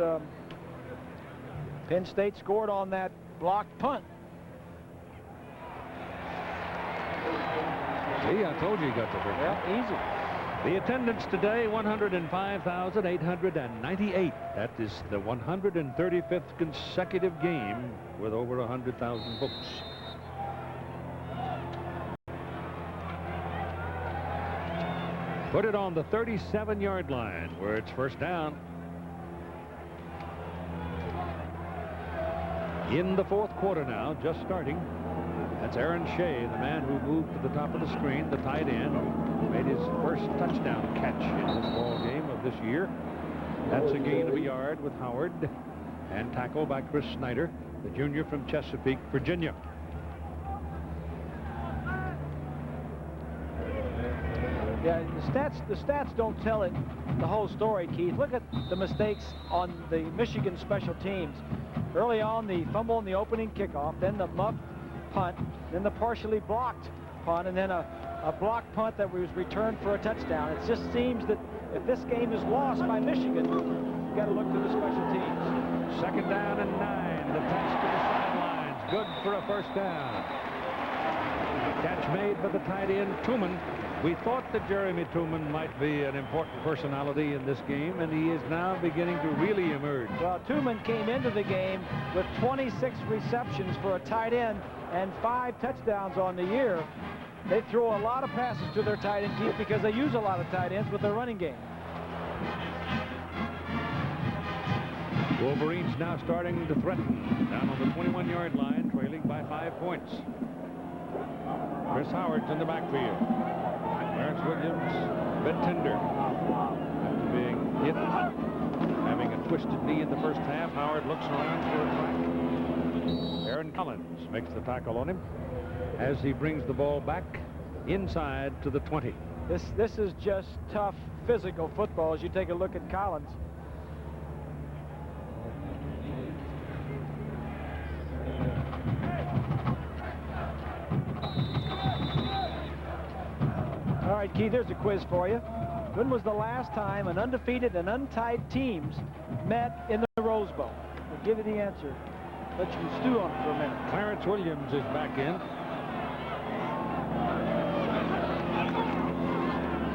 Penn State scored on that blocked punt. See, I told you he got the 1st down. Yeah, easy. The attendance today, 105,898. That is the 135th consecutive game with over 100,000 folks. Put it on the 37-yard line where it's 1st down. In the 4th quarter now, just starting. That's Aaron Shea, the man who moved to the top of the screen, the tight end, who made his first touchdown catch in this ball game of this year. That's a gain of a yard with Howard, and tackle by Chris Snyder, the junior from Chesapeake, Virginia. Yeah, the stats don't tell it the whole story, Keith. Look at the mistakes on the Michigan special teams. Early on, the fumble in the opening kickoff, then the muff punt, then the partially blocked punt, and then a blocked punt that was returned for a touchdown. It just seems that if this game is lost by Michigan, you've got to look to the special teams. 2nd down and 9. The pass to the sidelines. Good for a 1st down. Catch made by the tight end, Tuman. We thought that Jeremy Tuman might be an important personality in this game, and he is now beginning to really emerge. Well, Tuman came into the game with 26 receptions for a tight end and 5 touchdowns on the year. They throw a lot of passes to their tight end, Keith, because they use a lot of tight ends with their running game. Wolverines now starting to threaten down on the 21-yard line, trailing by 5 points. Chris Howard's in the backfield. Clarence Williams, a bit tender after being hit, having a twisted knee in the 1st half. Howard looks around for a crack. Aaron Collins makes the tackle on him as he brings the ball back inside to the 20. This is just tough physical football as you take a look at Collins. All right, Keith, here's a quiz for you. When was the last time an undefeated and untied teams met in the Rose Bowl? I'll give you the answer. Let you stew on it for a minute. Clarence Williams is back in.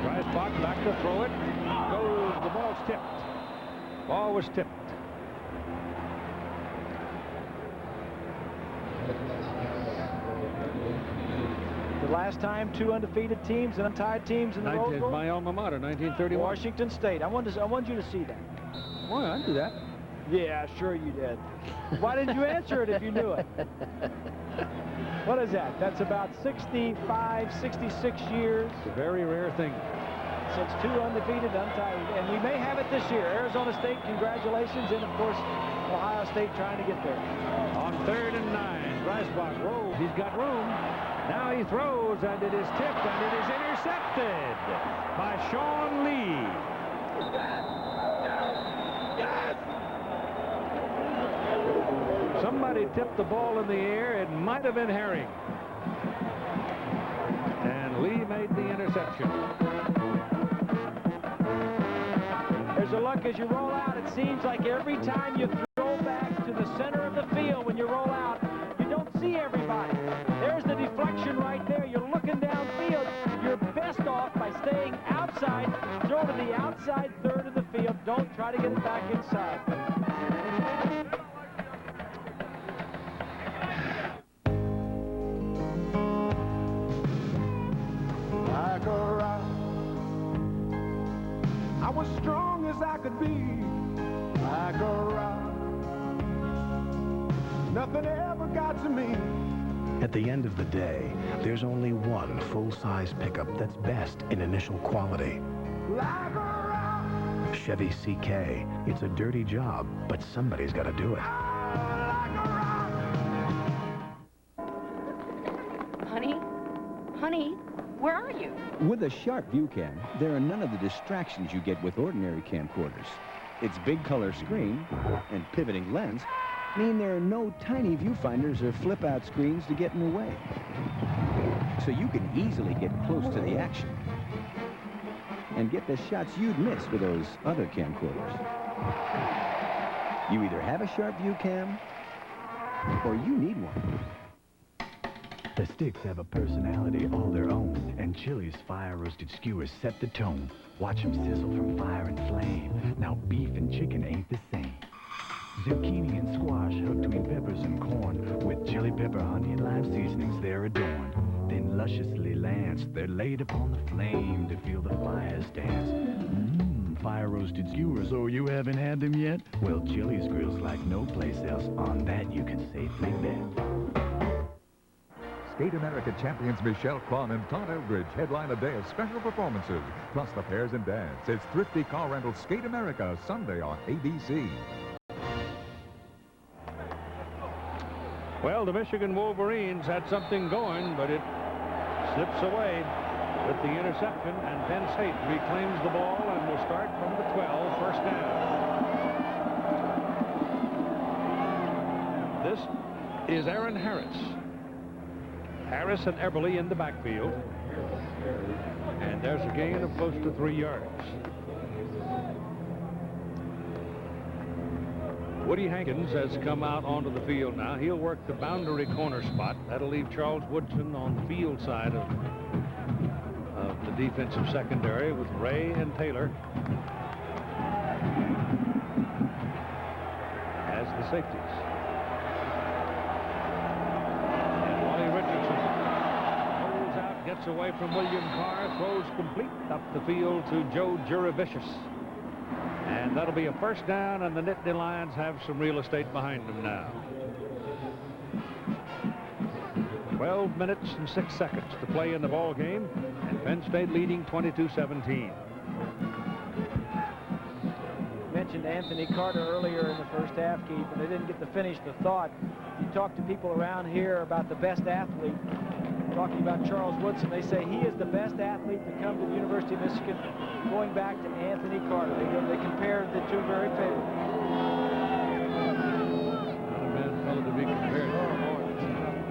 Tries Bach back to throw it. Goes. The ball's tipped. Ball was tipped. The last time 2 undefeated teams and untied teams in the Rose Bowl? My alma mater, 1931. Washington State. I want you to see that. Well, I knew that. Yeah, sure you did. Why didn't you answer it if you knew it? What is that? That's about 65, 66 years. It's a very rare thing. Since 2 undefeated, untied. And we may have it this year. Arizona State, congratulations. And, of course, Ohio State trying to get there. On 3rd and 9, Dreisbach rolls. He's got room. Now he throws, and it is tipped, and it is intercepted by Sean Lee. Somebody tipped the ball in the air. It might have been Herring. And Lee made the interception. There's a look as you roll out. It seems like every time you throw back to the center of the field when you roll out, you don't see everybody. There's the deflection right there. You're looking downfield. You're best off by staying outside. Throw to the outside third of the field. Don't try to get it back inside. Like a rock, I was strong as I could be. Like a rock, nothing ever got to me. At the end of the day, there's only one full-size pickup that's best in initial quality. Like a rock, Chevy CK. It's a dirty job, but somebody's got to do it. Honey, where are you? With a sharp view cam, there are none of the distractions you get with ordinary camcorders. Its big color screen and pivoting lens mean there are no tiny viewfinders or flip-out screens to get in the way. So you can easily get close to the action and get the shots you'd miss with those other camcorders. You either have a sharp view cam or you need one. The sticks have a personality all their own, and Chili's fire-roasted skewers set the tone. Watch them sizzle from fire and flame. Now beef and chicken ain't the same. Zucchini and squash hooked between peppers and corn. With chili pepper, honey, and lime seasonings, they're adorned. Then lusciously lanced, they're laid upon the flame to feel the fires dance. Fire-roasted skewers, oh, you haven't had them yet? Well, Chili's grills like no place else. On that you can safely bet. Skate America champions Michelle Kwan and Todd Eldridge headline a day of special performances. Plus the pairs and dance. It's Thrifty Car Rental Skate America, Sunday on ABC. Well, the Michigan Wolverines had something going, but it slips away with the interception, and Penn State reclaims the ball and will start from the 12, first down. This is Aaron Harris. Harris and Eberle in the backfield. And there's a gain of close to 3 yards. Woody Hankins has come out onto the field now. He'll work the boundary corner spot. That'll leave Charles Woodson on the field side of the defensive secondary with Ray and Taylor as the safeties. Gets away from William Carr, throws complete up the field to Joe Juravicius. And that'll be a first down, and the Nittany Lions have some real estate behind them now. 12 minutes and 6 seconds to play in the ball game, and Penn State leading 22-17. Mentioned Anthony Carter earlier in the first half, Keith, and they didn't get to finish the thought. You talk to people around here about the best athlete. Talking about Charles Woodson, they say he is the best athlete to come to the University of Michigan, going back to Anthony Carter. They compare the two very favorably. Not a bad fellow to be compared.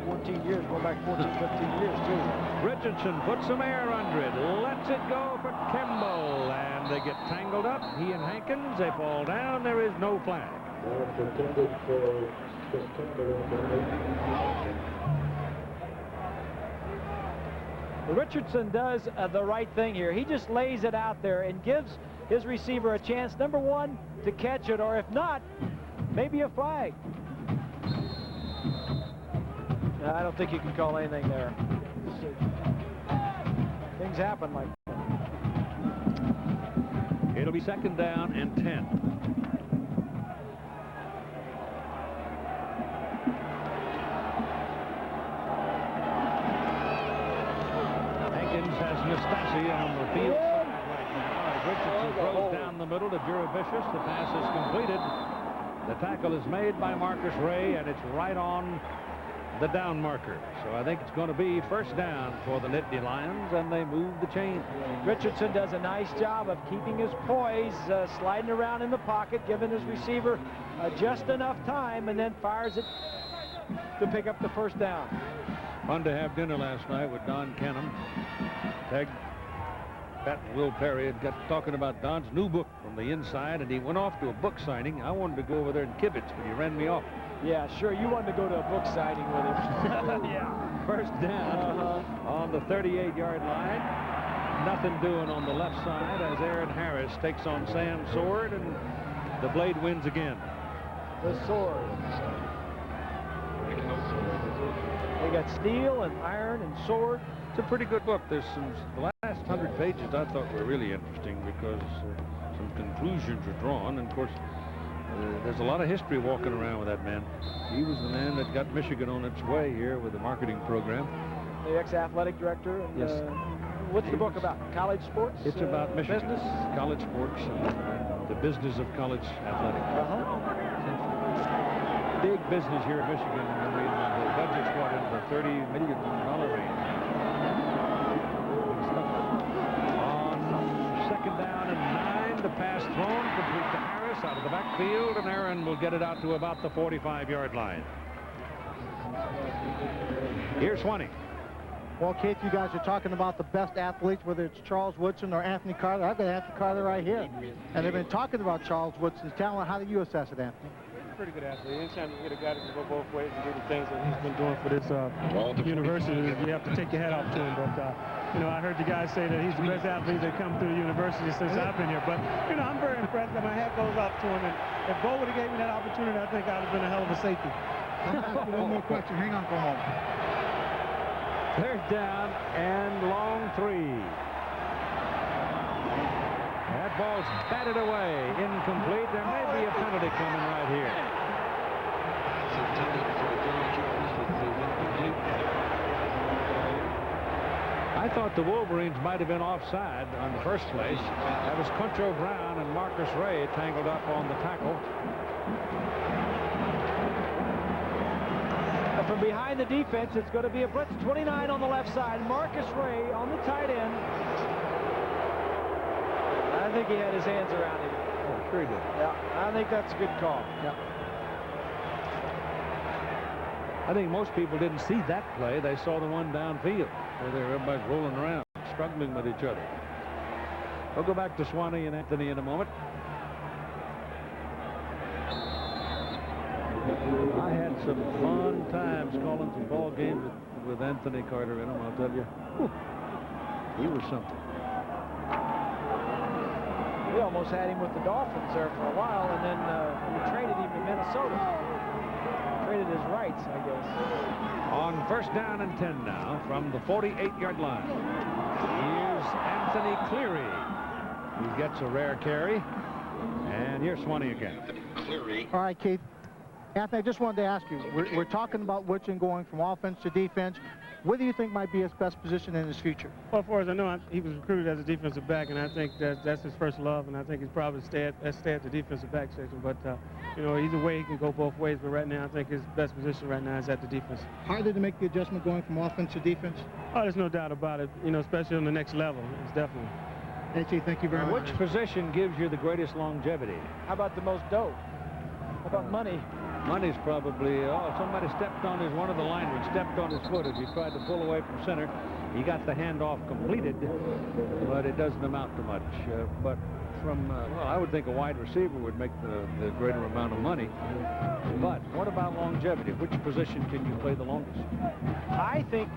14 years, going back 14, 15 years, too. Richardson puts some air under it, lets it go for Kimball, and they get tangled up. He and Hankins, they fall down. There is no flag. Intended for Richardson does the right thing here. He just lays it out there and gives his receiver a chance, number one, to catch it, or if not, maybe a flag. I don't think you can call anything there. things happen like that. It'll be 2nd down and 10. Hankins has Nastasi on the field side right now. As Richardson throws down the middle to Jurevicius. The pass is completed. The tackle is made by Marcus Ray, and it's right on the down marker. So I think it's going to be 1st down for the Nittany Lions, and they move the chain. Richardson does a nice job of keeping his poise, sliding around in the pocket, giving his receiver just enough time, and then fires it to pick up the 1st down. Fun to have dinner last night with Don Canham. Peg, Pat, and Will Perry had got talking about Don's new book From the Inside, and he went off to a book signing. I wanted to go over there and kibitz, but he ran me off. Yeah, sure. You wanted to go to a book signing with him. Yeah. 1st down on the 38-yard line. Nothing doing on the left side as Aaron Harris takes on Sam Sword, and the Blade wins again. The Sword. They got steel and iron and sword. It's a pretty good book. There's the last 100 pages I thought were really interesting because some conclusions are drawn, and of course there's a lot of history walking around with that man. He was the man that got Michigan on its way here with the marketing program. The ex-athletic director. And, yes. What's the book about? College sports? It's about Michigan. Business? College sports and the business of college athletics. Big business here at Michigan. I mean, the budget's what, in the $30 million range. On 2nd down and 9, the pass thrown, complete to Harris out of the backfield, and Aaron will get it out to about the 45-yard line. Here's Swanee. Well, Keith, you guys are talking about the best athletes, whether it's Charles Woodson or Anthony Carter. I've got Anthony Carter right here. And they've been talking about Charles Woodson's talent. How do you assess it, Anthony? Pretty good athlete. Anytime you get a guy that can go both ways and do the things that he's been doing for this university, you have to take your hat off to him. But, you know, I heard you guys say that he's the best athlete that come through the university since I've been here. But, you know, I'm very impressed that my hat goes off to him. And if Bo would have gave me that opportunity, I think I'd have been a hell of a safety. I'm going to ask you one more question. Hang on for a moment. 3rd down and long 3. That ball's batted away, incomplete. There may be a penalty coming right here. I thought the Wolverines might have been offside on the first place. That was Concho Brown and Marcus Ray tangled up on the tackle. From behind the defense, it's going to be a blitz. 29 on the left side. Marcus Ray on the tight end. I think he had his hands around him. Oh, sure he did. Yeah, I think that's a good call. Yeah. I think most people didn't see that play. They saw the one downfield where everybody's rolling around, struggling with each other. We'll go back to Swanee and Anthony in a moment. I had some fun times calling some ball games with Anthony Carter in them, I'll tell you. Whew, he was something. We almost had him with the Dolphins there for a while, and then we traded him to Minnesota. Traded his rights, I guess. On 1st down and 10 now from the 48-yard line. Here's Anthony Cleary. He gets a rare carry. And here's Swanee again. Cleary. All right, Keith. Anthony, I just wanted to ask you, we're talking about Woodson going from offense to defense. What do you think might be his best position in his future? Well, as far as I know, he was recruited as a defensive back, and I think that's his first love, and I think he's probably stay at the defensive back section. But, you know, either way, he can go both ways, but right now I think his best position right now is at the defense. Harder to make the adjustment going from offense to defense? Oh, there's no doubt about it, you know, especially on the next level. It's definitely. H.E., thank you very much. Which position gives you the greatest longevity? How about the most dough? How about money? Money's probably, somebody stepped on one of the linemen stepped on his foot as he tried to pull away from center. He got the handoff completed, but it doesn't amount to much. But from, well, I would think a wide receiver would make the greater amount of money. But what about longevity? Which position can you play the longest? I think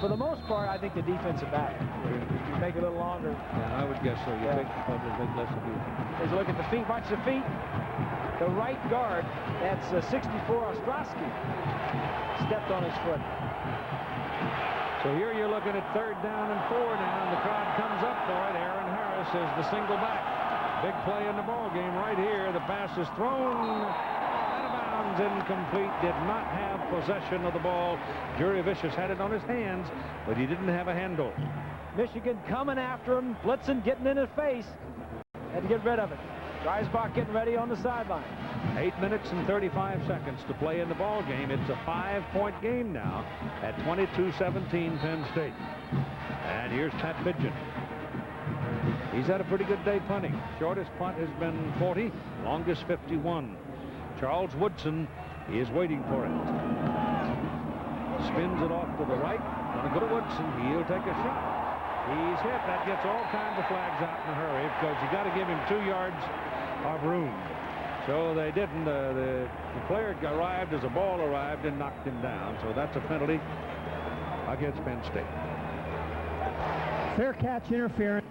for the most part, I think the defensive back. You make it a little longer. Yeah, I would guess so. You probably make less of you. As you look at the feet, watch the feet. the right guard, that's 64 Ostrowski, stepped on his foot. So here you're looking at 3rd down and 4 now, and the crowd comes up for it. Aaron Harris is the single back. Big play in the ball game right here. The pass is thrown out of bounds, incomplete. Did not have possession of the ball. Jerry Vicious had it on his hands, but he didn't have a handle. Michigan coming after him, blitzing, getting in his face. Had to get rid of it. Dreisbach getting ready on the sideline. 8 minutes and 35 seconds to play in the ball game. It's a 5-point game now at 22-17 Penn State. And here's Pat Bidgen. He's had a pretty good day punting. Shortest punt has been 40, longest 51. Charles Woodson is waiting for it. Spins it off to the right. Gonna go to Woodson. He'll take a shot. He's hit. That gets all kinds of flags out in a hurry because you got to give him 2 yards of room. So they didn't. The player arrived as the ball arrived and knocked him down. So that's a penalty against Penn State. Fair catch interference.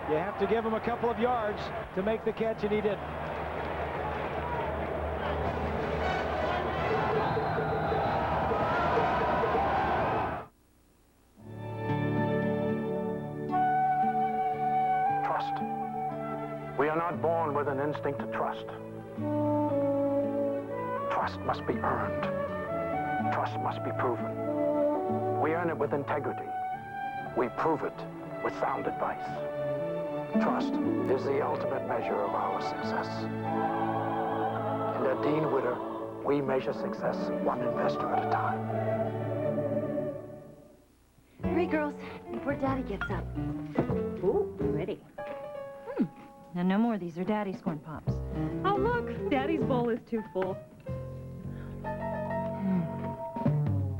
You have to give him a couple of yards to make the catch, and he did. Trust. We are not born with an instinct to trust. Trust must be earned. Trust must be proven. We earn it with integrity. We prove it with sound advice. Trust is the ultimate measure of our success. And at Dean Witter, we measure success one investor at a time. Hurry, girls, before Daddy gets up. Ooh, ready. Now, no more of these are Daddy's corn pops. Oh, look, Daddy's bowl is too full.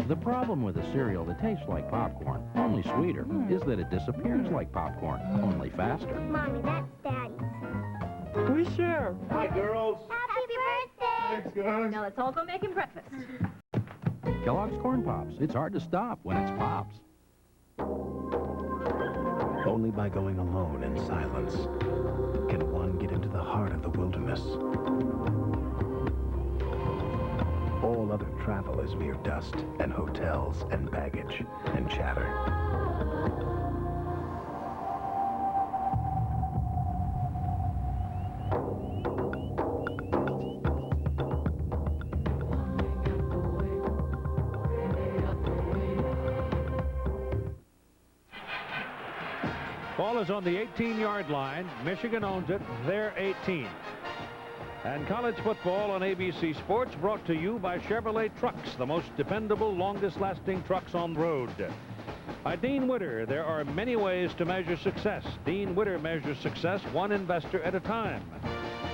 The problem with a cereal that tastes like popcorn, only sweeter, is that it disappears like popcorn, only faster. Mommy, that's Daddy's. We share. Hi, girls. Happy birthday! Thanks, guys. Now let's all go make him breakfast. Kellogg's Corn Pops. It's hard to stop when it's Pops. Only by going alone in silence can one get into the heart of the wilderness. All other travel is mere dust and hotels and baggage and chatter. Ball is on the 18-yard line. Michigan owns it. They're 18. And college football on ABC Sports brought to you by Chevrolet Trucks, the most dependable, longest-lasting trucks on the road. By Dean Witter, there are many ways to measure success. Dean Witter measures success one investor at a time.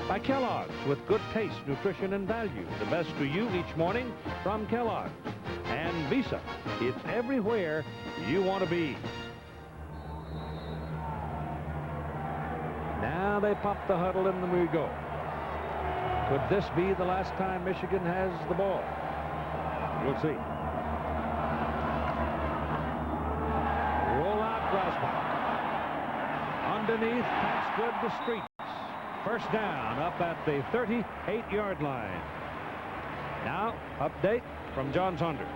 By Kellogg's, with good taste, nutrition, and value. The best to you each morning from Kellogg's. And Visa, it's everywhere you want to be. Now they pop the huddle and then we go. Could this be the last time Michigan has the ball? We'll see. Roll out Dreisbach. Underneath, pass good to Streets. First down up at the 38-yard line. Now, update from John Saunders.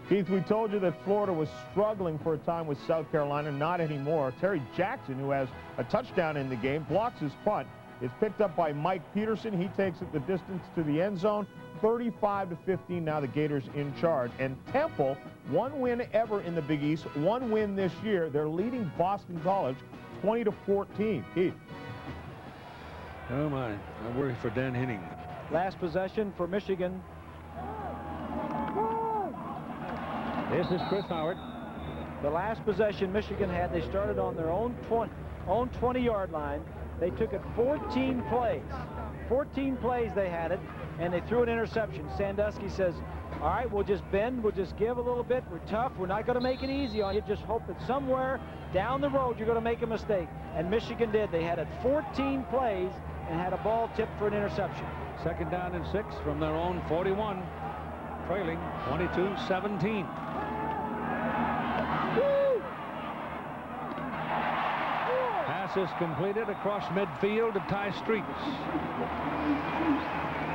Keith, we told you that Florida was struggling for a time with South Carolina. Not anymore. Terry Jackson, who has a touchdown in the game, blocks his punt. It's picked up by Mike Peterson. He takes it the distance to the end zone. 35-15, now the Gators in charge. And Temple, one win ever in the Big East, one win this year. They're leading Boston College 20-14. Keith. Oh, my. I worry for Dan Henning. Last possession for Michigan. This is Chris Howard. The last possession Michigan had, they started on their own 20-yard line. They took it 14 plays. 14 plays they had it, and they threw an interception. Sandusky says, all right, we'll just bend, we'll just give a little bit. We're tough. We're not going to make it easy on you. Just hope that somewhere down the road you're going to make a mistake. And Michigan did. They had it 14 plays and had a ball tipped for an interception. Second down and 6 from their own 41, trailing 22-17. pass is completed across midfield to Ty Streets.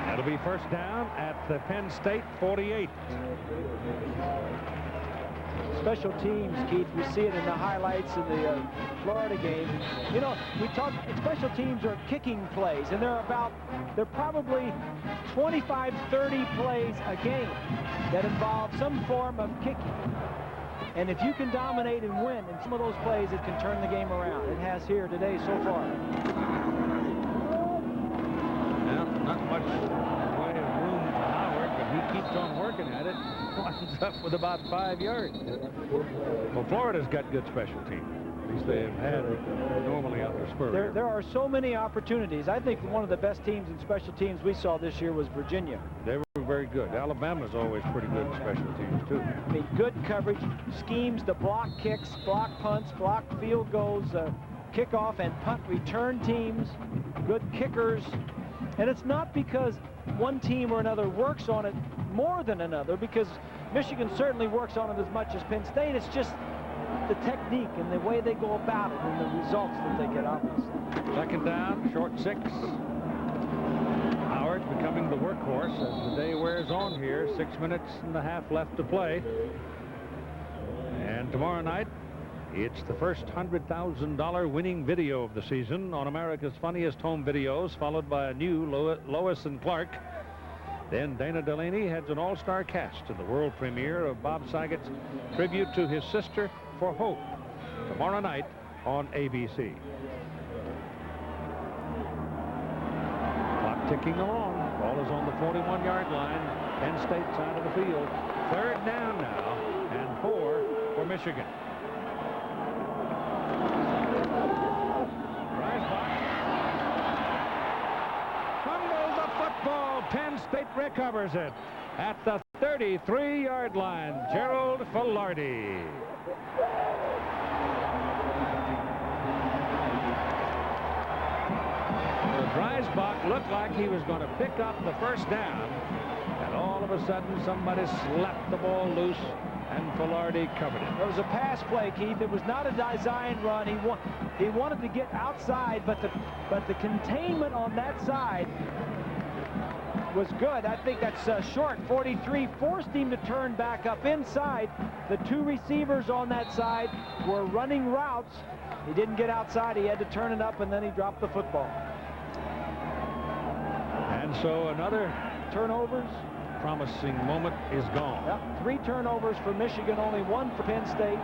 That'll be first down at the Penn State 48. Special teams, Keith, we see it in the highlights in the Florida game. You know, we talk, special teams are kicking plays, and they're probably 25, 30 plays a game that involve some form of kicking. And if you can dominate and win in some of those plays, it can turn the game around. It has here today so far. Well, not much in the way of room for Howard, but he keeps on working at it. Winds up with about 5 yards. Well, Florida's got good special teams. At least they have had normally under Spurrier. There are so many opportunities. I think one of the best teams in special teams we saw this year was Virginia. They were very good. Alabama's always pretty good in special teams, too. I mean, good coverage, schemes to block kicks, block punts, block field goals, kickoff and punt return teams, good kickers. And it's not because one team or another works on it more than another, because Michigan certainly works on it as much as Penn State. It's just the technique and the way they go about it and the results that they get, obviously. Second down, short 6. Howard becoming the workhorse as the day wears on here. 6 minutes and a half left to play. And tomorrow night, it's the first $100,000 winning video of the season on America's Funniest Home Videos, followed by a new Lois and Clark. Then Dana Delaney heads an all-star cast to the world premiere of Bob Saget's tribute to his sister for Hope tomorrow night on ABC. Clock ticking along. Ball is on the 41-yard line. Penn State side of the field. Third down now, and 4 for Michigan. Penn State recovers it at the 33-yard line. Gerald Filardi. Dreisbach looked like he was going to pick up the first down, and all of a sudden somebody slapped the ball loose, and Filardi covered it. There was a pass play, Keith. It was not a design run. He wanted to get outside, but the containment on that side was good. I think that's short. 43 forced him to turn back up inside. The 2 receivers on that side were running routes. He didn't get outside. He had to turn it up, and then he dropped the football. And so another turnovers. Promising moment is gone. Yep, 3 turnovers for Michigan, only 1 for Penn State.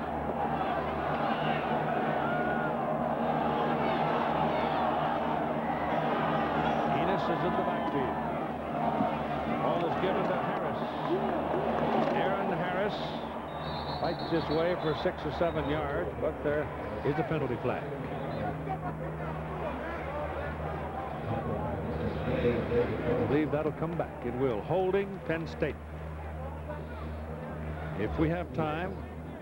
Enos is in the backfield. Ball is given to Harris. Aaron Harris fights his way for 6 or 7 yards, but there is a penalty flag. I believe that'll come back. It will. Holding Penn State. If we have time,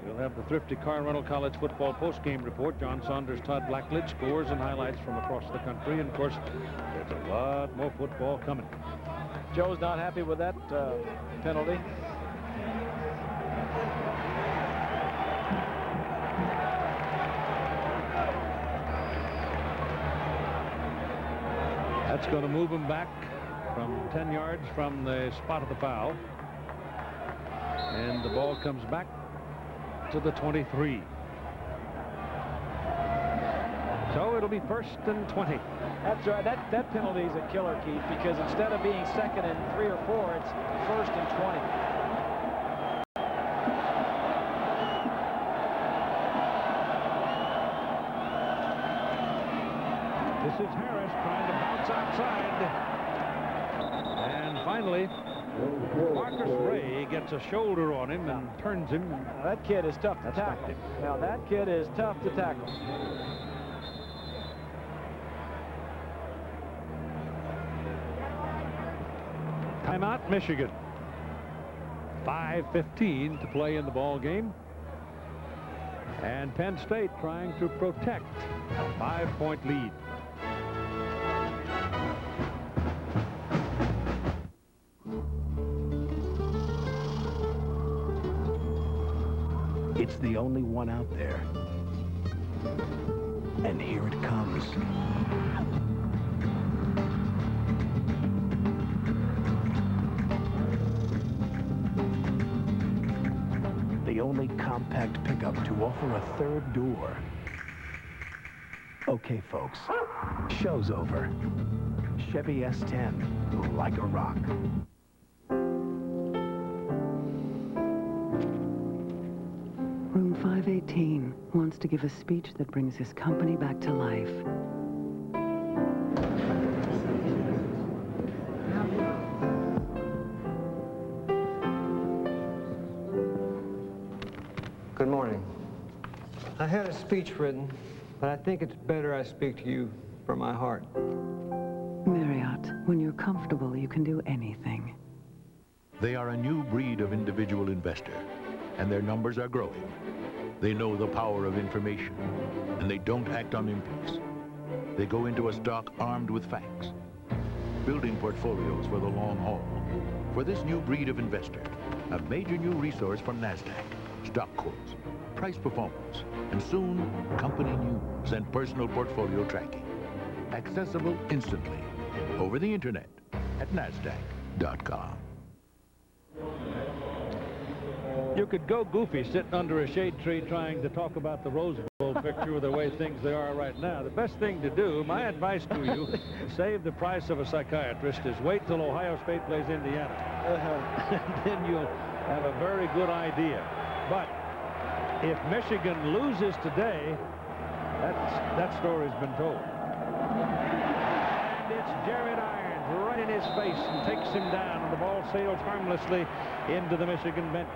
we'll have the Thrifty Car Rental College football postgame report. John Saunders, Todd Blackledge, scores and highlights from across the country. And, of course, there's a lot more football coming. Joe's not happy with that penalty. That's going to move him back from 10 yards from the spot of the foul. And the ball comes back to the 23. So it'll be 1st and 20. That's right. That penalty is a killer, Keith, because instead of being 2nd and 3 or 4, it's 1st and 20. This is Harris trying to bounce outside. And finally, Marcus Ray gets a shoulder on him and turns him. Now, that kid is tough to tackle. Now, that kid is tough to tackle. Timeout, Michigan. 5:15 to play in the ball game. And Penn State trying to protect a 5-point lead. It's the only one out there. And here it comes. The only compact pickup to offer a third door. Okay, folks, show's over. Chevy S10, like a rock. Room 518 wants to give a speech that brings his company back to life. Good morning. I had a speech written, but I think it's better I speak to you from my heart. Marriott, when you're comfortable, you can do anything. They are a new breed of individual investor, and their numbers are growing. They know the power of information, and they don't act on impulse. They go into a stock armed with facts, building portfolios for the long haul. For this new breed of investor, a major new resource from NASDAQ, stock quotes, price performance, and soon, company news and personal portfolio tracking. Accessible instantly over the internet at NASDAQ.com. You could go goofy sitting under a shade tree trying to talk about the Rose Bowl picture with the way things they are right now. The best thing to do, my advice to you, to save the price of a psychiatrist, is wait till Ohio State plays Indiana. And then you'll have a very good idea. But if Michigan loses today, that story's been told. And it's Jared Irons right in his face and takes him down, and the ball sails harmlessly into the Michigan bench.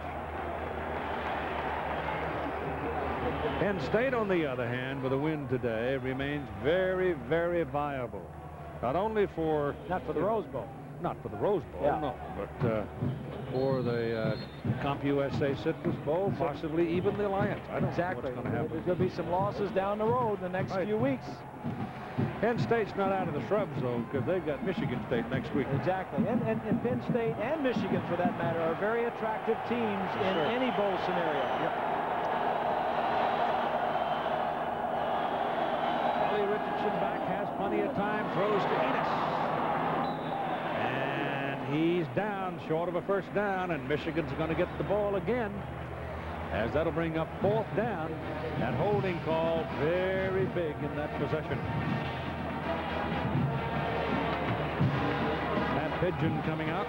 Penn State, on the other hand, with a win today, remains very, very viable. Not only for... Not for the Rose Bowl. Not for the Rose Bowl, yeah. no. But for the CompUSA Citrus Bowl, possibly even the Alliance. I don't know what's going to happen. There's going to be some losses down the road in the next few weeks. Penn State's not out of the shrubs, though, because they've got Michigan State next week. Exactly. And Penn State and Michigan, for that matter, are very attractive teams in any bowl scenario. Yep. Richardson back, has plenty of time, throws to Enos. And he's down, short of a first down, and Michigan's going to get the ball again, as that'll bring up fourth down. That holding call very big in that possession. Matt Pigeon coming out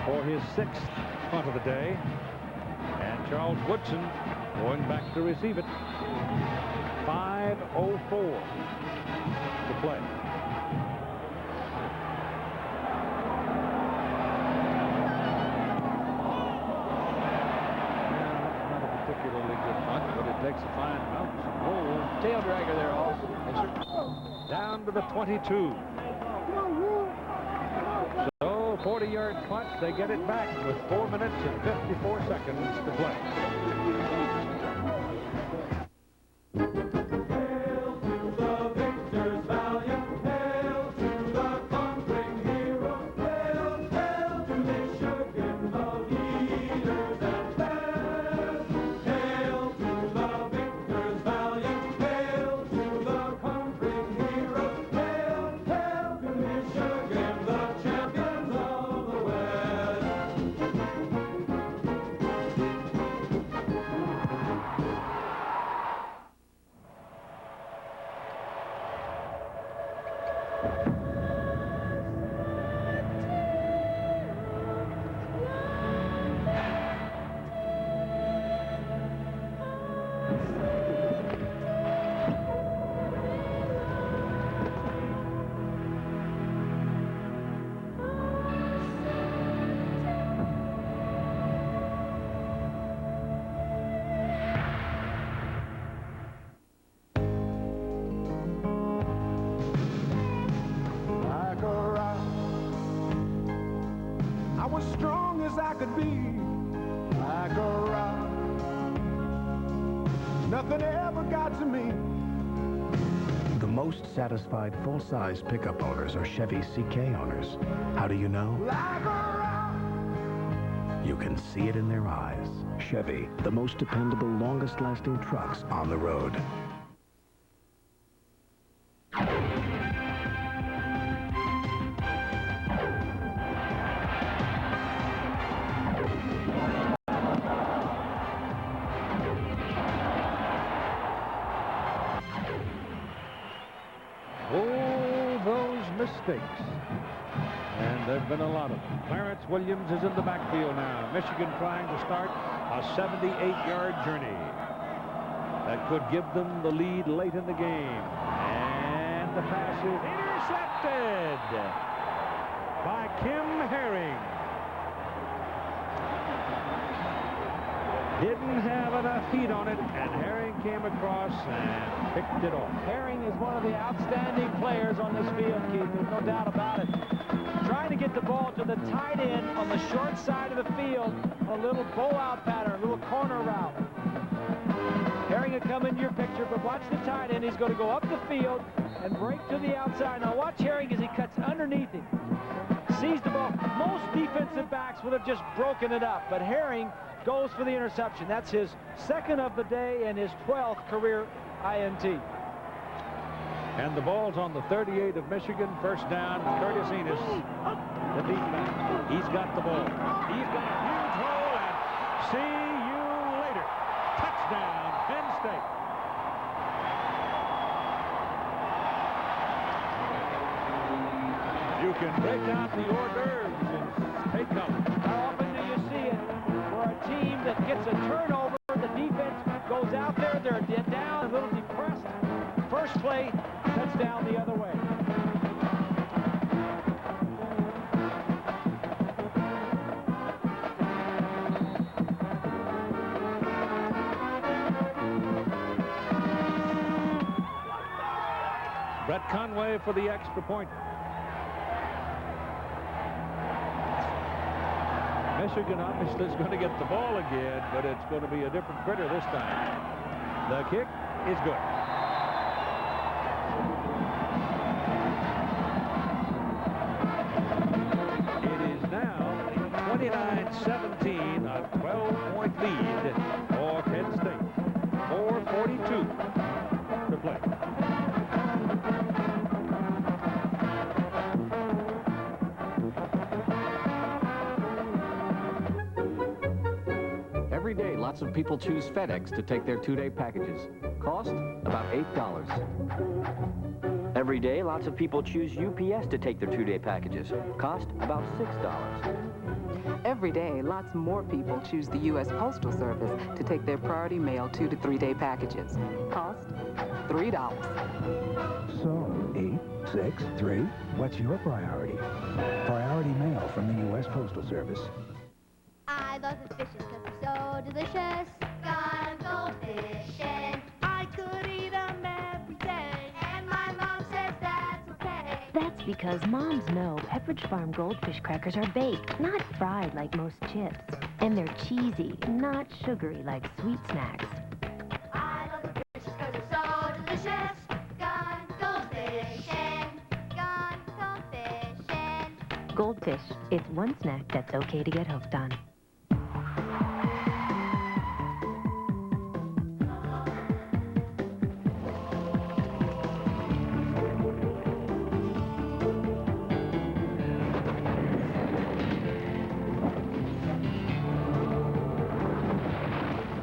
for his 6th punt of the day. And Charles Woodson going back to receive it. 5:04 to play. Not a particularly good punt, but it takes a fine bounce and roll. Tail dragger there, also. Down to the 22. So 40-yard punt, they get it back with 4 minutes and 54 seconds to play. Strong as I could be, like a rock. Nothing ever got to me. The most satisfied full-size pickup owners are Chevy CK owners. How do you know? Like a rock. You can see it in their eyes. Chevy, the most dependable, longest-lasting trucks on the road. mistakes. And there have been a lot of them. Clarence Williams is in the backfield now. Michigan trying to start a 78-yard journey that could give them the lead late in the game. And the pass is intercepted by Kim Herring. Didn't have enough heat on it, and Herring came across and picked it off. Herring is one of the outstanding players on this field, Keith. There's no doubt about it. Trying to get the ball to the tight end on the short side of the field, a little bow-out pattern, a little corner route. Herring will come into your picture, but watch the tight end. He's going to go up the field and break to the outside. Now watch Herring as he cuts underneath him. Sees the ball. Most defensive backs would have just broken it up, but Herring goes for the interception. That's his second of the day and his 12th career INT. And the ball's on the 38 of Michigan. First down, Curtis Enos, the deep back. He's got the ball. He's got a huge hole, and see you later. Touchdown, Penn State. You can break out the hors d'oeuvres in State College. How often do you see it where a team that gets a turnover, the defense goes out there, they're down, a little depressed. First play, touchdown the other way. Brett Conway for the extra point. Michigan obviously is going to get the ball again, but it's going to be a different critter this time. The kick is good. It is now 29-17, a 12-point lead for Penn State. 4:42 to play. Every day, lots of people choose FedEx to take their two-day packages. Cost? About $8. Every day, lots of people choose UPS to take their two-day packages. Cost? About $6. Every day, lots more people choose the U.S. Postal Service to take their priority mail 2 to 3 day packages. Cost? $3. So, 8, 6, 3, what's your priority? Priority mail from the U.S. Postal Service. I love the fishes because they're so delicious. Gotta go fishing. I could eat them every day. And my mom says that's okay. That's because moms know Pepperidge Farm goldfish crackers are baked, not fried like most chips. And they're cheesy, not sugary like sweet snacks. I love the fishes because they're so delicious. Gotta go fishing. Gotta go fishing. Goldfish, it's one snack that's okay to get hooked on.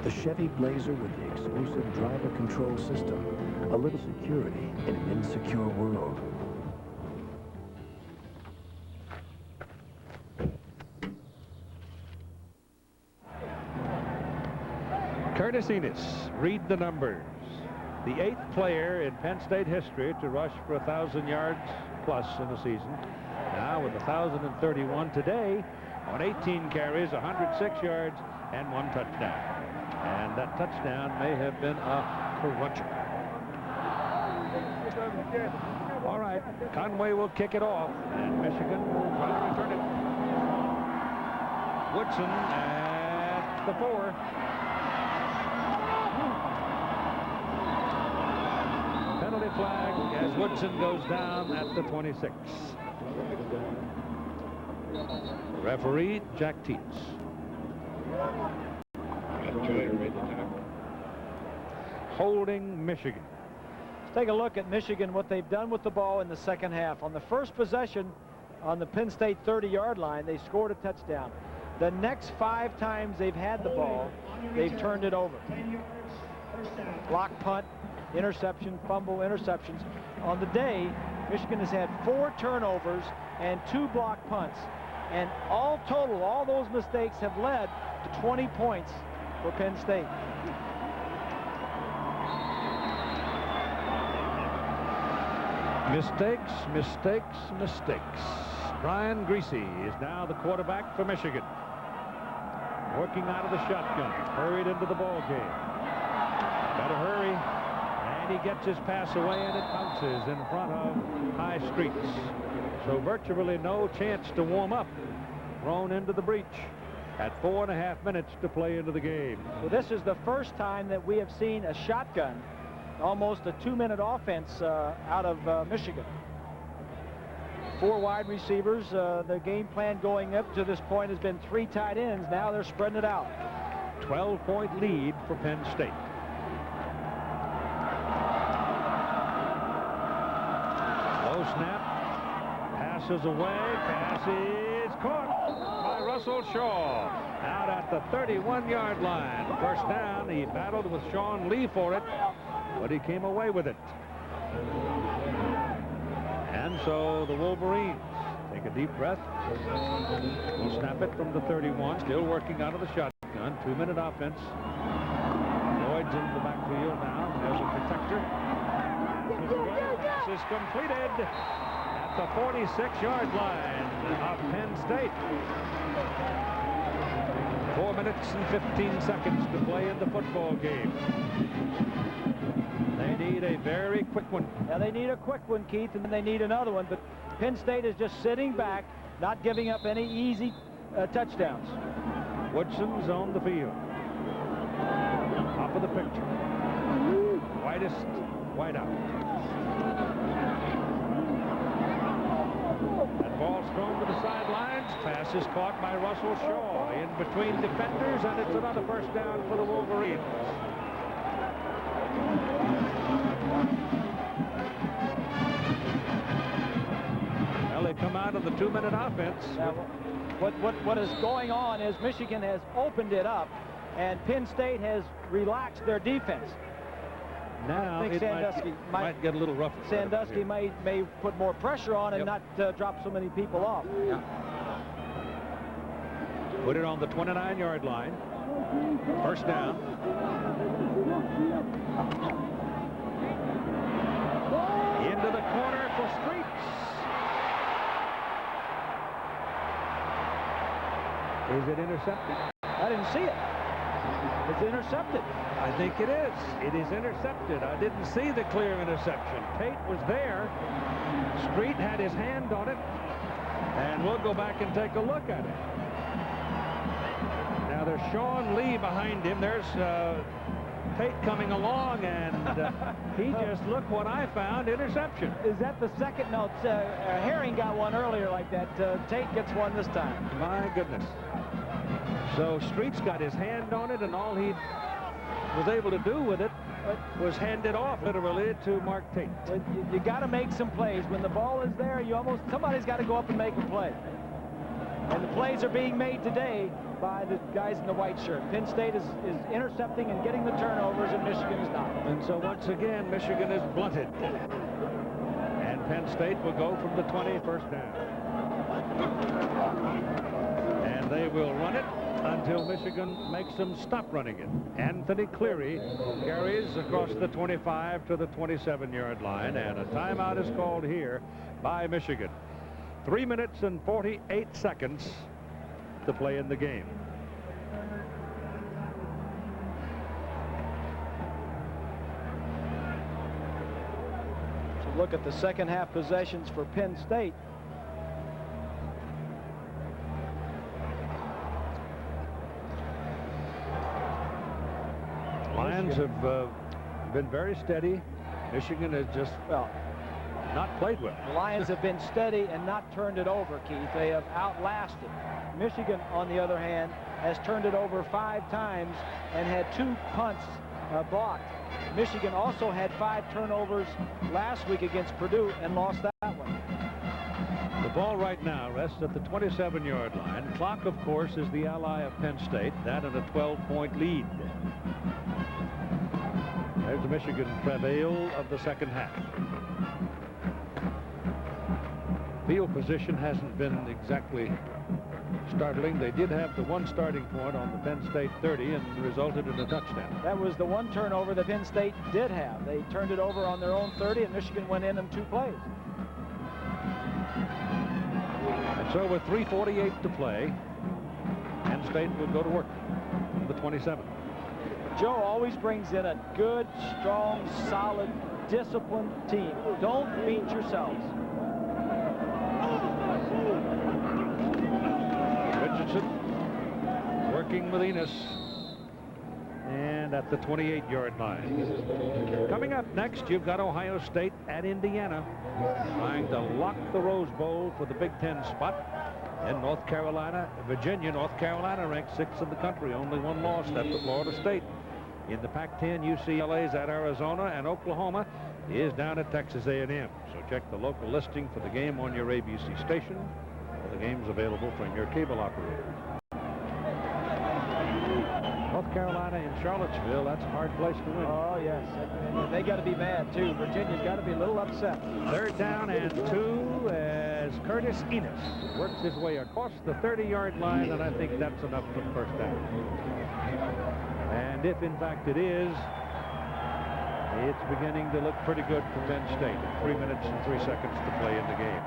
The Chevy Blazer with the exclusive driver control system. A little security in an insecure world. Curtis Enos, read the numbers. The 8th player in Penn State history to rush for 1,000 yards plus in a season. Now with 1,031 today on 18 carries, 106 yards, and 1 touchdown. And that touchdown may have been a cruncher. All right, Conway will kick it off, and Michigan will try to return it. Woodson at the 4. Penalty flag as Woodson goes down at the 26. Referee Jack Teets. Holding Michigan. Let's take a look at Michigan, what they've done with the ball in the second half. On the first possession on the Penn State 30-yard line, they scored a touchdown. The next 5 times they've had the ball, they've turned it over. Block punt, interception, fumble, interceptions. On the day, Michigan has had 4 turnovers and 2 block punts. And all total, all those mistakes have led to 20 points for Penn State. Mistakes, mistakes, mistakes. Brian Greasy is now the quarterback for Michigan. Working out of the shotgun, hurried into the ball game. Better hurry. And he gets his pass away, and it bounces in front of High Streets. So virtually no chance to warm up. Thrown into the breach at 4.5 minutes to play into the game. So this is the first time that we have seen a shotgun, almost a 2-minute offense out of Michigan. 4 wide receivers. The game plan going up to this point has been 3 tight ends. Now they're spreading it out. 12-point lead for Penn State. Low snap. Passes away. Pass is caught by Russell Shaw. Out at the 31-yard line. First down. He battled with Sean Lee for it, but he came away with it. And so the Wolverines take a deep breath. Will snap it from the 31. Still working out of the shotgun. 2-minute offense. Lloyd's in the backfield now as a protector. Pass is completed at the 46-yard line of Penn State. 4 minutes and 15 seconds to play in the football game. They need a very quick one. Yeah, they need a quick one, Keith, and then they need another one. But Penn State is just sitting back, not giving up any easy touchdowns. Woodson's on the field. Top of the picture. Widest wideout. That ball's thrown to the sidelines. Pass is caught by Russell Shaw in between defenders, and it's another first down for the Wolverines. Well, they come out of the 2-minute offense. Now, what is going on is Michigan has opened it up, and Penn State has relaxed their defense. Now I think Sandusky might get a little rough. Sandusky may put more pressure on and not drop so many people off. Yeah. Put it on the 29-yard line. First down. Into the corner for Streets. Is it intercepted? I didn't see it. It's intercepted. I think it is. It is intercepted. I didn't see the clear interception. Tate was there. Street had his hand on it. And we'll go back and take a look at it. Now there's Sean Lee behind him. There's Tate coming along, and he just, look what I found, interception. Is that the second? No, Herring got one earlier like that. Tate gets one this time. My goodness. So Street's got his hand on it, and all he was able to do with it was hand it off, literally, to Mark Tate. You got to make some plays. When the ball is there, somebody's got to go up and make a play. And the plays are being made today by the guys in the white shirt. Penn State is intercepting and getting the turnovers, and Michigan is not. And so once again, Michigan is blunted. And Penn State will go from the 20, first down. And they will run it until Michigan makes them stop running it. Anthony Cleary carries across the 25 to the 27-yard line, and a timeout is called here by Michigan. 3 minutes and 48 seconds to play in the game. So look at the second half possessions for Penn State. Lions have been very steady. Michigan has just, well, not played well. The Lions have been steady and not turned it over, Keith. They have outlasted. Michigan, on the other hand, has turned it over 5 times and had 2 punts blocked. Michigan also had 5 turnovers last week against Purdue and lost that one. The ball right now rests at the 27-yard line. Clock, of course, is the ally of Penn State. That at a 12-point lead. There's the Michigan travail of the second half. Field position hasn't been exactly startling. They did have the one starting point on the Penn State 30 and resulted in a touchdown. That was the one turnover that Penn State did have. They turned it over on their own 30, and Michigan went in 2 plays. And so with 3:48 to play, Penn State will go to work on the 27. Joe always brings in a good, strong, solid, disciplined team. Don't beat yourselves. Richardson working with Enos, and at the 28-yard line. Coming up next, you've got Ohio State at Indiana, trying to lock the Rose Bowl for the Big Ten spot. And North Carolina, North Carolina ranked 6th in the country, only one loss, that's to Florida State. In the Pac-10, UCLA's at Arizona, and Oklahoma is down at Texas A&M. So check the local listing for the game on your ABC station, or the games available from your cable operator. North Carolina in Charlottesville, that's a hard place to win. Oh, yes. And they got to be mad, too. Virginia's got to be a little upset. 3rd down and 2 as Curtis Enos works his way across the 30-yard line, and I think that's enough for the first down. And if, in fact, it is, it's beginning to look pretty good for Penn State. 3 minutes and 3 seconds to play in the game.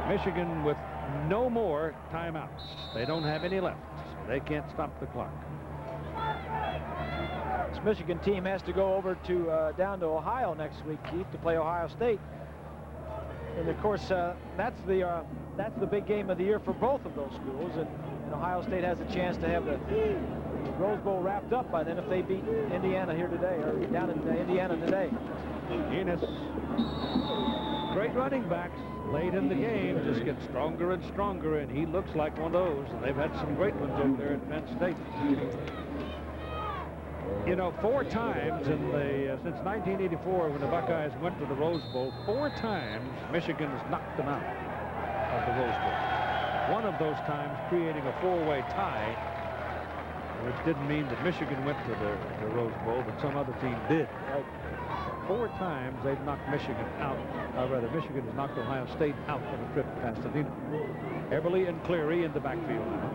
Michigan with no more timeouts. They don't have any left. They can't stop the clock. This Michigan team has to go over to down to Ohio next week, Keith, to play Ohio State. And of course, that's the big game of the year for both of those schools. And Ohio State has a chance to have the Rose Bowl wrapped up by then if they beat Indiana here today, or down in Indiana today. Enos, great running backs late in the game, just get stronger and stronger, and he looks like one of those. And they've had some great ones over there at Penn State. You know, 4 times in the since 1984, when the Buckeyes went to the Rose Bowl, 4 times Michigan has knocked them out of the Rose Bowl. One of those times creating a 4-way tie, which didn't mean that Michigan went to the Rose Bowl, but some other team did. Right? 4 times they've knocked Michigan out, or rather Michigan has knocked Ohio State out on a trip to Pasadena. Everly and Cleary in the backfield now.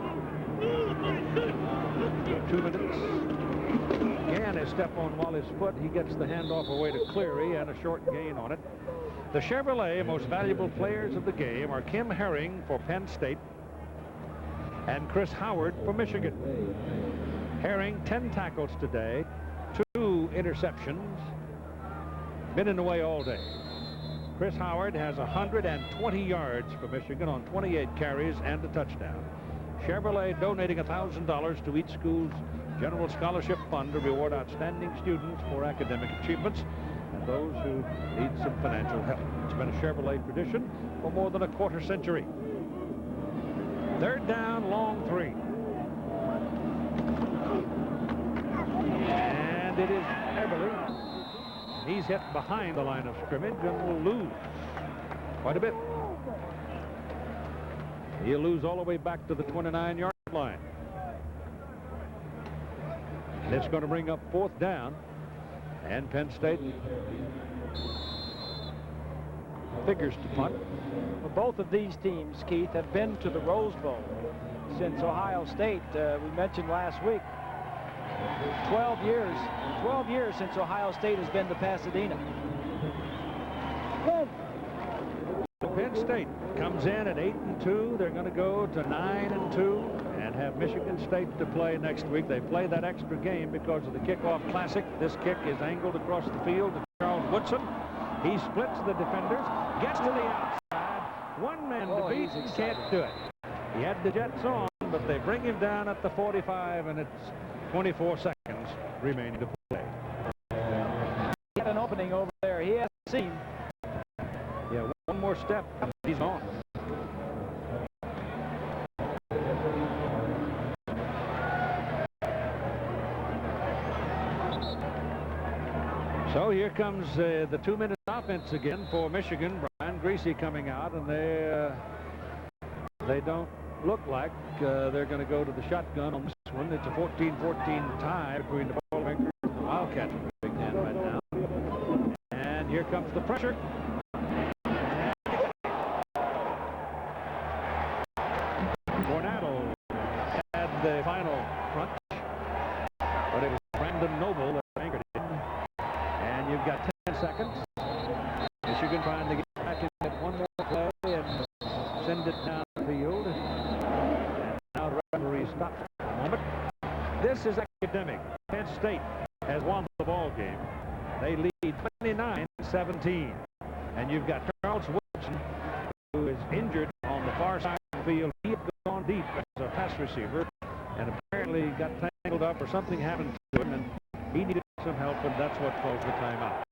2 minutes. Again, a step on Wally's foot. He gets the handoff away to Cleary and a short gain on it. The Chevrolet most valuable players of the game are Kim Herring for Penn State and Chris Howard for Michigan. Herring, 10 tackles today, 2 interceptions, been in the way all day. Chris Howard has 120 yards for Michigan on 28 carries and a touchdown. Chevrolet donating $1,000 to each school's General Scholarship Fund to reward outstanding students for academic achievements and those who need some financial help. It's been a Chevrolet tradition for more than a quarter century. 3rd down, long 3. And it is Everly. He's hit behind the line of scrimmage and will lose quite a bit. He'll lose all the way back to the 29-yard line. It's going to bring up 4th down, and Penn State figures to punt. Well, both of these teams, Keith, have been to the Rose Bowl since Ohio State, we mentioned last week. 12 years. 12 years since Ohio State has been to Pasadena. Penn State comes in at 8-2. They're going to go to 9-2 and have Michigan State to play next week. They play that extra game because of the Kickoff Classic. This kick is angled across the field to Charles Woodson. He splits the defenders, gets to the outside. One man to beat, can't do it. He had the Jets on, but they bring him down at the 45, and it's 24 seconds remaining to play. He had an opening over there. He has seen. Yeah, one more step, and he's on. So here comes the 2-minute offense again for Michigan. Brian Greasy coming out, and they don't look like they're going to go to the shotgun on this one. It's a 14-14 tie between the Boilermakers and the Wildcats in the Big Ten right now. And here here comes the pressure. Coronado had the final crunch, but it was Brandon Noble that anchored it. And you've got 10 seconds. Michigan trying to get back in at one more play and send it down the field. And now the referee stops for a moment. This is academic. Penn State has won the ball game. They lead 29-17. And you've got Charles Woodson, who is injured on the far side of the field. He had gone deep as a pass receiver and apparently got tangled up or something happened to him, and he needed some help, and that's what caused the timeout.